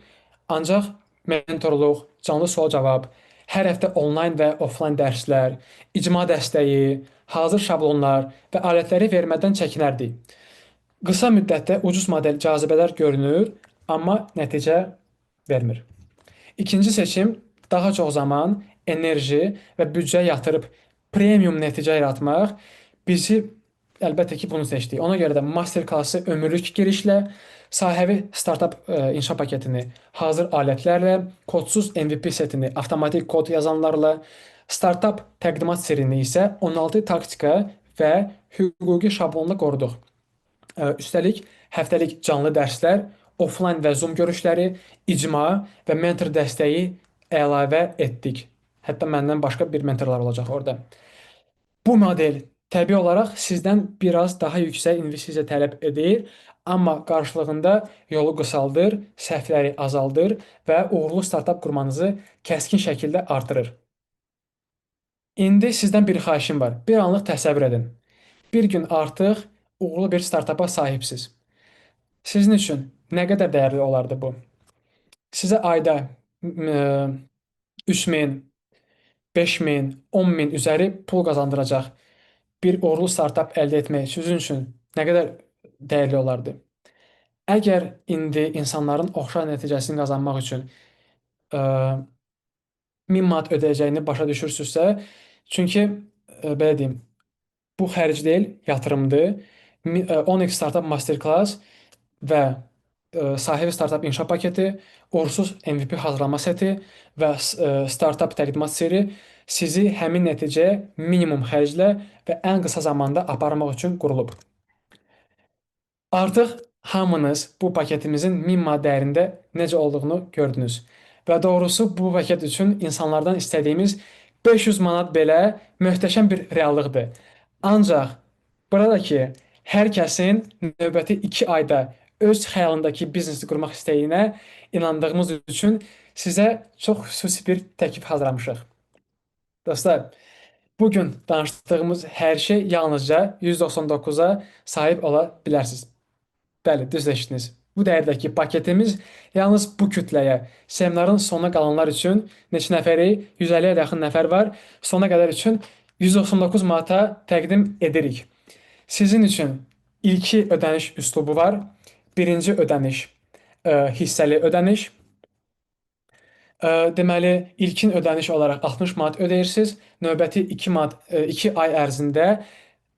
ancaq mentorluq, canlı sual-cavab, hər həftə onlayn və offlayn dərslər, icma dəstəyi, hazır şablonlar və alətləri vermədən çəkinərdik. Qısa müddətdə ucuz model cazibədar görünür, amma nəticə vermir. İkinci seçim daha çox zaman, enerji və büdcə yatırıb premium nəticə yaratmaq. Bizi əlbəttə ki, bunu seçdik. Ona görə də master klassı ömürlük girişlə, sahəvi startap inşa paketini hazır alətlərlə, kodsuz MVP setini avtomatik kod yazanlarla, startap təqdimat serini isə 16 taktika və hüquqi şablonla qoruduq. Üstəlik, həftəlik canlı dərslər, offlayn və Zoom görüşləri, icma və mentor dəstəyi əlavə etdik. Hətta məndən başqa bir mentorlar olacaq orada. Bu model təbii olaraq sizdən biraz daha yüksək investisiya tələb edir, amma qarşılığında yolu qısaldır, səhvləri azaldır və uğurlu startap qurmanızı kəskin şəkildə artırır. İndi sizdən bir xahişim var. Bir anlıq təsəvvür edin. Bir gün artıq uğurlu bir startapa sahibsiz. Sizin üçün nə qədər dəyərli olardı bu? Sizə ayda 3000, 5000, 10.000 üzəri pul qazandıracaq bir uğurlu startap əldə etmək sizin üçün nə qədər dəyərli olardı? Əgər indi insanların oxşar nəticəsini qazanmaq üçün 1000 manat ödəyəcəyini başa düşürsünüzsə, çünki belə deyim, bu xərc deyil, yatırımdır. 10x Startup Masterclass və sahibi startap inşa paketi, uğursuz MVP hazırlama seti və startap təqdimat seri sizi həmin nəticəyə minimum xərclə və ən qısa zamanda aparmaq üçün qurulub. Artıq hamınız bu paketimizin 1000 manat dəyərində necə olduğunu gördünüz. Və doğrusu bu paket üçün insanlardan istədiyimiz 500 manat belə möhtəşəm bir reallıqdır. Ancaq burada ki, hər kəsin növbəti 2 ayda öz xəyalındakı biznesi qurmaq istəyinə inandığımız üçün sizə çox xüsusi bir təklif hazırlamışıq. Dostlar, bugün danışdığımız hər şey yalnızca 199-a sahib ola bilərsiniz. Bəli, düz eşitdiniz. Bu dəyərdəki paketimiz yalnız bu kütləyə, seminarın sonuna qalanlar üçün neçə nəfəri, 150-yə yaxın nəfər var, sona qədər üçün 199 manata təqdim edirik. Sizin üçün ilki ödəniş üslubu var. Birinci ödəniş hissəli ödəniş. Deməli, ilkin ödəniş olaraq 60 manat ödəyirsiniz. Növbəti 2 ay ərzində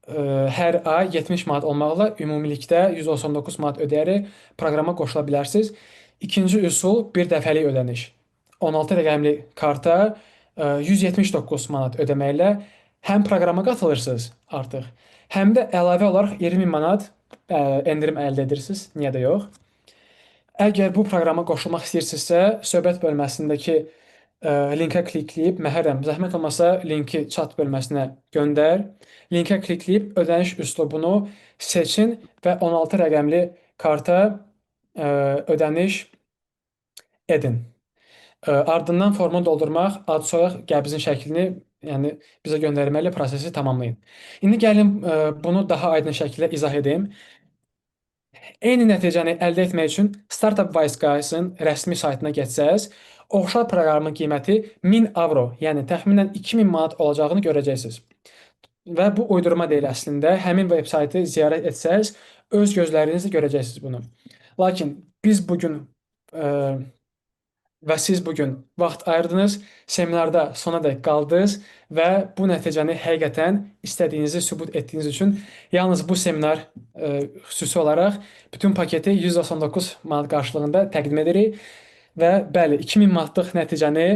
hər ay 70 manat olmaqla ümumilikdə 199 manat ödəyərək proqrama qoşula bilərsiniz. İkinci üsul bir dəfəlik ödəniş. 16 rəqəmli karta 179 manat ödəməklə həm proqrama qatılırsınız artıq, həm də əlavə olaraq 20 manat endirim əldə edirsiniz. Niyə də yox? Əgər bu proqrama qoşulmaq istəyirsinizsə, söhbət bölməsindəki linkə klikləyib, Məhərrəm, zəhmət olmasa linki chat bölməsinə göndər. Linkə klikləyib ödəniş üslubunu seçin və 16 rəqəmli karta ödəniş edin. Ardından formu doldurmaq, ad, soyad, qəbzin şəklini, yəni bizə göndərməli prosesi tamamlayın. İndi gəlin bunu daha aydın şəkildə izah edeyim. Eyni nəticəni əldə etmək üçün Startup Wise Guys-ın rəsmi saytına getsəz, oxşar proqramın qiyməti 1000 avro, yəni təxminən 2000 manat olacağını görəcəksiniz. Və bu uydurma deyil əslində. Həmin veb saytı ziyarət etsəz, öz gözlərinizlə görəcəksiniz bunu. Lakin biz bugün və siz bugün vaxt ayırdınız, seminarda sonadək qaldınız və bu nəticəni həqiqətən istədiyinizi sübut etdiyiniz üçün yalnız bu seminar xüsusi olaraq bütün paketi 199 manat qarşılığında təqdim edirik və bəli 2000 manatlıq nəticəni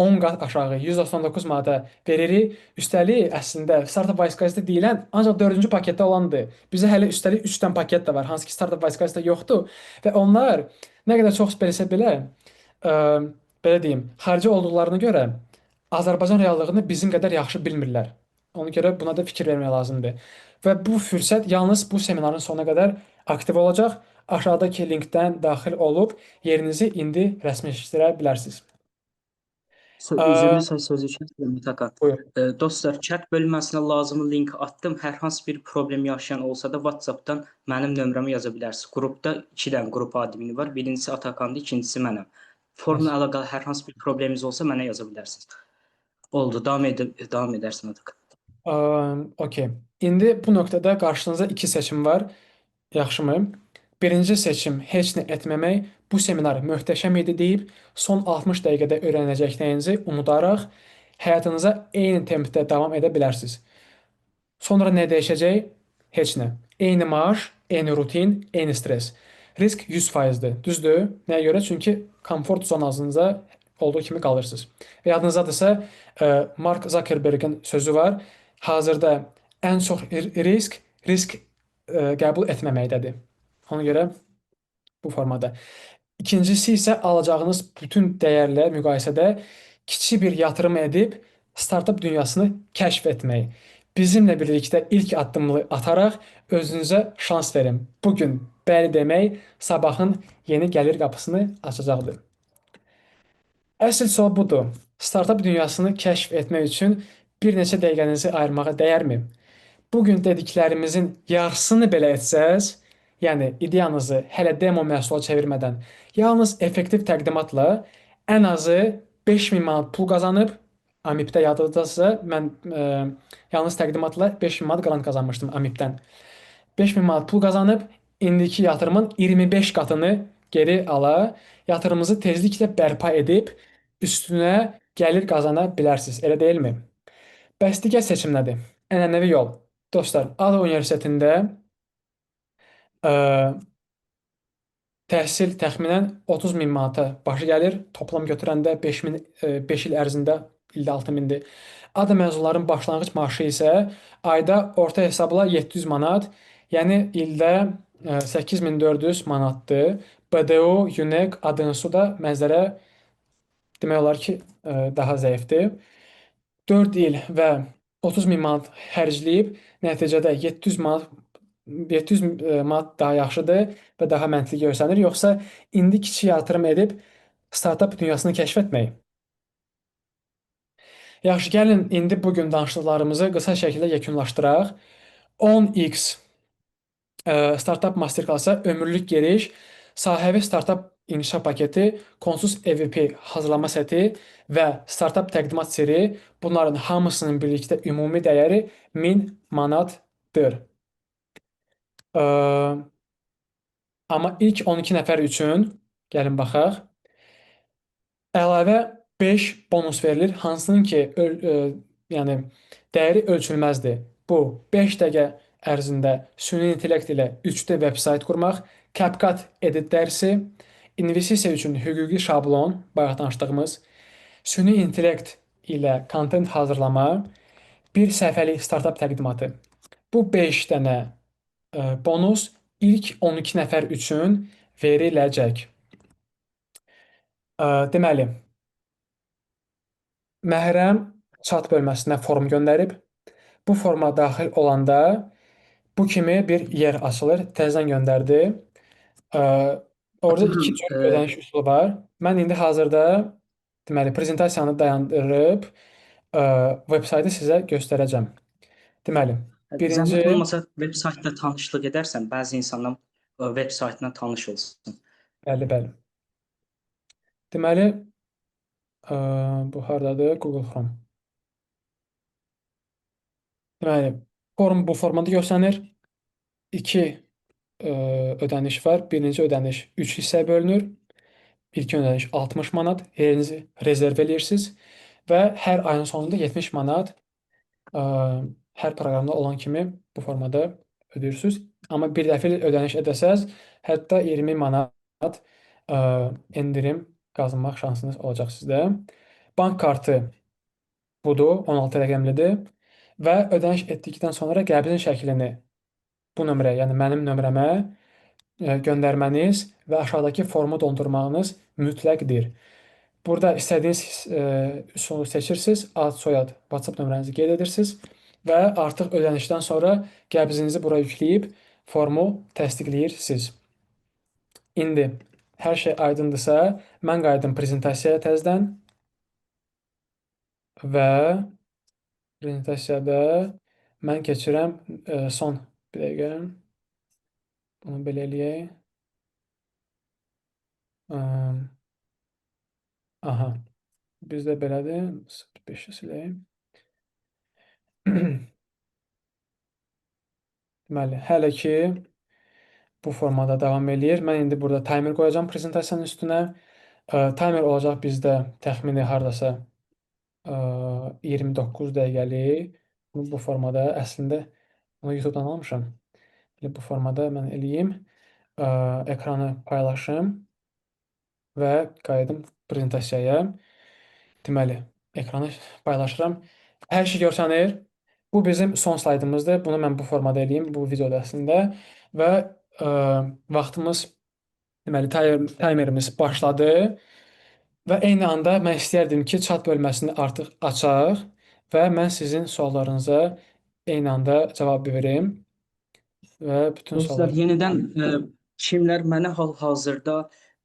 10 qat aşağı 199 manata veririk. Üstəlik əslində Startup Wise deyilən ancaq 4-cü paketdə olandır. Bizə hələ üstəlik 3 dənə paket də var, hansı ki Startup Wise yoxdur və onlar nə qədər çox bilsə belə ə, belə deyim, xarici olduqlarına görə Azərbaycan reallığını bizim qədər yaxşı bilmirlər. Ona görə buna da fikir vermək lazımdır. Və bu fürsət yalnız bu seminarın sonuna qədər aktiv olacaq. Aşağıdakı linkdən daxil olub yerinizi indi rəsmiləşdirə bilərsiniz. İzinli Ə, sözü kəsdirəm Atakan. buyur. Dostlar, chat bölməsinə lazımi link atdım. Hər hansı bir problem yaşayan olsa da WhatsApp-dan mənim nömrəmə yaza bilərsiniz. Qrupda 2 dənə qrup admini var. Birincisi Atakandır, ikincisi mənəm. Formla əlaqəli hər hansı bir probleminiz olsa mənə yaza bilərsiniz. Oldu, davam edərsən Atakan. Okey. İndi bu nöqtədə qarşınızda iki seçim var. Yaxşımı? Birinci seçim heç nə etməmək. Bu seminar möhtəşəm idi deyib son 60 dəqiqədə öyrənəcəklərinizi unudaraq həyatınıza eyni tempdə davam edə bilərsiniz. Sonra nə dəyişəcək? Heç nə. Eyni maaş, eyni rutin, eyni stres. Risk 100%-dir. Düzdür? Nəyə görə? Çünki komfort zonasınızda olduğu kimi qalırsınız. Və yadınızdadırsa, Mark Zuckerbergin sözü var. Hazırda ən çox risk qəbul etməməkdədir. Ona görə bu formada. İkincisi isə alacağınız bütün dəyərlə müqayisədə kiçik bir yatırım edib startup dünyasını kəşf etmək. Bizimlə birlikdə ilk addımı ataraq özünüzə şans verin. Bugün bəli demək sabahın yeni gəlir qapısını açacaqdır. Əsl sual budur. Startup dünyasını kəşf etmək üçün bir neçə dəqiqənizi ayırmağa dəyərmi? Bugün dediklərimizin yarısını belə etsəz, yəni ideyanızı hələ demo məhsula çevirmədən, yalnız effektiv təqdimatla ən azı 5000 manat pul qazanıb, AMIP-də yadınızdadırsa, mən yalnız təqdimatla 5000 manat qazanc qazanmışdım AMIP-dən. 5000 manat pul qazanıb, indiki yatırımın 25 qatını geri ala, yatırımınızı tezliklə bərpa edib, üstünə gəlir qazana bilərsiniz, elə deyilmi? Bəs digər seçim nədir? Ənənəvi yol. Dostlar, ADA Universitetində ə, təhsil təxminən 30 min manata başı gəlir. Toplam götürəndə 5 min, 5 il ərzində ildə 6 mindir. ADA məzunların başlanğıc maaşı isə ayda orta hesabla 700 manat, yəni ildə 8400 manatdır. BDO, UNEQ, ADNSU da mənzərə demək olar ki, daha zəifdir. 4 il və 30 min manat xərcləyib, nəticədə 700 manat daha yaxşıdır və daha məntiqli görsənir, yoxsa indi kiçik yatırım edib startup dünyasını kəşf etmək? Yaxşı, gəlin indi bu gün danışdıqlarımızı qısa şəkildə yekunlaşdıraq. 10x startup masterklassa ömürlük giriş, sahəvi startup inkişaf paketi, konsus EVP hazırlama seti və startup təqdimat seri, bunların hamısının birlikdə ümumi dəyəri 1000 manatdır. Amma ilk 12 nəfər üçün gəlin baxaq. Əlavə 5 bonus verilir, hansının ki yəni dəyəri ölçülməzdir. Bu 5 dəqiqə ərzində süni intellekt ilə 3D veb-sayt qurmaq, CapCut edit dərsi, investisiya üçün hüquqi şablon, bayaq danışdığımız, süni intellekt ilə kontent hazırlama, bir səhifəlik startup təqdimatı. Bu 5 dənə bonus ilk 12 nəfər üçün veriləcək. Deməli, Məhrəm chat bölməsinə form göndərib. Bu forma daxil olanda bu kimi bir yer açılır. Təzədən göndərdi. Ə, Orada iki Atam, cür ödəniş üsulu var. Mən indi hazırda deməli prezentasiyanı dayandırıb veb-saytı sizə göstərəcəm. Deməli, birinci, zəhmət olmasa veb saytla tanışlıq edərsən, bəzi insanlar veb saytına tanış olsun. bəli, bəli. Deməli, ə, bu hardadır? Google Chrome. Deməli, form bu formada göstərilir. İki ödəniş var. Birinci ödəniş 3 hissəyə bölünür. İlk ödəniş 60 manat. Yerinizi rezerv edirsiniz və hər ayın sonunda 70 manat ə, hər proqramda olan kimi bu formada ödəyirsiniz. Amma bir dəfə ödəniş edəsəz, hətta 20 manat ə, endirim qazanmaq şansınız olacaq sizdə. Bank kartı budur, 16 rəqəmlidir və ödəniş etdikdən sonra qəbzin şəklini bu nömrəyə, yəni mənim nömrəmə göndərməniz və aşağıdakı formu doldurmağınız mütləqdir. Burada istədiyiniz üsulu seçirsiniz, ad, soyad, WhatsApp nömrənizi qeyd edirsiniz və artıq ödənişdən sonra qəbzinizi bura yükləyib formu təsdiqləyirsiniz. İndi hər şey aydındırsa, mən qayıdım prezentasiyaya təzədən və prezentasiyada mən keçirəm son bir dəqiqə. Bunu belə eləyək. Aha, bizdə belədir. 05-i siləyim. Deməli, hələ ki bu formada davam eləyir. Mən indi burada timer qoyacağam prezentasiyanın üstünə. Timer olacaq bizdə təxmini hardasa 29 dəqiqəlik. Bu formada əslində onu YouTube-dan almışam. Elə bu formada mən eləyim. Ekranı paylaşım və qayıdım prezentasiyaya. Deməli, ekranı paylaşıram. Hər şey görsənir. Bu bizim son slaydımızdır. Bunu mən bu formada eləyim, bu videoda əslində. Və vaxtımız, deməli, timerimiz başladı. Və eyni anda mən istəyərdim ki, chat bölməsini artıq açaq və mən sizin suallarınıza eyni anda cavab verim və bütün Dostlar, suallar. yenidən kimlər mənə hal-hazırda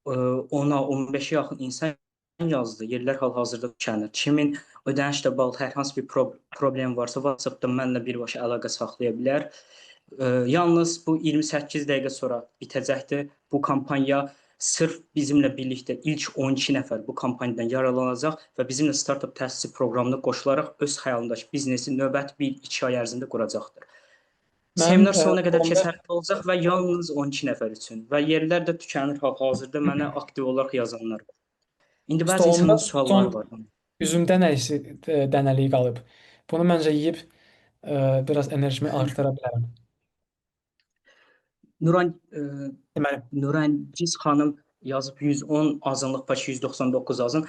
10-a 15-ə yaxın insan yazdı. Yerlər hal-hazırda tükənir. Kimin ödənişlə bağlı hər hansı bir problem varsa, WhatsApp-dan mənimlə birbaşa əlaqə saxlaya bilər. Yalnız bu 28 dəqiqə sonra bitəcəkdir. Bu kampaniya sırf bizimlə birlikdə ilk 12 nəfər bu kampaniyadan yararlanacaq və bizimlə startup təsisi proqramına qoşularaq öz xəyalındakı biznesi növbəti 1-2 ay ərzində quracaqdır. Mənim Seminar sonuna qədər forumda keçərli olacaq və yalnız 12 nəfər üçün və yerlər də tükənir hal-hazırda mənə aktiv olaraq yazanlar var. İndi bəzi stolumda insanların son sualları var. üzüm dənəsi dənəliyi qalıb. Bunu məncə yeyib biraz enerjimi artıra bilərəm. Nuran Deməli, Nurənciz xanım yazıb 110 azınlıq baş 199 azın.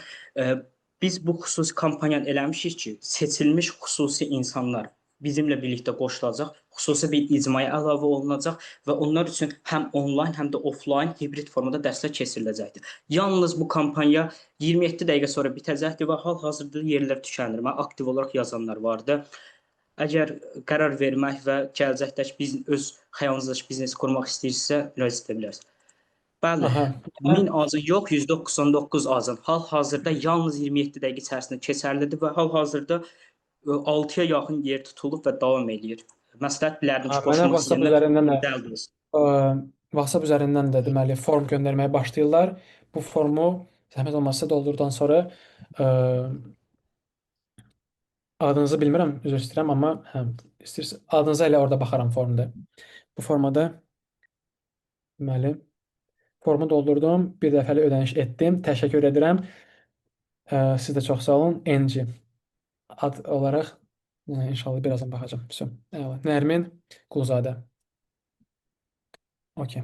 Biz bu xüsusi kampaniyanı eləmişik ki, seçilmiş xüsusi insanlar bizimlə birlikdə qoşulacaq, xüsusi bir icmaya əlavə olunacaq və onlar üçün həm onlayn, həm də offlayn hibrid formada dərslər keçiriləcəkdir. Yalnız bu kampaniya 27 dəqiqə sonra bitəcəkdir və hal-hazırda yerlər tükənir. Mən aktiv olaraq yazanlar vardı. Əgər qərar vermək və gələcəkdəki biz öz xəyalınızdakı biznesi qurmaq istəyirsinizsə, müraciət edə bilərsiniz. Bəli, aha. 1000 azın yox, 199 azın. Hal-hazırda yalnız 27 dəqiqə içərisində keçərlidir və hal-hazırda 6-ya yaxın yer tutulub və davam eləyir. Məsləhət bilərdim ki, Mənə qoşulmaq WhatsApp istəyənlər üzərindən də dəld olsun. ə, WhatsApp üzərindən də deməli form göndərməyə başlayırlar. Bu formu zəhmət olmazsa doldurdan sonra ə, adınızı bilmirəm, üzr istəyirəm, amma hə, istəyirsiniz adınıza elə orada baxaram formda. Bu formada deməli formu doldurdum, bir dəfəlik ödəniş etdim. Təşəkkür edirəm. Siz də çox sağ olun. NG ad olaraq inşallah birazdan baxacağam. Все. Nərmin Quluzadə. Okay.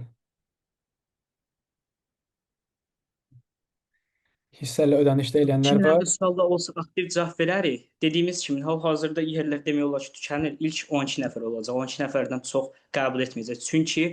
Hissəli ödənişdə eləyənlər var. Kimlərdə suallar olsa aktiv cavab verərik. Dediyimiz kimi hal-hazırda yerlər demək olar ki, tükənir. İlk 12 nəfər olacaq. 12 nəfərdən çox qəbul etməyəcək. Çünki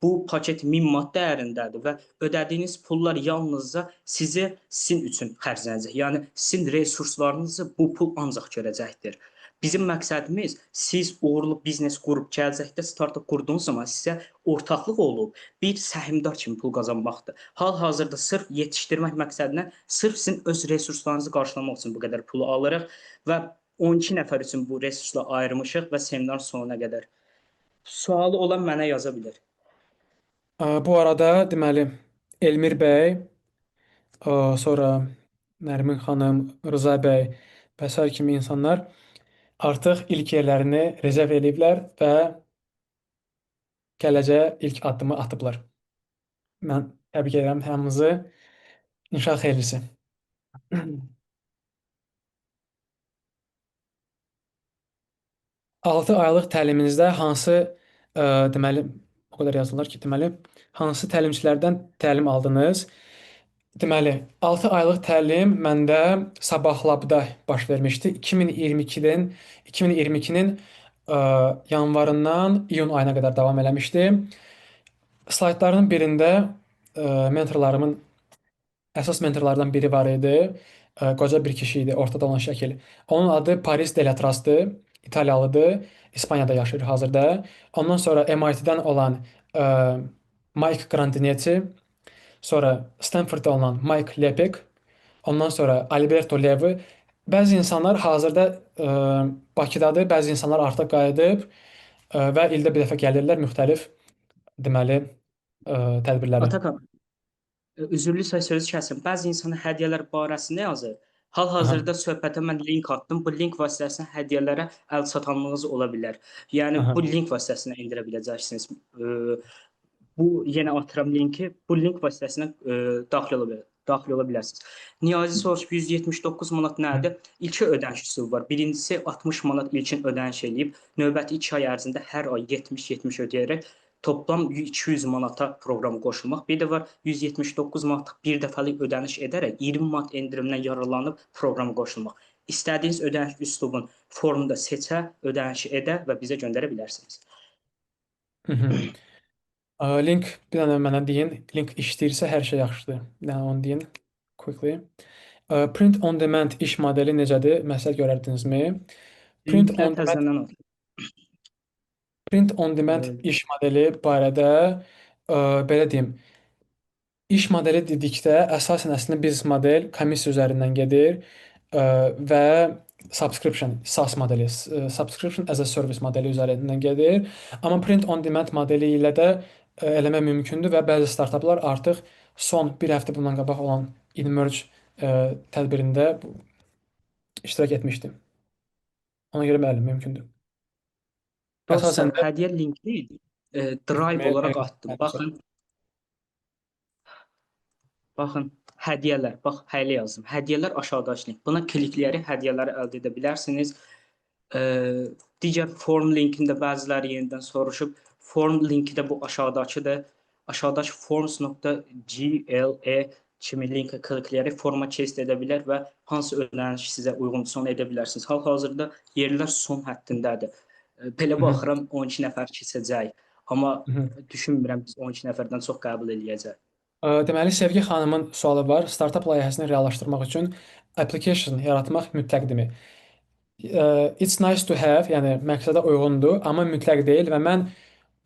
Bu paket 1000 manat dəyərindədir və ödədiyiniz pullar yalnızca sizin üçün xərclənəcək. Yəni sizin resurslarınızı bu pul ancaq görəcəkdir. Bizim məqsədimiz siz uğurlu biznes qurub gələcəkdə startap qurduğunuz zaman sizə ortaqlıq olub bir səhmdar kimi pul qazanmaqdır. Hal-hazırda sırf yetişdirmək məqsədilə sırf sizin öz resurslarınızı qarşılamaq üçün bu qədər pulu alırıq və 12 nəfər üçün bu resursla ayırmışıq və seminarın sonuna qədər. Sualı olan mənə yaza bilər. Bu arada deməli Elmir bəy, sonra Nərmin xanım, Rıza bəy və sair kimi insanlar artıq ilk yerlərini rezerv ediblər və gələcəyə ilk addımı atıblar. Mən təbrik edirəm hamınızı. İnşallah xeyirlisi. 6 aylıq təliminizdə hansı deməli o qədər yazırlar ki, deməli hansı təlimçilərdən təlim aldınız? Deməli 6 aylıq təlim məndə Sabah Lab'da baş vermişdi. 2022-nin yanvarından iyun ayına qədər davam eləmişdi. Slaytların birində mentorlarımın əsas mentorlardan biri var idi. Qoca bir kişi idi, ortada olan şəkil. Onun adı Paris Delatras'dır. İtalyalıdır. İspaniyada yaşayır hazırda. Ondan sonra MIT-dən olan Mike Grandinetti, sonra Stanfordda olan Mike Lepek, ondan sonra Alberto Levi. Bəzi insanlar hazırda Bakıdadır, bəzi insanlar artıq qayıdıb və ildə bir dəfə gəlirlər müxtəlif deməli tədbirlərə. Atakan, üzürlü söz kəsim. Bəzi insanlar hədiyyələr barəsində yazır. Aha, Hal-hazırda söhbətə mən link atdım. Bu link vasitəsilə hədiyyələrə əl çatanlığınız ola bilər. Yəni aha. bu link vasitəsilə endirə biləcəksiniz. Bu yenə atıram linki. Bu link vasitəsilə daxil ola bilərsiniz. Niyazi soruş 179 manat nədir? İlki ödəniş üsulu var. Birincisi 60 manat ilkin ödəniş eləyib, növbəti 2 ay ərzində hər ay 70-70 ödəyərək toplam 200 manata proqrama qoşulmaq. Bir də var 179 manatlıq bir dəfəlik ödəniş edərək 20 manat endirimdən yararlanıb proqrama qoşulmaq. İstədiyiniz ödəniş üslubun formunda seçə, ödənişi edə və bizə göndərə bilərsiniz. Hı hı. Link bir dənə mənə deyin. Link işləyirsə hər şey yaxşıdır. Bir dənə onu deyin quickly. Print on demand iş modeli necədir? Məsləhət görərdinizmi? Print Linklər on demand təzədən at. print on demand iş modeli barədə belə deyim. İş modeli dedikdə əsasən əslində biznes model komissiya üzərindən gedir və subscription, SaaS modeli, subscription as a service modeli üzərindən gedir. Amma print on demand modeli ilə də eləmək mümkündür və bəzi startaplar artıq son bir həftə bundan qabaq olan Inmerge tədbirində iştirak etmişdi. Ona görə bəli, mümkündür. Əsasən Dostlar, də hədiyyə linkini Drive etməyə olaraq attım. tələb Baxın, hədiyyələr. Bax, hələ yazdım. Hədiyyələr aşağıdakı link. Buna klikləyərək hədiyyələri əldə edə bilərsiniz. Ə, digər form linkində bəziləri yenidən soruşub. Form linki də bu aşağıdakıdır. Aşağıdakı forms.gle kimi linkə klikləyərək forma keçid edə bilər və hansı ödəniş sizə uyğundursa onu edə bilərsiniz. Hal-hazırda yerlər son həddindədir. Belə edirəm. baxıram 12 nəfər keçəcək. Amma Hı hı. düşünmürəm biz 12 nəfərdən çox qəbul eləyəcək. Deməli, Sevgi xanımın sualı var. Startap layihəsini reallaşdırmaq üçün application yaratmaq mütləqdirmi? It's nice to have, yəni məqsədə uyğundur, amma mütləq deyil və mən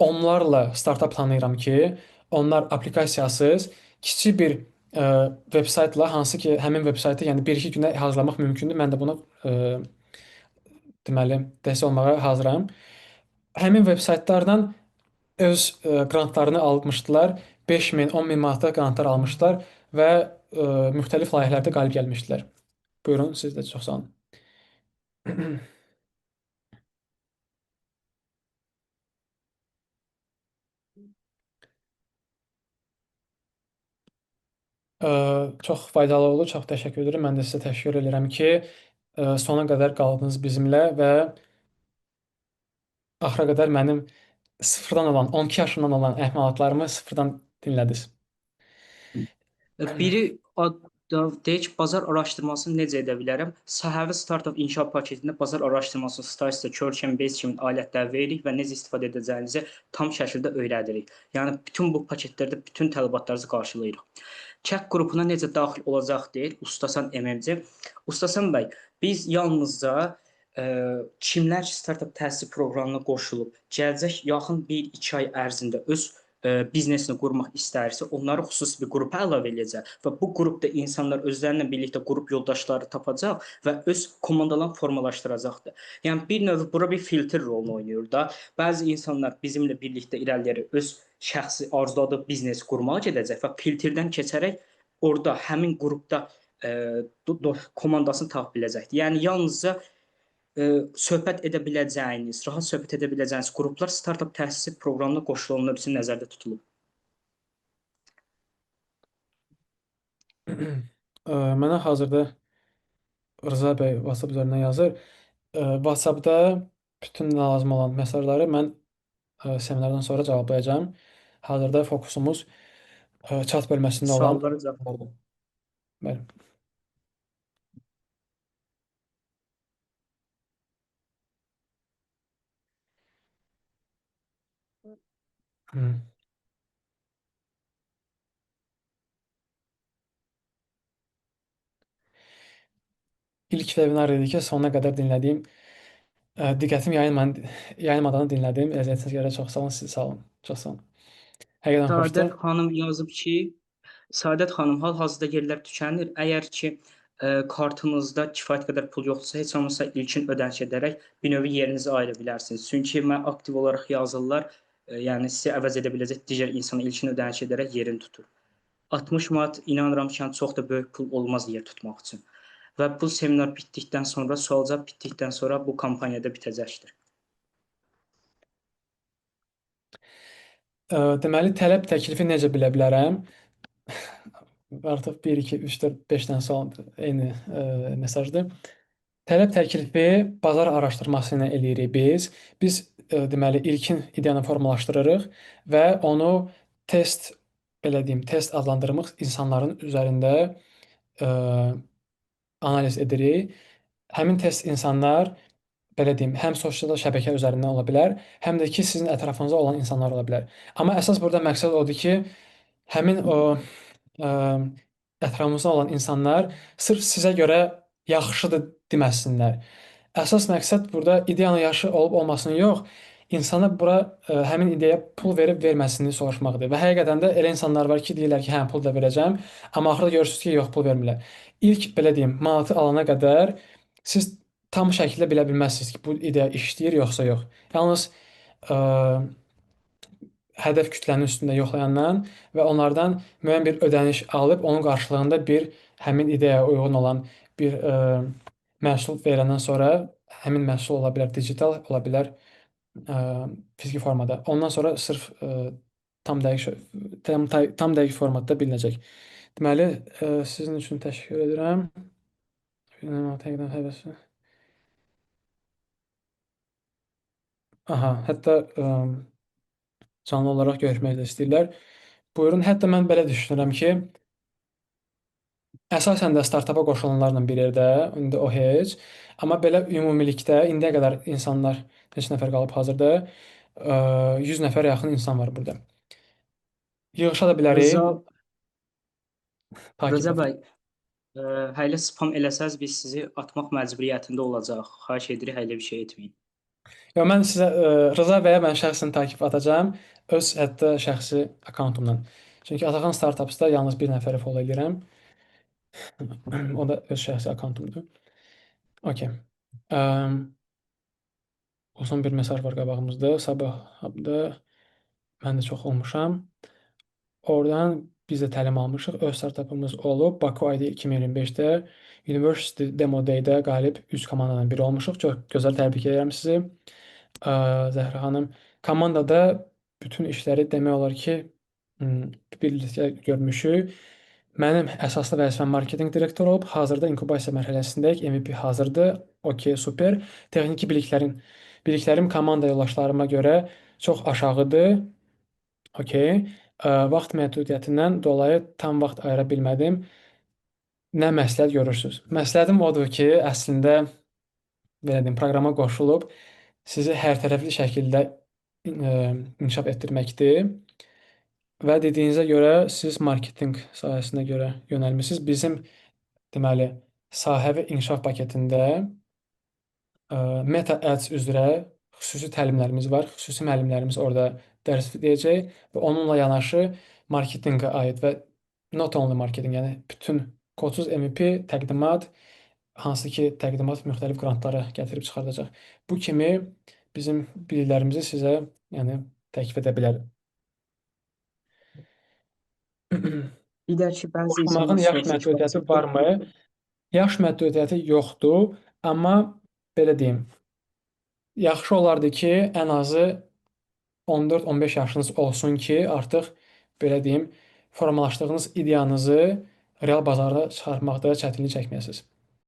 onlarla startap tanıyıram ki, onlar applikasiyasız kiçik bir veb-saytla, hansı ki, həmin veb-saytı yəni 1-2 gündə hazırlamaq mümkündür. Mən də buna deməli dəstək olmağa hazıram. Həmin veb-saytlardan öz qrantlarını almışdılar. 5.000, 10.000 manata qrantlar almışdılar və müxtəlif layihələrdə qalib gəlmişdilər. Buyurun, siz də çox sağ olun. Çox faydalı oldu, çox təşəkkür edirəm. Mən də sizə təşəkkür edirəm ki, sona qədər qaldınız bizimlə və axıra qədər mənim sıfırdan olan, 12 yaşından olan əhvalatlarımı sıfırdan dinlədiniz. Biri ad Deyək ki, bazar araşdırmasını necə edə bilərəm? Səhəvi startap inkişaf paketində bazar araşdırması, statistika, Körkəm, Base kimi alətləri veririk və necə istifadə edəcəyinizi tam şəkildə öyrədirik. Yəni bütün bu paketlərdə bütün tələbatlarınızı qarşılayırıq. Chat qrupuna necə daxil olacaq deyir Ustasan MMC. Ustasan bəy, biz yalnızca kimlər ki, startap təhsil proqramına qoşulub, gələcək yaxın 1-2 ay ərzində öz biznesini qurmaq istərsə, onları xüsusi bir qrupa əlavə edəcək və bu qrupda insanlar özlərlə birlikdə qrup yoldaşları tapacaq və öz komandalarını formalaşdıracaqdır. Yəni bir növ bura bir filtr rolunu oynayır da. Bəzi insanlar bizimlə birlikdə irəliləyərək öz şəxsi arzuladığı biznes qurmağa gedəcək və filtrdən keçərək orada həmin qrupda komandasını tapa biləcəkdir. Yəni yalnızca söhbət edə biləcəyiniz, rahat söhbət edə biləcəyiniz qruplar startap təhsil proqramına qoşulunur üçün nəzərdə tutulub. Mənə hazırda Rıza bəy WhatsApp üzərindən yazır. WhatsAppda bütün lazım olan mesajları mən seminardan sonra cavablayacağım. Hazırda fokusumuz chat bölməsində olan Sualları cavab. bəli. Hı. İlk webinar idi ki, sonuna qədər dinlədiyim, diqqətim yayılmadan dinlədim. Əziyyətiniz görə çox sağ olun, siz sağ olun. Çox sağ olun. Həqiqətən xoşdur. Səadət xanım yazıb ki, Səadət xanım, hal-hazırda yerlər tükənir. Əgər ki, kartınızda kifayət qədər pul yoxdursa, heç olmasa ilkin ödəniş edərək bir növ yerinizi ayıra bilərsiniz. Çünki mən aktiv olaraq yazırlar, yəni sizi əvəz edə biləcək digər insana ilkin ödəniş edərək yerini tutur. 60 manat inanıram ki, yəni çox da böyük pul olmaz yer tutmaq üçün. Və bu seminar bitdikdən sonra, sual-cavab bitdikdən sonra bu kampaniyada bitəcəkdir. Deməli, tələb təklifi necə bilə bilərəm? Artıq 1, 2, 3, 4, 5 dənə sual eyni mesajdır. Tələb təklifi bazar araşdırması ilə eləyirik biz. Biz deməli ilkin ideyanı formalaşdırırıq və onu test belə deyim, test adlandırmaq insanların üzərində ə, analiz edirik. Həmin test insanlar belə deyim, həm sosial şəbəkə üzərindən ola bilər, həm də ki sizin ətrafınızda olan insanlar ola bilər. Amma əsas burada məqsəd odur ki, həmin o ə, ətrafımızda olan insanlar sırf sizə görə yaxşıdır deməsinlər. Əsas məqsəd burada ideyanın yaxşı olub-olmasını yox, insana bura həmin ideyaya pul verib verməsini soruşmaqdır. Və həqiqətən də elə insanlar var ki, deyirlər ki, hə, pul da verəcəm, amma axırda görürsünüz ki, yox, pul vermirlər. İlk belə deyim, manatı alana qədər siz tam şəkildə bilə bilməzsiniz ki, bu ideya işləyir yoxsa yox. Yalnız ə, hədəf kütlənin üstündə yoxlayandan və onlardan müəyyən bir ödəniş alıb, onun qarşılığında bir həmin ideyaya uyğun olan bir məhsul verəndən sonra həmin məhsul ola bilər digital, ola bilər fiziki formada. Ondan sonra sırf tam dəqiq formatda bilinəcək. Deməli, sizin üçün təşəkkür edirəm. Təqdim həvəsi. Aha, hətta canlı olaraq görüşmək də istəyirlər. Buyurun, hətta mən belə düşünürəm ki, əsasən də startapa qoşulanlarla bir yerdə, indi o heç, amma belə ümumilikdə indiyə qədər insanlar, neçə nəfər qalıb hazırda, 100 nəfərə yaxın insan var burada. Yığışa da bilərik, Rıza, takib Rıza et. bəy, hələ spam eləsəz biz sizi atmaq məcburiyyətində olacaq. Xahiş edirik, hələ bir şey etməyin. Yox, mən sizə Rıza bəyə mən şəxsən takib atacağam, öz hətta şəxsi akkauntumdan. Çünki Ataxan Startupsda yalnız bir nəfəri follow edirəm. O da öz şəxsi akkauntumdur. Okey. Uzun bir mesaj var qabağımızda. Sabah hubda mən də çox olmuşam. Oradan biz də təlim almışıq. Öz startupımız olub. Baku ID 2025-də University Demo Day-də qalib 3 komandadan biri olmuşuq. Çox gözəl təbrik edirəm sizi. Zəhra xanım, komandada bütün işləri demək olar ki, birlikdə görmüşük. Mənim əsaslı vəzifəm marketinq direktoru olub. Hazırda inkubasiya mərhələsindəyik. MVP hazırdır. Okey, super. Texniki biliklərim komanda yoldaşlarıma görə çox aşağıdır. Okey. Vaxt məhdudiyyətindən dolayı tam vaxt ayıra bilmədim. nə məsləhət görürsünüz? Məsləhətim odur ki, əslində belə deyim, proqrama qoşulub sizi hərtərəfli şəkildə inkişaf etdirməkdir. Və dediyinizə görə siz marketinq sahəsinə görə yönəlmisiniz. Bizim deməli sahəvi inkişaf paketində Meta Ads üzrə xüsusi təlimlərimiz var. Xüsusi müəllimlərimiz orada dərs deyəcək və onunla yanaşı marketinqə aid və not only marketing, yəni bütün kodsuz MVP təqdimat, hansı ki təqdimat müxtəlif qrantlara gətirib çıxardacaq. Bu kimi bizim biliklərimizi sizə yəni təklif edə bilərəm. Bir də ki, bəzi Oxumağın insanlar yaş soruşur ki, məhdudiyyəti varmı? Yaş məhdudiyyəti yoxdur, amma belə deyim, yaxşı olardı ki, ən azı 14-15 yaşınız olsun ki, artıq belə deyim, formalaşdığınız ideyanızı real bazara çıxartmaqda çətinlik çəkməyəsiniz.